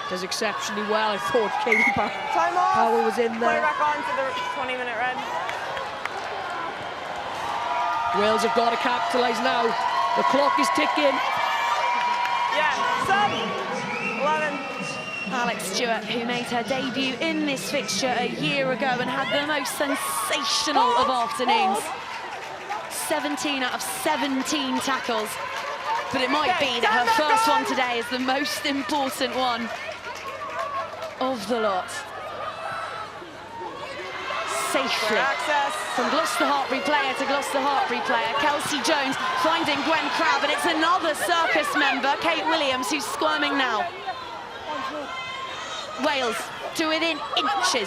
does exceptionally well. I thought Kaylee Time off. Powell was in Put it there. back on for the 20-minute red. Wales have got to capitalise now. The clock is ticking. Yeah, sub 11. Alex Stewart, who made her debut in this fixture a year ago and had the most sensational of afternoons. 17 out of 17 tackles. But it might be that her first one today is the most important one of the lot. Safely from Gloucester Hartbury player to Gloucester Hartbury player. Kelsey Jones finding Gwen Crabb, and it's another circus member, Kate Williams, who's squirming now. Wales to within inches.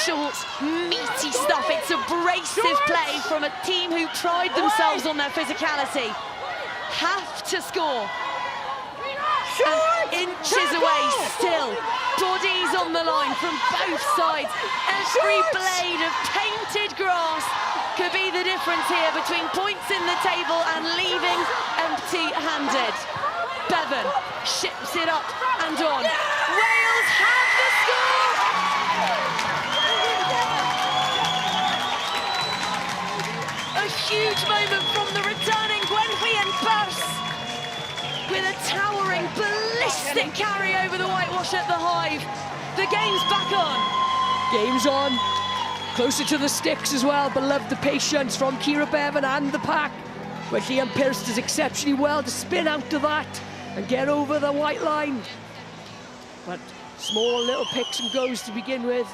Short, meaty stuff. It's abrasive play from a team who pride themselves on their physicality. Have to score. And inches away still. Bodies on the line from both sides. Every blade of painted grass could be the difference here between points in the table and leaving empty-handed. Bevan ships it up and on. Wales have the score! A huge moment from the returning Gwenhwian Purse with a towering, ballistic carry over the whitewash at the Hive. The game's back on. Game's on. Closer to the sticks as well, but love the patience from Ciara Bevan and the pack. Gwenhwian Purse does exceptionally well to spin out of that and get over the white line. But small little picks and goes to begin with.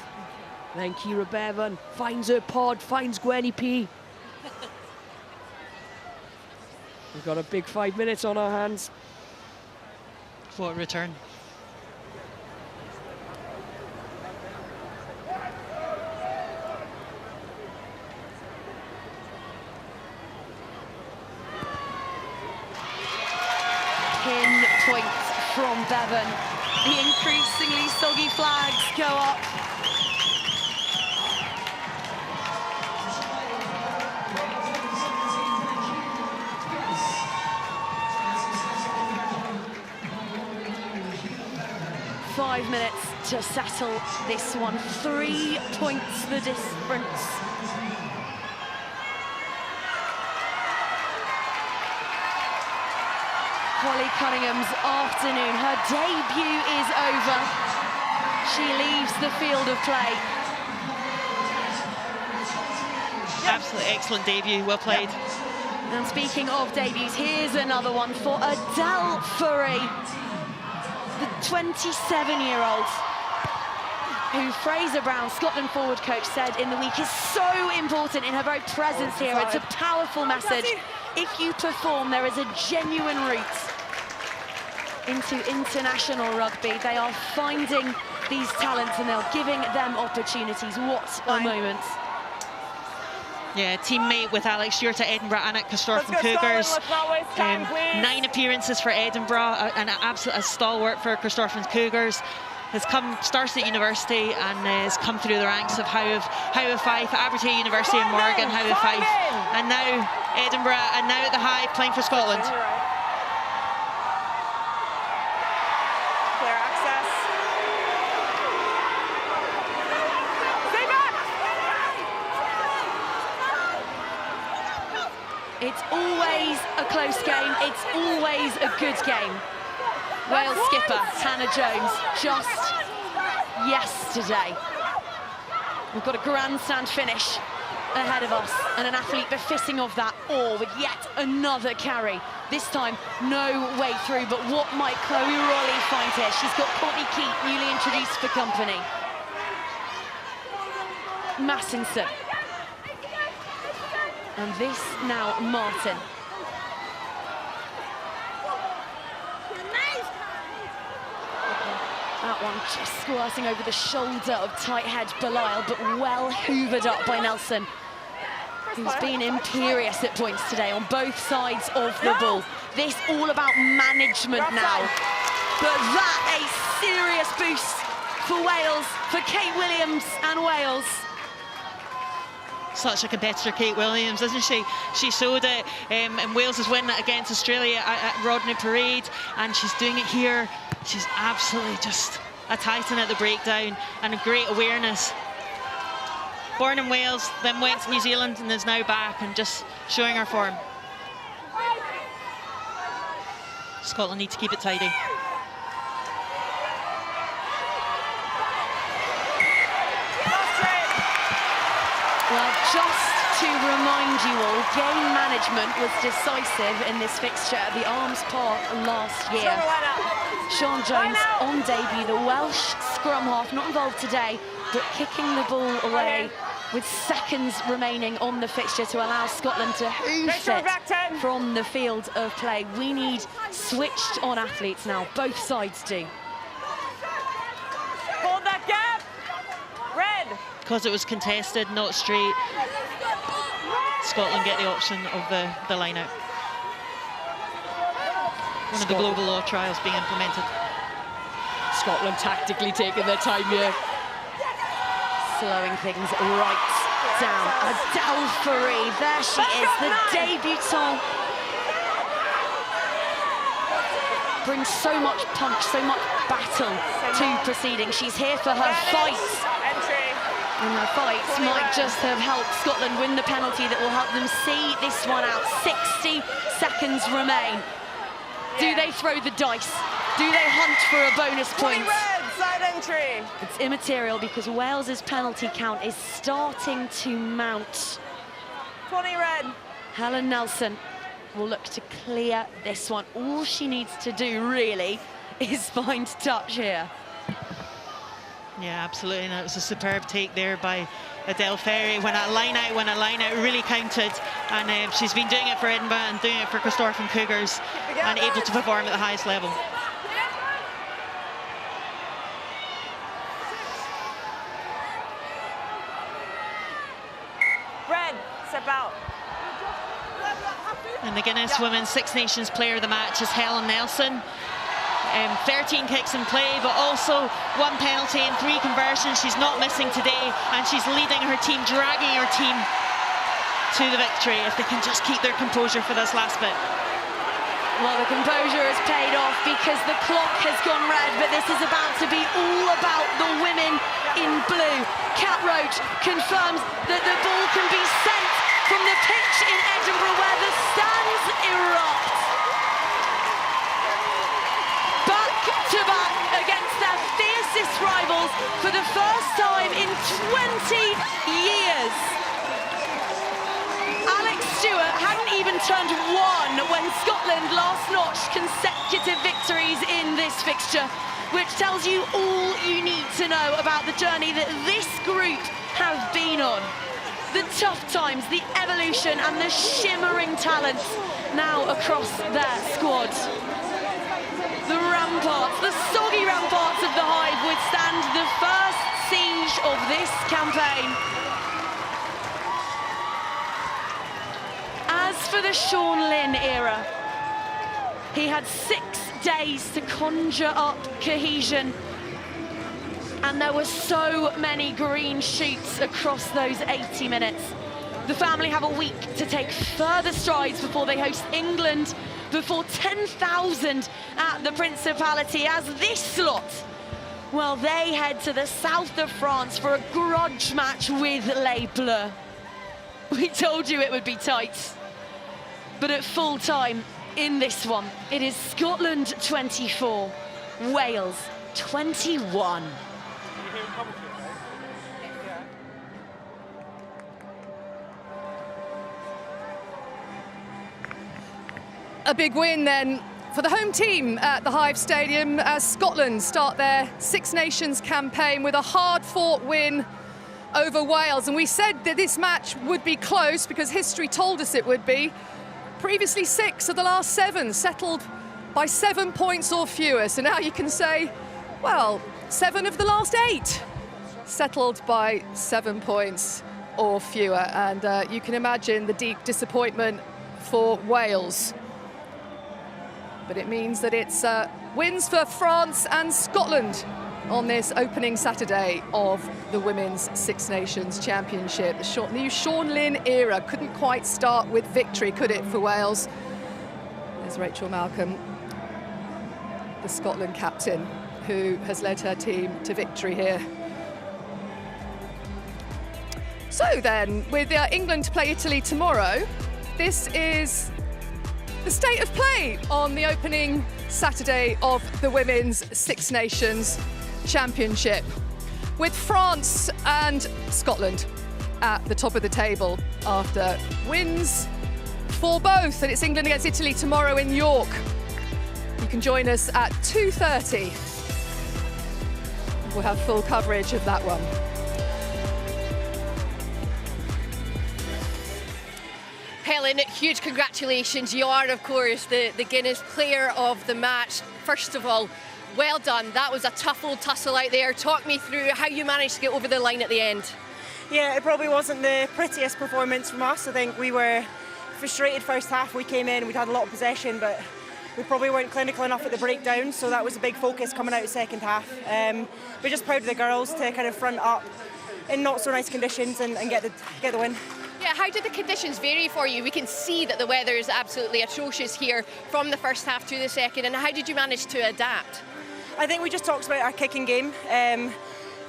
Then Ciara Bevan finds her pod, finds Gwenny P. We've got a big 5 minutes on our hands. For a return. Pinpoint from Bevan. The increasingly soggy flags go up. Five minutes to settle this one. 3 points the difference. Holly Cunningham's afternoon. Her debut is over. She leaves the field of play. Absolutely excellent debut, well played. And speaking of debuts, here's another one for Adele Furry, the 27-year-old, who Fraser Brown, Scotland forward coach, said in the week is so important in her very presence here. It's a powerful message. If you perform, there is a genuine route into international rugby. They are finding these talents and they're giving them opportunities. What a moment. Yeah, teammate with Alex Stewart at Edinburgh and at Corstorphine Cougars. 9 appearances for Edinburgh, and a stalwart for Corstorphine Cougars. Started at university and has come through the ranks of Howe of Fife, Aberdeen University in Morgan, Howe of Fife, and now Edinburgh, and now at the Hive playing for Scotland. Clear access. Stay back! It's always a close game. It's always a good game. Wales skipper Hannah Jones just yesterday. We've got a grandstand finish ahead of us and an athlete befitting of that, or with yet another carry. This time, no way through, but what might Chloe Rowley find here? She's got Courtney Keat, newly introduced for company. Massinson. And this now Martin. That one just squirting over the shoulder of tight head Belial, but well hoovered up by Nelson, who's been imperious at points today on both sides of the ball. This all about management now. But that a serious boost for Wales, for Kate Williams and Wales. Such a competitor, Kate Williams, isn't she? She showed it in Wales' win against Australia at Rodney Parade, and she's doing it here. She's absolutely just a titan at the breakdown and a great awareness. Born in Wales, then went to New Zealand and is now back and just showing her form. Scotland need to keep it tidy. Well, just to remind you all, game management was decisive in this fixture at the Arms Park last year. Sean Jones on debut, the Welsh scrum half, not involved today, but kicking the ball away with seconds remaining on the fixture to allow Scotland to hoof it from the field of play. We need switched on athletes now, both sides do. Hold that gap! Red! Because it was contested, not straight, Scotland get the option of the line out. One of the global law trials being implemented. Scotland tactically taking their time here. Slowing things right down. Adelphi, there she is, the debutante. Brings so much punch, so much battle to proceedings. She's here for her fight. And her fights might just have helped Scotland win the penalty that will help them see this one out. 60 seconds remain. Do they throw the dice? Do they hunt for a bonus point? Side entry. It's immaterial because Wales's penalty count is starting to mount. 20 red. Helen Nelson will look to clear this one. All she needs to do really is find touch here. Yeah, absolutely, and it was a superb take there by Adelphi. When a line out really counted, and she's been doing it for Edinburgh and doing it for Corstorphine Cougars and able to perform at the highest level. Red, step out. And the Guinness Women's Six Nations Player of the Match is Helen Nelson. 13 kicks in play, but also 1 penalty and 3 conversions. She's not missing today, and she's leading her team, dragging her team to the victory if they can just keep their composure for this last bit. Well, the composure has paid off because the clock has gone red, but this is about to be all about the women in blue. Kat Roach confirms that the ball can be sent from the pitch in Edinburgh where the stands erupt. To back against their fiercest rivals for the first time in 20 years. Alex Stewart hadn't even turned 1 when Scotland last notched consecutive victories in this fixture, which tells you all you need to know about the journey that this group have been on. The tough times, the evolution and the shimmering talents now across their squad. The ramparts, the soggy ramparts of the Hive withstand the first siege of this campaign. As for the Sean Lynn era, he had 6 days to conjure up cohesion, and there were so many green shoots across those 80 minutes. The family have a week to take further strides before they host England, before 10,000 at the Principality, as this lot, well, they head to the south of France for a grudge match with Les Bleus. We told you it would be tight, but at full time in this one, it is Scotland 24, Wales 21. A big win then for the home team at the Hive Stadium as Scotland start their Six Nations campaign with a hard-fought win over Wales. And we said that this match would be close because history told us it would be. Previously 6 of the last 7 settled by 7 points or fewer. So now you can say, well, 7 of the last 8 settled by 7 points or fewer. And you can imagine the deep disappointment for Wales. But it means that it's wins for France and Scotland on this opening Saturday of the Women's Six Nations Championship. The new Sean Lynn era couldn't quite start with victory, could it, for Wales? There's Rachel Malcolm, the Scotland captain, who has led her team to victory here. So then, with England to play Italy tomorrow, this is The state of play on the opening Saturday of the Women's Six Nations Championship, with France and Scotland at the top of the table after wins for both. And it's England against Italy tomorrow in York. You can join us at 2:30. We'll have full coverage of that one. Helen, huge congratulations. You are, of course, the Guinness Player of the Match. First of all, well done. That was a tough old tussle out there. Talk me through how you managed to get over the line at the end. Yeah, it probably wasn't the prettiest performance from us. I think we were frustrated first half. We came in, we'd had a lot of possession, but we probably weren't clinical enough at the breakdown, so that was a big focus coming out of second half. We're just proud of the girls to kind of front up in not so nice conditions and get the win. Yeah, how did the conditions vary for you? We can see that the weather is absolutely atrocious here from the first half to the second, and how did you manage to adapt? I think we just talked about our kicking game.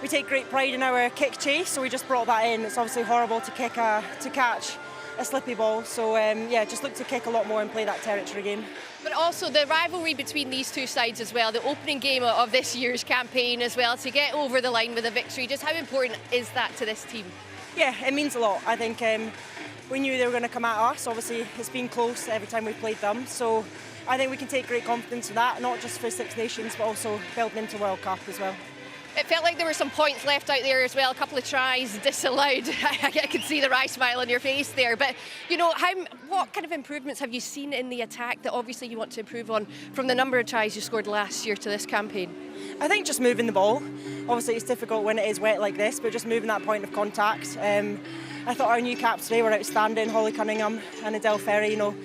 We take great pride in our kick chase, so we just brought that in. It's obviously horrible to catch a slippy ball, so yeah, just look to kick a lot more and play that territory game. But also the rivalry between these two sides as well, the opening game of this year's campaign as well, to get over the line with a victory. Just how important is that to this team? Yeah, it means a lot. I think we knew they were going to come at us. Obviously, it's been close every time we played them, so I think we can take great confidence in that, not just for Six Nations, but also building into World Cup as well. It felt like there were some points left out there as well, a couple of tries disallowed. I could see the wry smile on your face there. But, you know, what kind of improvements have you seen in the attack that obviously you want to improve on from the number of tries you scored last year to this campaign? I think just moving the ball. Obviously, it's difficult when it is wet like this, but just moving that point of contact. I thought our new caps today were outstanding, Holly Cunningham and Adele Ferry, you know,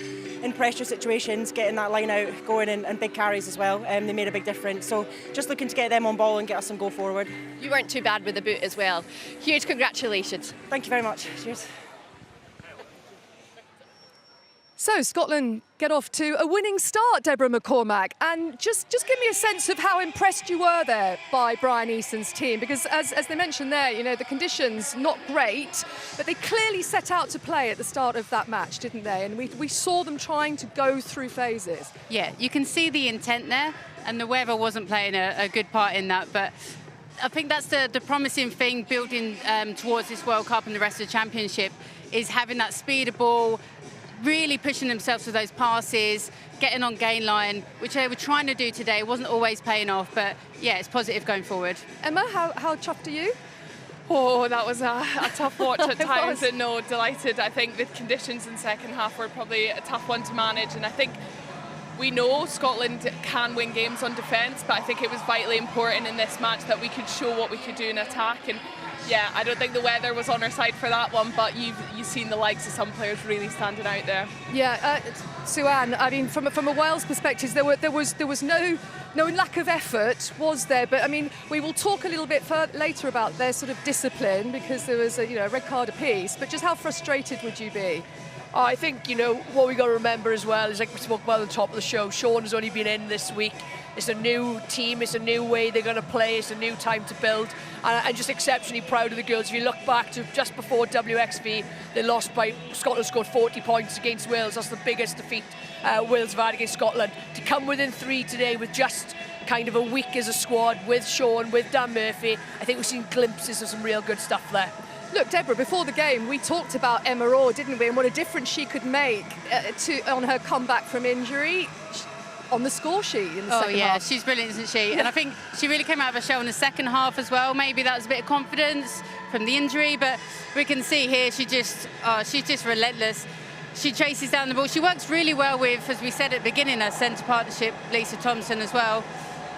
in pressure situations, getting that line out, going and big carries as well. They made a big difference. So just looking to get them on ball and get us some go forward. You weren't too bad with the boot as well. Huge congratulations. Thank you very much. Cheers. So Scotland get off to a winning start, Deborah McCormack, and just give me a sense of how impressed you were there by Brian Eason's team, because as they mentioned there, you know, the conditions not great, but they clearly set out to play at the start of that match, didn't they? And we saw them trying to go through phases. Yeah, you can see the intent there, and the weather wasn't playing a good part in that, but I think that's the promising thing building towards this World Cup and the rest of the championship, is having that speed of ball, really pushing themselves with those passes, getting on gain line, which they were trying to do today. It wasn't always paying off, but yeah, it's positive going forward. Emma, how chuffed are you? Oh, that was a tough watch at times, and no, delighted. I think the conditions in second half were probably a tough one to manage, and I think we know Scotland can win games on defence, but I think it was vitally important in this match that we could show what we could do in attack. And yeah, I don't think the weather was on our side for that one, but you've seen the likes of some players really standing out there. Yeah, Sue-Ann, I mean, from a Wales perspective, there was no lack of effort, was there? But I mean, we will talk a little bit later about their sort of discipline, because there was a red card apiece. But just how frustrated would you be? I think, you know, what we got to remember as well is, like we spoke about at the top of the show, Sean has only been in this week. It's a new team, it's a new way they're going to play, it's a new time to build. And I'm just exceptionally proud of the girls. If you look back to just before WXV, they lost by, Scotland scored 40 points against Wales. That's the biggest defeat Wales have had against Scotland. To come within 3 today with just kind of a week as a squad, with Sean, with Dan Murphy, I think we've seen glimpses of some real good stuff there. Look, Deborah, before the game, we talked about Emma Orr, didn't we, and what a difference she could make on her comeback from injury on the score sheet in the second half. She's brilliant, isn't she? Yeah. And I think she really came out of her shell in the second half as well. Maybe that was a bit of confidence from the injury, but we can see here she's just relentless. She chases down the ball. She works really well with, as we said at the beginning, her centre partnership, Lisa Thompson as well.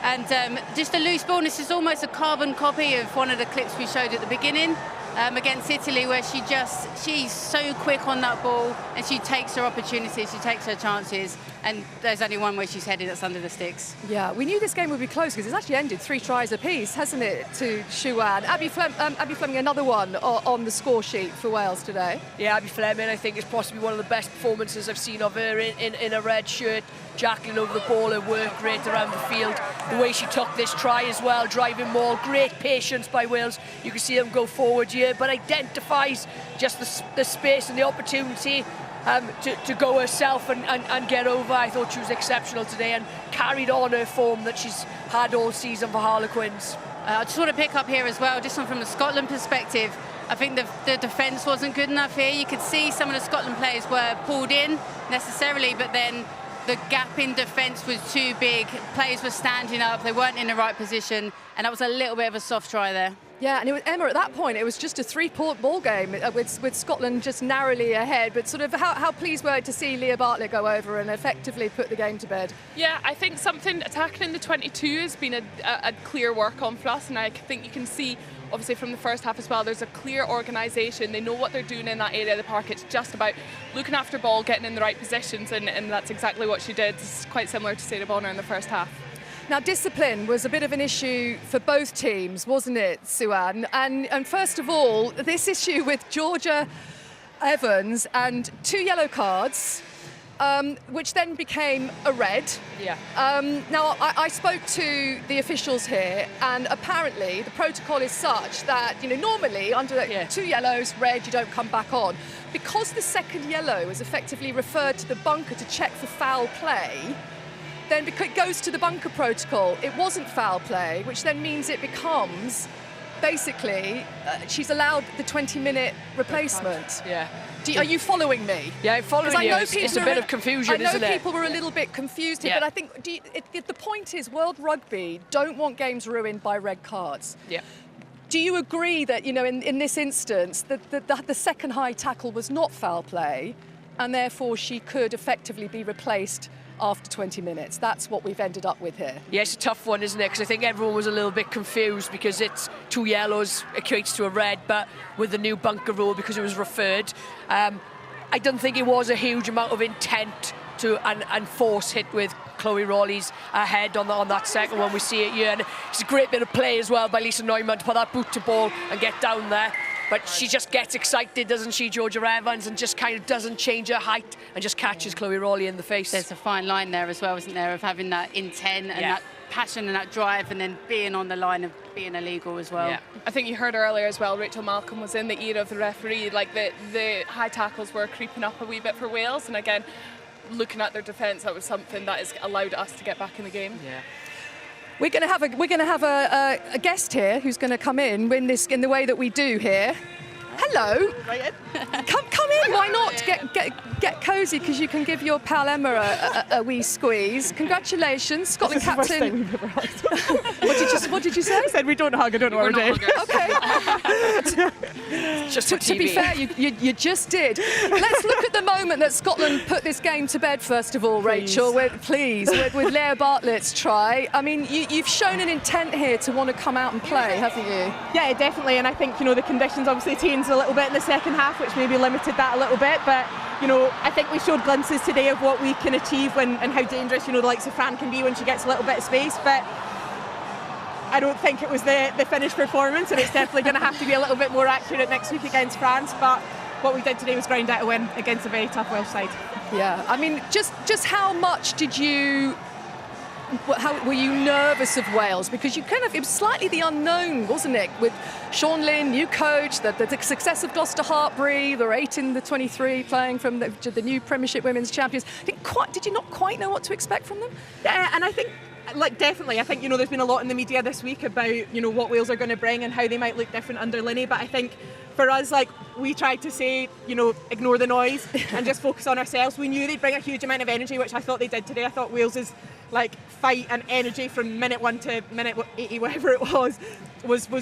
And just a loose ball, and this is almost a carbon copy of one of the clips we showed at the beginning. Against Italy, where she's so quick on that ball, and she takes her opportunities, she takes her chances, and there's only one way she's headed, that's under the sticks. Yeah, we knew this game would be close, because it's actually ended 3 tries apiece, hasn't it, to Sue-Ann? Abby Fleming, another one on the score sheet for Wales today. Yeah, Abby Fleming, I think, is possibly one of the best performances I've seen of her in a red shirt, jackling over the ball, her work rate around the field, the way she took this try as well, driving maul, great patience by Wales. You can see them go forward here, but identifies just the space and the opportunity. to go herself and get over. I thought she was exceptional today and carried on her form that she's had all season for Harlequins. I just want to pick up here as well, just from the Scotland perspective. I think the defence wasn't good enough here. You could see some of the Scotland players were pulled in necessarily, but then the gap in defence was too big. Players were standing up, they weren't in the right position, and that was a little bit of a soft try there. Yeah, and it was, Emma, at that point, it was just a 3-point ball game with Scotland just narrowly ahead. But sort of how pleased were you to see Leah Bartlett go over and effectively put the game to bed? Yeah, I think something attacking in the 22 has been a clear work on for us, and I think you can see, obviously from the first half as well, there's a clear organisation. They know what they're doing in that area of the park. It's just about looking after ball, getting in the right positions, and that's exactly what she did. It's quite similar to Sarah Bonner in the first half. Now, discipline was a bit of an issue for both teams, wasn't it, Suan? And first of all, this issue with Georgia Evans and 2 yellow cards, which then became a red. Yeah. Now, I spoke to the officials here, and apparently the protocol is such that, normally under 2 yellows, red, you don't come back on. Because the second yellow is effectively referred to the bunker to check for foul play, then because it goes to the bunker protocol, it wasn't foul play, which then means it becomes, basically, she's allowed the 20-minute replacement. Yeah. Are you following me? Yeah, I'm following you. It's a bit of confusion, isn't it? I know people were a little bit confused here, but I think the point is World Rugby don't want games ruined by red cards. Yeah. Do you agree that, in this instance, the second high tackle was not foul play, and therefore she could effectively be replaced after 20 minutes? That's what we've ended up with here. Yeah, it's a tough one, isn't it? Because I think everyone was a little bit confused because it's 2 yellows equates to a red, but with the new bunker rule, because it was referred, I don't think it was a huge amount of intent to and force hit with Chloe Rawley's head on that second one. We see it here, and it's a great bit of play as well by Lisa Neumann to put that boot to ball and get down there. But she just gets excited, doesn't she, Georgia Evans, and just kind of doesn't change her height and just catches Chloe Rawley in the face. There's a fine line there as well, isn't there, of having that intent and that passion and that drive, and then being on the line of being illegal as well. Yeah. I think you heard earlier as well, Rachel Malcolm was in the ear of the referee. Like the high tackles were creeping up a wee bit for Wales, and again, looking at their defence, that was something that has allowed us to get back in the game. Yeah. We're going to have a guest here who's going to come in the way that we do here. Hello. Come in. Why not get cosy, because you can give your pal Emma a wee squeeze. Congratulations, Scotland captain. What did you say? I said we don't hug. I don't know what we're doing. Okay. Just to be fair, you just did. Let's look at the moment that Scotland put this game to bed. First of all, Rachel, with Leah Bartlett's try. I mean, you've shown an intent here to want to come out and play, haven't you? Yeah, definitely. And I think the conditions obviously changed a little bit in the second half, which maybe limited that a little bit. But I think we showed glimpses today of what we can achieve and how dangerous the likes of Fran can be when she gets a little bit of space. But I don't think it was the finished performance, and it's definitely going to have to be a little bit more accurate next week against France. But what we did today was grind out a win against a very tough Welsh side. Yeah, I mean, just how much were you nervous of Wales? Because it was slightly the unknown, wasn't it? With Sean Lynn, new coach, the success of Gloucester Hartbury, they're 8 in the 23 playing from the new Premiership Women's Champions. Did you not quite know what to expect from them? Yeah, and I think, definitely, I think, there's been a lot in the media this week about, what Wales are going to bring and how they might look different under Linney. But I think for us, we tried to say, ignore the noise and just focus on ourselves. We knew they'd bring a huge amount of energy, which I thought they did today. I thought Wales's fight and energy from minute 1 to minute 80, whatever it was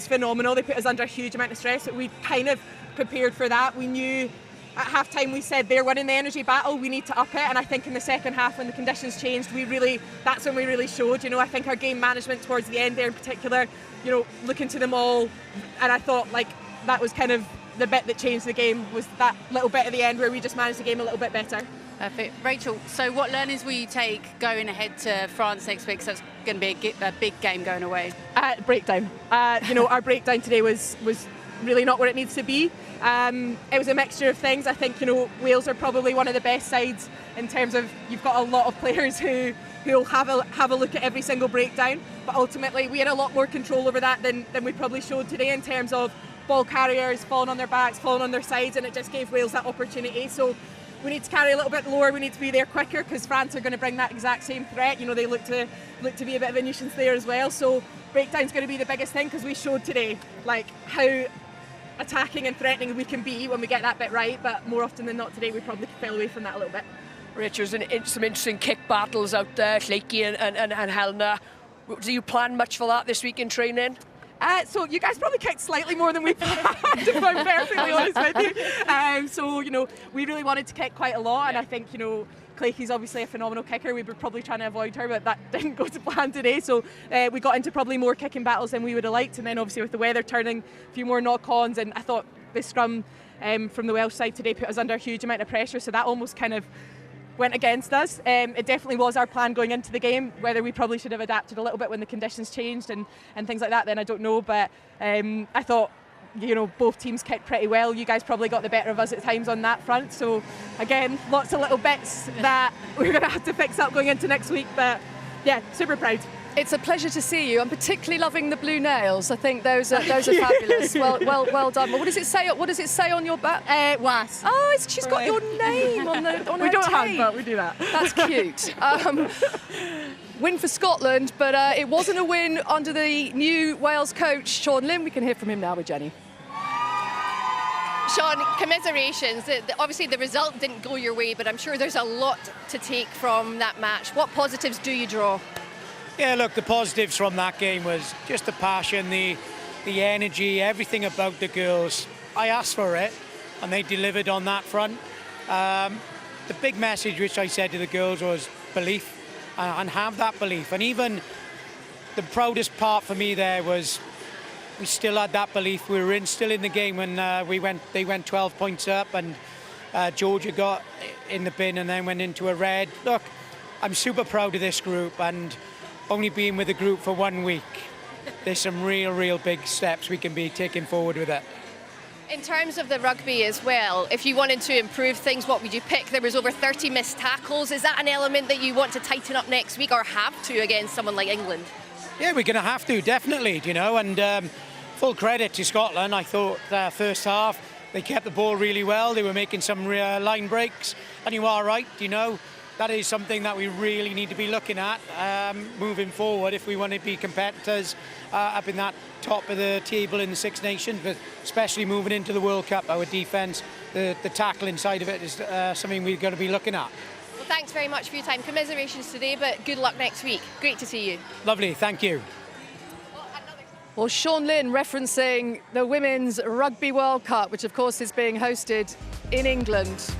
phenomenal. They put us under a huge amount of stress. We kind of prepared for that. We knew at half-time, we said they're winning the energy battle, we need to up it. And I think in the second half, when the conditions changed, that's when we really showed. I think our game management towards the end there in particular, looking to them all, and I thought that was kind of the bit that changed the game, was that little bit at the end where we just managed the game a little bit better. Perfect. Rachel, so what learnings will you take going ahead to France next week? So that's going to be a big game going away. Breakdown. Our breakdown today was really not where it needs to be. It was a mixture of things. I think Wales are probably one of the best sides in terms of you've got a lot of players who'll have a look at every single breakdown. But ultimately, we had a lot more control over that than we probably showed today in terms of ball carriers falling on their backs, falling on their sides, and it just gave Wales that opportunity. So we need to carry a little bit lower, we need to be there quicker, because France are going to bring that exact same threat. You know, they look to be a bit of a nuisance there as well. So breakdown's going to be the biggest thing, because we showed today like how attacking and threatening we can be when we get that bit right, but more often than not today we probably fell away from that a little bit. Rachel's some interesting kick battles out there, Lakey and Helena. Do you plan much for that this week in training? So you guys probably kicked slightly more than we planned, if I'm perfectly honest with you. So, you know, we really wanted to kick quite a lot, and I think, you know, Clakey's obviously a phenomenal kicker. We were probably trying to avoid her, but that didn't go to plan today. So we got into probably more kicking battles than we would have liked, and then obviously with the weather turning, a few more knock-ons, and I thought the scrum from the Welsh side today put us under a huge amount of pressure, so that almost kind of went against us. It definitely was our plan going into the game. Whether we probably should have adapted a little bit when the conditions changed and things like that, then I don't know. But I thought, you know, both teams kicked pretty well. You guys probably got the better of us at times on that front. So again, lots of little bits that we're going to have to fix up going into next week. But yeah, super proud. It's a pleasure to see you. I'm particularly loving the blue nails. I think those are fabulous. Well done. What does it say? What does it say on your back? Was. Oh, she's got your name on her tape. We don't have that. We do that. That's cute. Win for Scotland, but it wasn't a win under the new Wales coach, Sean Lynn. We can hear from him now with Jenny. Sean, commiserations. Obviously the result didn't go your way, but I'm sure there's a lot to take from that match. What positives do you draw? Yeah, look, the positives from that game was just the passion, the energy, everything about the girls. I asked for it, and they delivered on that front. The big message which I said to the girls was belief, and have that belief. And even the proudest part for me there was we still had that belief. We were still in the game when they went 12 points up, and Georgia got in the bin and then went into a red. Look, I'm super proud of this group, and only being with the group for 1 week, there's some real big steps we can be taking forward with it. In terms of the rugby as well, if you wanted to improve things, what would you pick? There was over 30 missed tackles. Is that an element that you want to tighten up next week, or have to against someone like England? Yeah, we're going to have to, definitely, you know, and full credit to Scotland. I thought first half they kept the ball really well. They were making some line breaks, and you are right, you know. That is something that we really need to be looking at moving forward if we want to be competitors up in that top of the table in the Six Nations, but especially moving into the World Cup. Our defence, the tackling side of it is something we're going to be looking at. Well, thanks very much for your time. Commiserations today, but good luck next week. Great to see you. Lovely, thank you. Well, Sean Lynn referencing the Women's Rugby World Cup, which of course is being hosted in England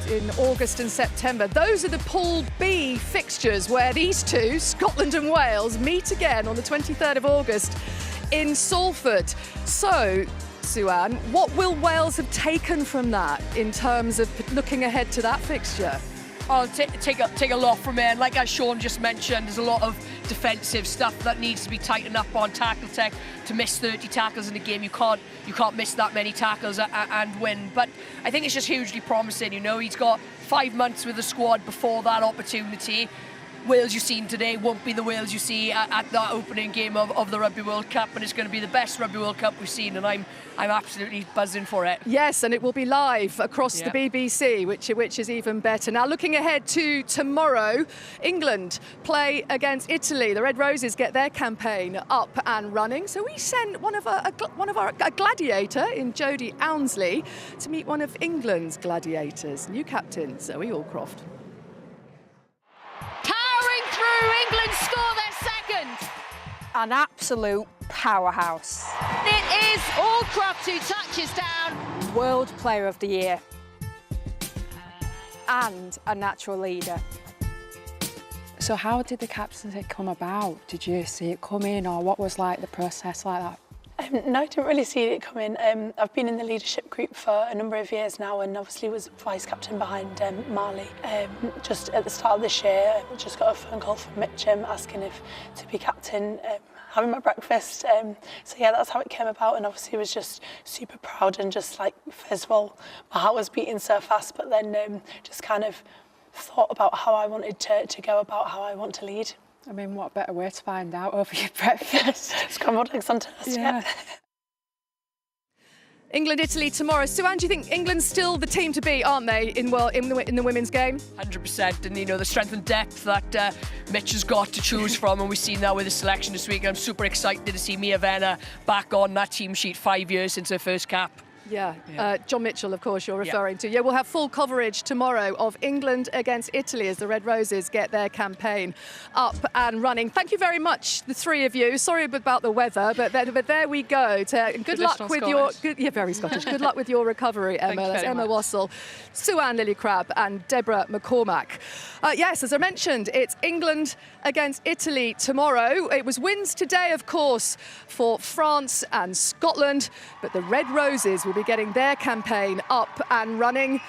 in August and September. Those are the Pool B fixtures, where these two, Scotland and Wales, meet again on the 23rd of August in Salford. So, Sue-Ann, what will Wales have taken from that in terms of looking ahead to that fixture? I'll take a lot from it. And like as Sean just mentioned, there's a lot of defensive stuff that needs to be tightened up on tackle tech. To miss 30 tackles in a game, you can't miss that many tackles and win. But I think it's just hugely promising. You know, he's got 5 months with the squad before that opportunity. Wales you've seen today won't be the Wales you see at that opening game of the Rugby World Cup, and it's going to be the best Rugby World Cup we've seen, and I'm absolutely buzzing for it. Yes, and it will be live across the BBC, which is even better. Now, looking ahead to tomorrow, England play against Italy. The Red Roses get their campaign up and running, so we sent a gladiator in Jodie Ounsley to meet one of England's gladiators, new captain Zoe Allcroft. England score their second. An absolute powerhouse. It is Allcroft who touches down. World Player of the Year. And a natural leader. So how did the captaincy come about? Did you see it coming, or what was like the process like that? No, I didn't really see it coming. I've been in the leadership group for a number of years now, and obviously was vice captain behind Marley. Just at the start of this year, I just got a phone call from Mitch asking if to be captain, having my breakfast. So yeah, that's how it came about, and obviously was just super proud, and just like, first of all, my heart was beating so fast, but then just kind of thought about how I wanted to go about how I want to lead. I mean, what better way to find out over your breakfast? Scrambled eggs on toast, yeah. England, Italy tomorrow. Sue-Ann, do you think England's still the team to beat, aren't they, in the women's game? 100%, and the strength and depth that Mitch has got to choose from, and we've seen that with the selection this week. I'm super excited to see Mia Venner back on that team sheet 5 years since her first cap. Yeah, John Mitchell, of course, you're referring to. Yeah, we'll have full coverage tomorrow of England against Italy as the Red Roses get their campaign up and running. Thank you very much, the three of you. Sorry about the weather, but there we go. Good luck with very Scottish. Good luck with your recovery, Emma. That's Emma Wassell, Sue-Ann Lillycrab and Deborah McCormack. Yes, as I mentioned, it's England against Italy tomorrow. It was wins today, of course, for France and Scotland, but the Red Roses will be getting their campaign up and running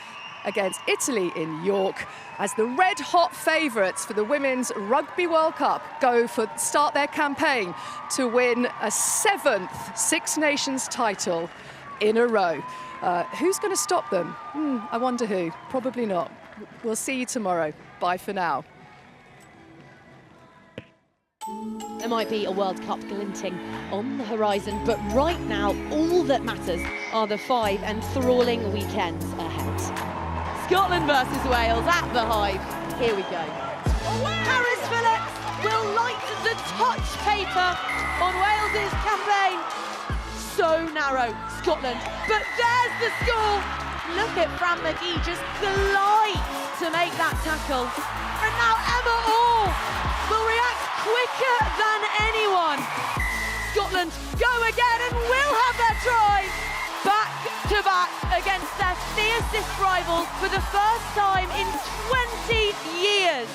against Italy in York as the red-hot favourites for the Women's Rugby World Cup start their campaign to win a 7th Six Nations title in a row. Who's going to stop them? I wonder who. Probably not. We'll see you tomorrow. Bye for now. There might be a World Cup glinting on the horizon, but right now all that matters are the 5 enthralling weekends ahead. Scotland versus Wales at the Hive. Here we go. Harris Phillips will light the touch paper on Wales's campaign. So narrow, Scotland, but there's the score. Look at Fran McGee just glide to make that tackle. And now Emma Orr will react quicker than anyone. Scotland go again and will have their try. Back to back against their fiercest rivals for the first time in 20 years.